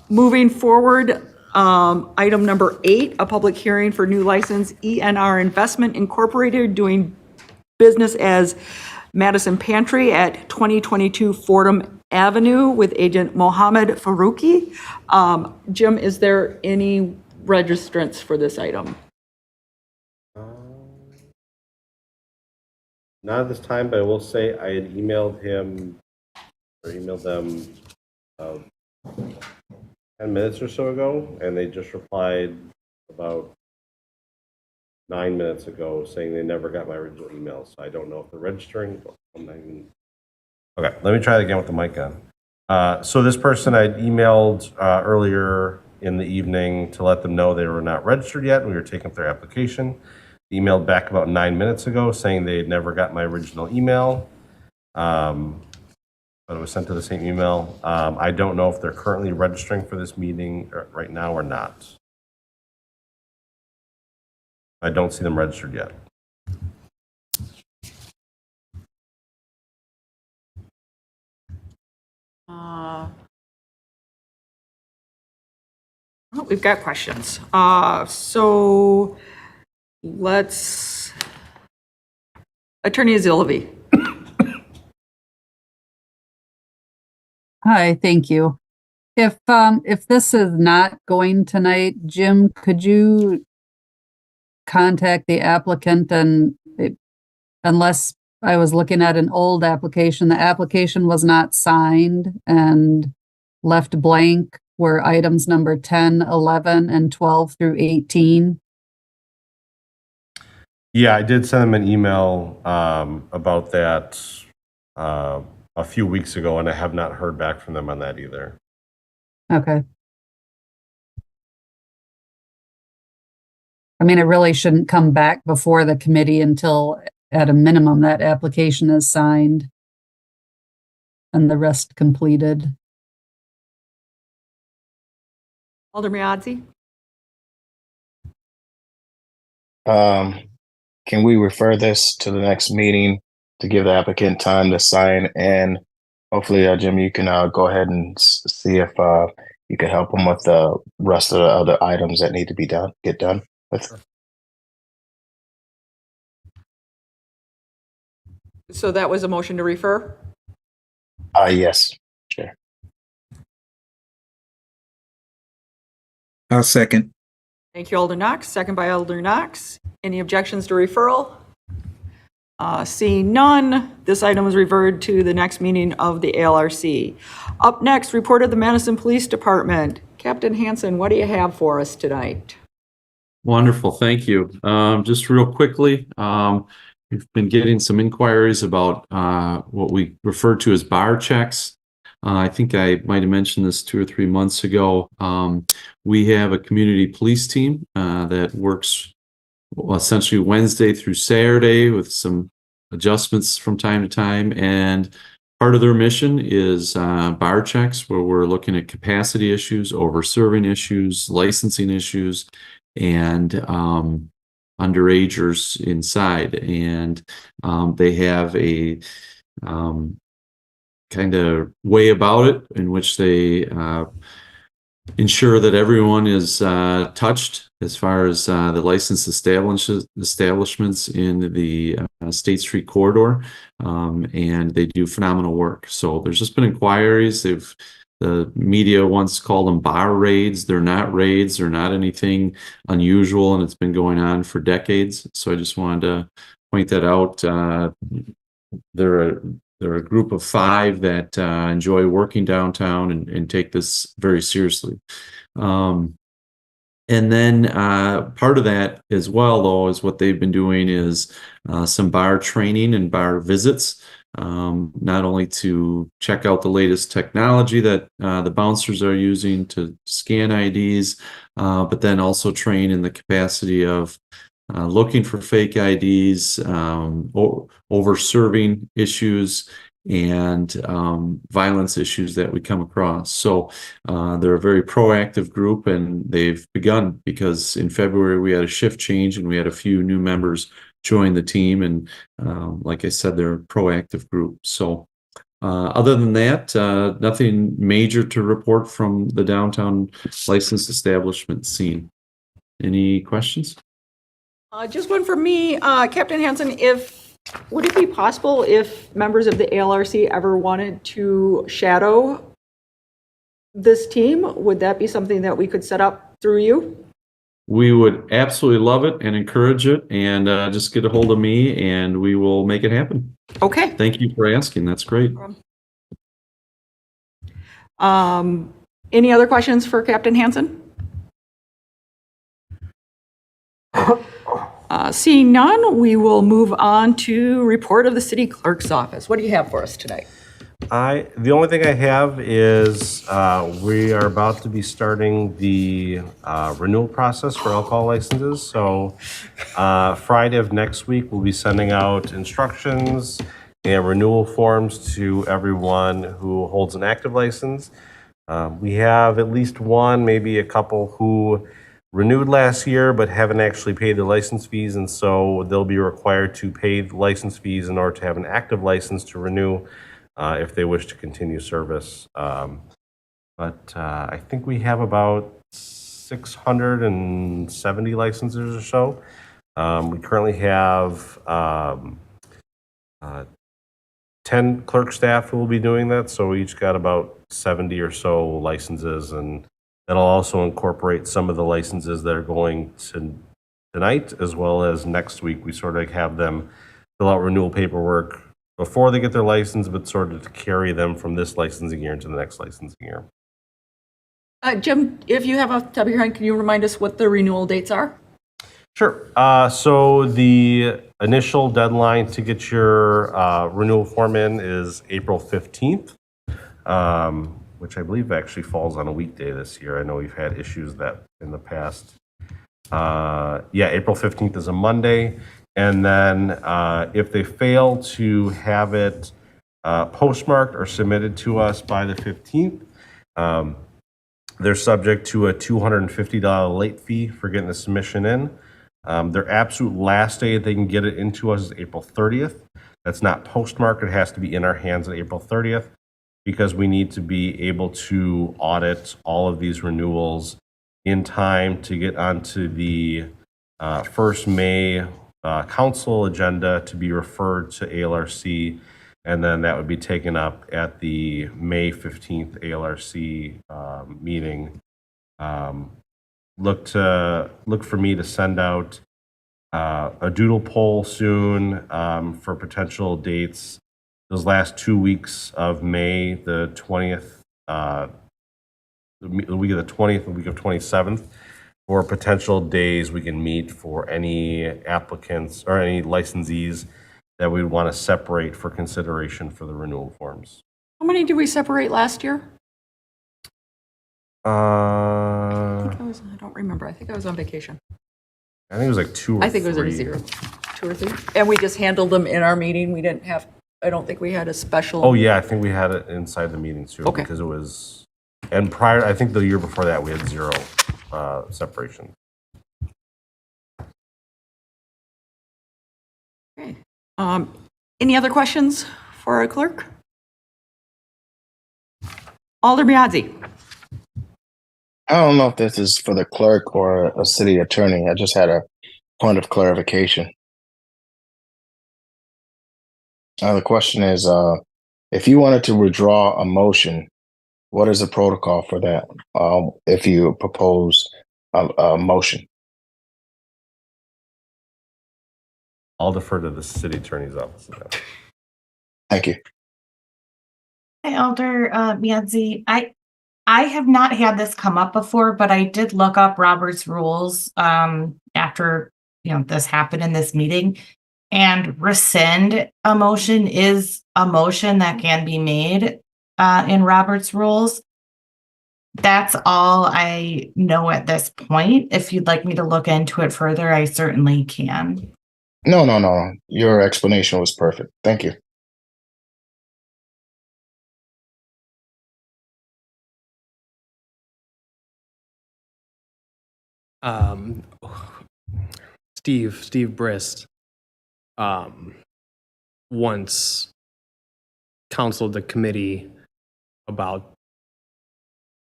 B: Moving forward, item number 8, a public hearing for new license ENR Investment Incorporated doing business as Madison Pantry at 2022 Fordham Avenue with agent Mohammed Farouki. Jim, is there any registrants for this item?
A: Not at this time, but I will say I had emailed him or emailed them 10 minutes or so ago, and they just replied about 9 minutes ago saying they never got my original email. So I don't know if they're registering. Okay, let me try it again with the mic on. So this person I emailed earlier in the evening to let them know they were not registered yet. We were taking up their application. Emailed back about 9 minutes ago saying they had never got my original email. But it was sent to the same email. I don't know if they're currently registering for this meeting right now or not. I don't see them registered yet.
B: We've got questions. So let's, Attorney Zilvey.
J: Hi, thank you. If this is not going tonight, Jim, could you contact the applicant and unless I was looking at an old application, the application was not signed and left blank were items number 10, 11, and 12 through 18.
A: Yeah, I did send them an email about that a few weeks ago, and I have not heard back from them on that either.
J: Okay. I mean, it really shouldn't come back before the committee until, at a minimum, that application is signed and the rest completed.
B: Alderman Miazzi?
O: Can we refer this to the next meeting to give the applicant time to sign? And hopefully, Jim, you can go ahead and see if you can help them with the rest of the other items that need to be get done with.
B: So that was a motion to refer?
O: Yes, Chair.
C: I'll second.
B: Thank you, Alder Knox. Second by Alder Knox. Any objections to referral? Seeing none, this item is referred to the next meeting of the ALRC. Up next, report of the Madison Police Department. Captain Hansen, what do you have for us tonight?
I: Wonderful, thank you. Just real quickly, we've been getting some inquiries about what we refer to as bar checks. I think I might have mentioned this 2 or 3 months ago. We have a community police team that works essentially Wednesday through Saturday with some adjustments from time to time. And part of their mission is bar checks, where we're looking at capacity issues, over-serving issues, licensing issues, and underagers inside. And they have a kind of way about it in which they ensure that everyone is touched as far as the licensed establishments in the State Street corridor, and they do phenomenal work. So there's just been inquiries. The media once called them bar raids. They're not raids. They're not anything unusual, and it's been going on for decades. So I just wanted to point that out. They're a group of 5 that enjoy working downtown and take this very seriously. And then part of that as well, though, is what they've been doing is some bar training and bar visits. not only to check out the latest technology that the bouncers are using to scan IDs, but then also train in the capacity of looking for fake IDs, over serving issues, and violence issues that we come across. So they're a very proactive group, and they've begun because in February we had a shift change and we had a few new members join the team. And like I said, they're a proactive group. So other than that, nothing major to report from the downtown licensed establishment scene. Any questions?
B: Just one for me, Captain Hansen, would it be possible if members of the ALRC ever wanted to shadow this team? Would that be something that we could set up through you?
I: We would absolutely love it and encourage it, and just get a hold of me and we will make it happen.
B: Okay.
I: Thank you for asking. That's great.
B: Any other questions for Captain Hansen? Seeing none, we will move on to report of the city clerk's office. What do you have for us tonight?
A: The only thing I have is we are about to be starting the renewal process for alcohol licenses. So Friday of next week, we'll be sending out instructions and renewal forms to everyone who holds an active license. We have at least one, maybe a couple who renewed last year but haven't actually paid the license fees, and so they'll be required to pay the license fees in order to have an active license to renew if they wish to continue service. But I think we have about 670 licenses or so. We currently have 10 clerk staff who will be doing that, so we each got about 70 or so licenses, and that'll also incorporate some of the licenses that are going to tonight, as well as next week. We sort of have them fill out renewal paperwork before they get their license, but sort of to carry them from this licensing year into the next licensing year.
B: Jim, if you have off the top of your head, can you remind us what the renewal dates are?
A: Sure. So the initial deadline to get your renewal form in is April 15th. Which I believe actually falls on a weekday this year. I know we've had issues that in the past. April 15th is a Monday. And then if they fail to have it postmarked or submitted to us by the 15th, they're subject to a $250 late fee for getting the submission in. Their absolute last day they can get it into us is April 30th. That's not postmarked. It has to be in our hands on April 30th. Because we need to be able to audit all of these renewals in time to get onto the first May council agenda to be referred to ALRC, and then that would be taken up at the May 15th ALRC meeting. Look for me to send out a doodle poll soon for potential dates. Those last 2 weeks of May, the 20th, the week of the 20th, the week of 27th, for potential days we can meet for any applicants or any licensees that we want to separate for consideration for the renewal forms.
B: How many did we separate last year?
A: I
B: I don't remember. I think I was on vacation.
A: think it was like 2 or 3.
B: I think it was at a 0, 2 or 3. And we just handled them in our meeting. We didn't have, I don't think we had a special.
A: Oh yeah, I think we had it inside the meeting too.
B: Okay.
A: Because it was, and prior, I think the year before that we had 0 separation.
B: Okay. Any other questions for our clerk? Alder Biadzi.
O: I don't know if this is for the clerk or a city attorney. I just had a point of clarification. The question is, if you wanted to withdraw a motion, what is the protocol for that? If you propose a motion?
A: I'll defer to the city attorney's office.
O: Thank you.
M: Hi, Alder Biadzi. I have not had this come up before, but I did look up Robert's rules after this happened in this meeting. and rescind a motion is a motion that can be made in Robert's rules. That's all I know at this point. If you'd like me to look into it further, I certainly can.
O: No. Your explanation was perfect. Thank you.
K: Steve Brist once counseled the committee about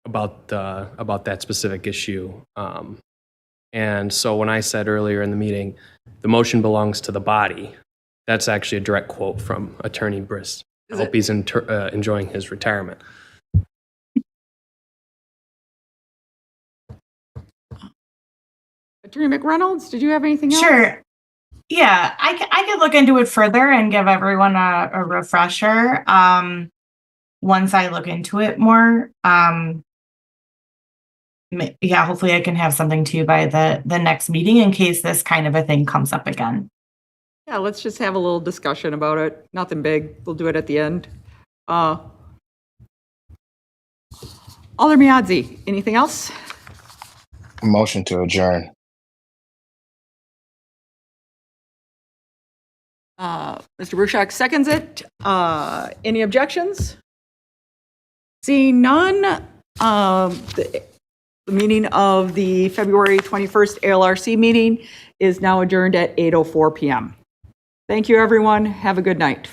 K: that specific issue. And so when I said earlier in the meeting, the motion belongs to the body, that's actually a direct quote from Attorney Brist. I hope he's enjoying his retirement.
B: Attorney McReynolds, did you have anything else?
M: Sure. Yeah, I could look into it further and give everyone a refresher once I look into it more. Yeah, hopefully I can have something to you by the next meeting in case this kind of a thing comes up again.
B: Yeah, let's just have a little discussion about it. Nothing big. We'll do it at the end. Alder Miadzi, anything else?
O: Motion to adjourn.
B: Mr. Burshak seconds it. Any objections? Seeing none, the meeting of the February 21st ALRC meeting is now adjourned at 8:04 p.m. Thank you, everyone. Have a good night.